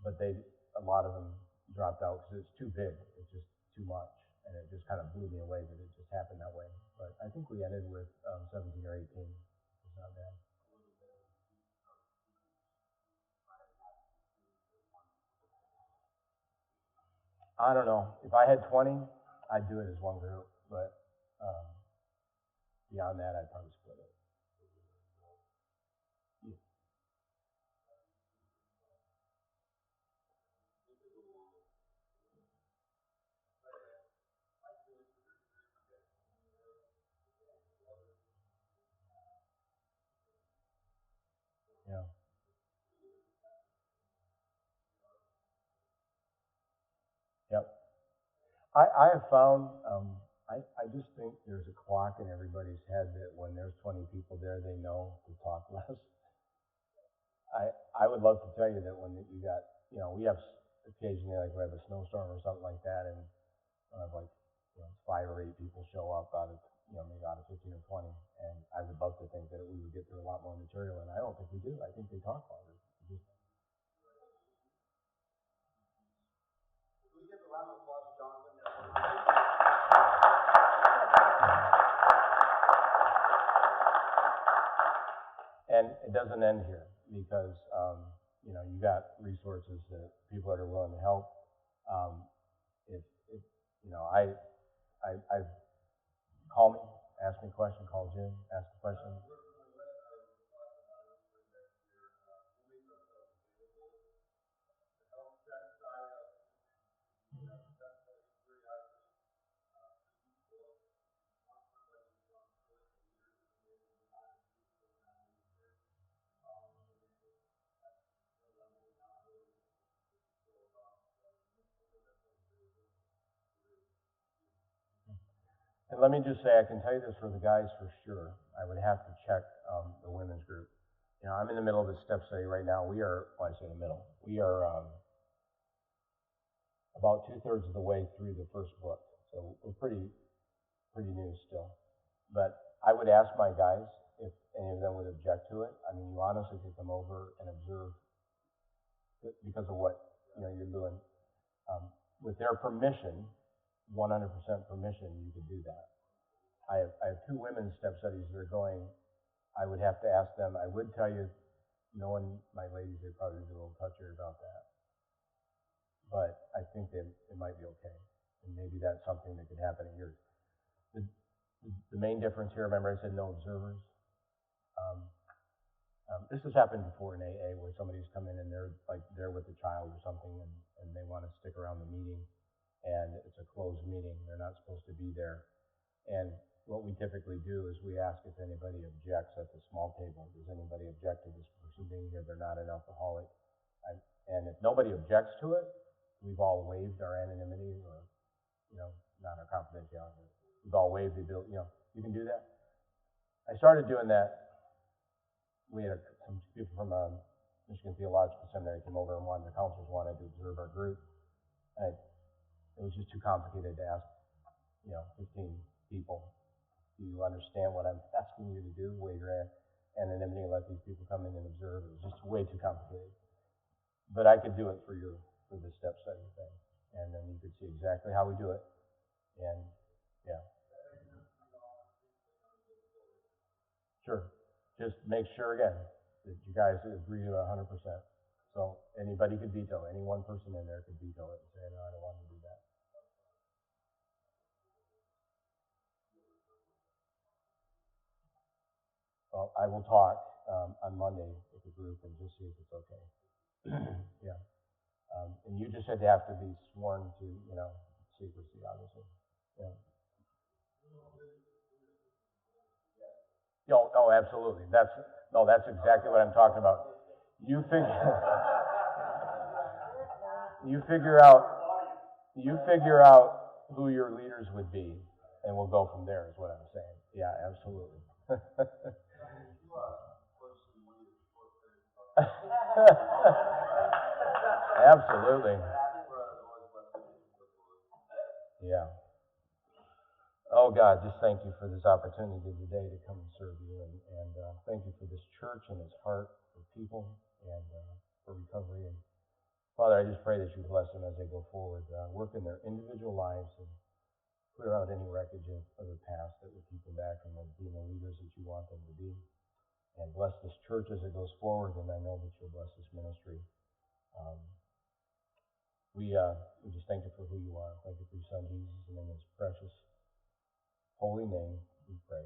Speaker 2: But a lot of them dropped out because it's too big. It's just too much. And it just kind of blew me away that it just happened that way. But I think we ended with 17 or 18. It's not bad. I don't know. If I had 20, I'd do it as one group. But beyond that, I'd probably split it. Yeah. Yep. I have found, I just think there's a clock in everybody's head that when there's 20 people there, they know to talk less. I would love to tell you that when you got, we have occasionally, like we have a snowstorm or something like that, and like 5 or 8 people show up out of maybe out of 15 or 20. And I would love to think that we would get through a lot more material, and I don't think we do. I think they talk longer.
Speaker 3: Can we give a round of applause to Jonathan?
Speaker 2: And it doesn't end here, because you got resources that people that are willing to help. I call me, ask me a question, call Jim, ask a question. And let me just say, I can tell you this for the guys for sure. I would have to check the women's group. I'm in the middle of a step study right now. We are, well, I say the middle. We are about 2/3 of the way through the first book, so we're pretty new still. But I would ask my guys if any of them would object to it. I mean, you honestly could come over and observe because of what you're doing. With their permission, 100% permission, you could do that. I have 2 women's step studies that are going. I would have to ask them. I would tell you, knowing my ladies, they'd probably be a little touchier about that. But I think it might be okay. And maybe that's something that could happen at yours. The main difference here, remember I said no observers? This has happened before in AA, where somebody's come in and they're with a child or something, and they want to stick around the meeting. And it's a closed meeting. They're not supposed to be there. And what we typically do is we ask if anybody objects at the small table. Does anybody object to this person being here? They're not an alcoholic. And if nobody objects to it, we've all waived our anonymity or, not our confidentiality. We've all waived the ability, you can do that. I started doing that. We had some people from Michigan Theological Seminary came over, and one of the counselors wanted to observe our group. And it was just too complicated to ask, 15 people. Do you understand what I'm asking you to do? Waive your anonymity and let these people come in and observe. It was just way too complicated. But I could do it for the step study thing. And then you could see exactly how we do it. And, yeah. Sure. Just make sure, again, that you guys agree to 100%. So anybody could veto. Any one person in there could veto it and say, no, I don't want to do that. Well, I will talk on Monday with the group and just see if it's okay. Yeah. And you just said they have to be sworn to, secrecy, obviously. Yeah. Oh, absolutely. That's exactly what I'm talking about. You figure out who your leaders would be, and we'll go from there, is what I'm saying. Yeah, absolutely. Absolutely. Yeah. Oh God, just thank you for this opportunity today to come and serve you, and thank you for this church and its heart for people and for recovery. And Father, I just pray that you bless them as they go forward, work in their individual lives and clear out any wreckage of the past that would keep them back from being the leaders that you want them to be. And bless this church as it goes forward, and I know that you'll bless this ministry. We just thank you for who you are. Thank you for your Son, Jesus, and in his precious, holy name we pray.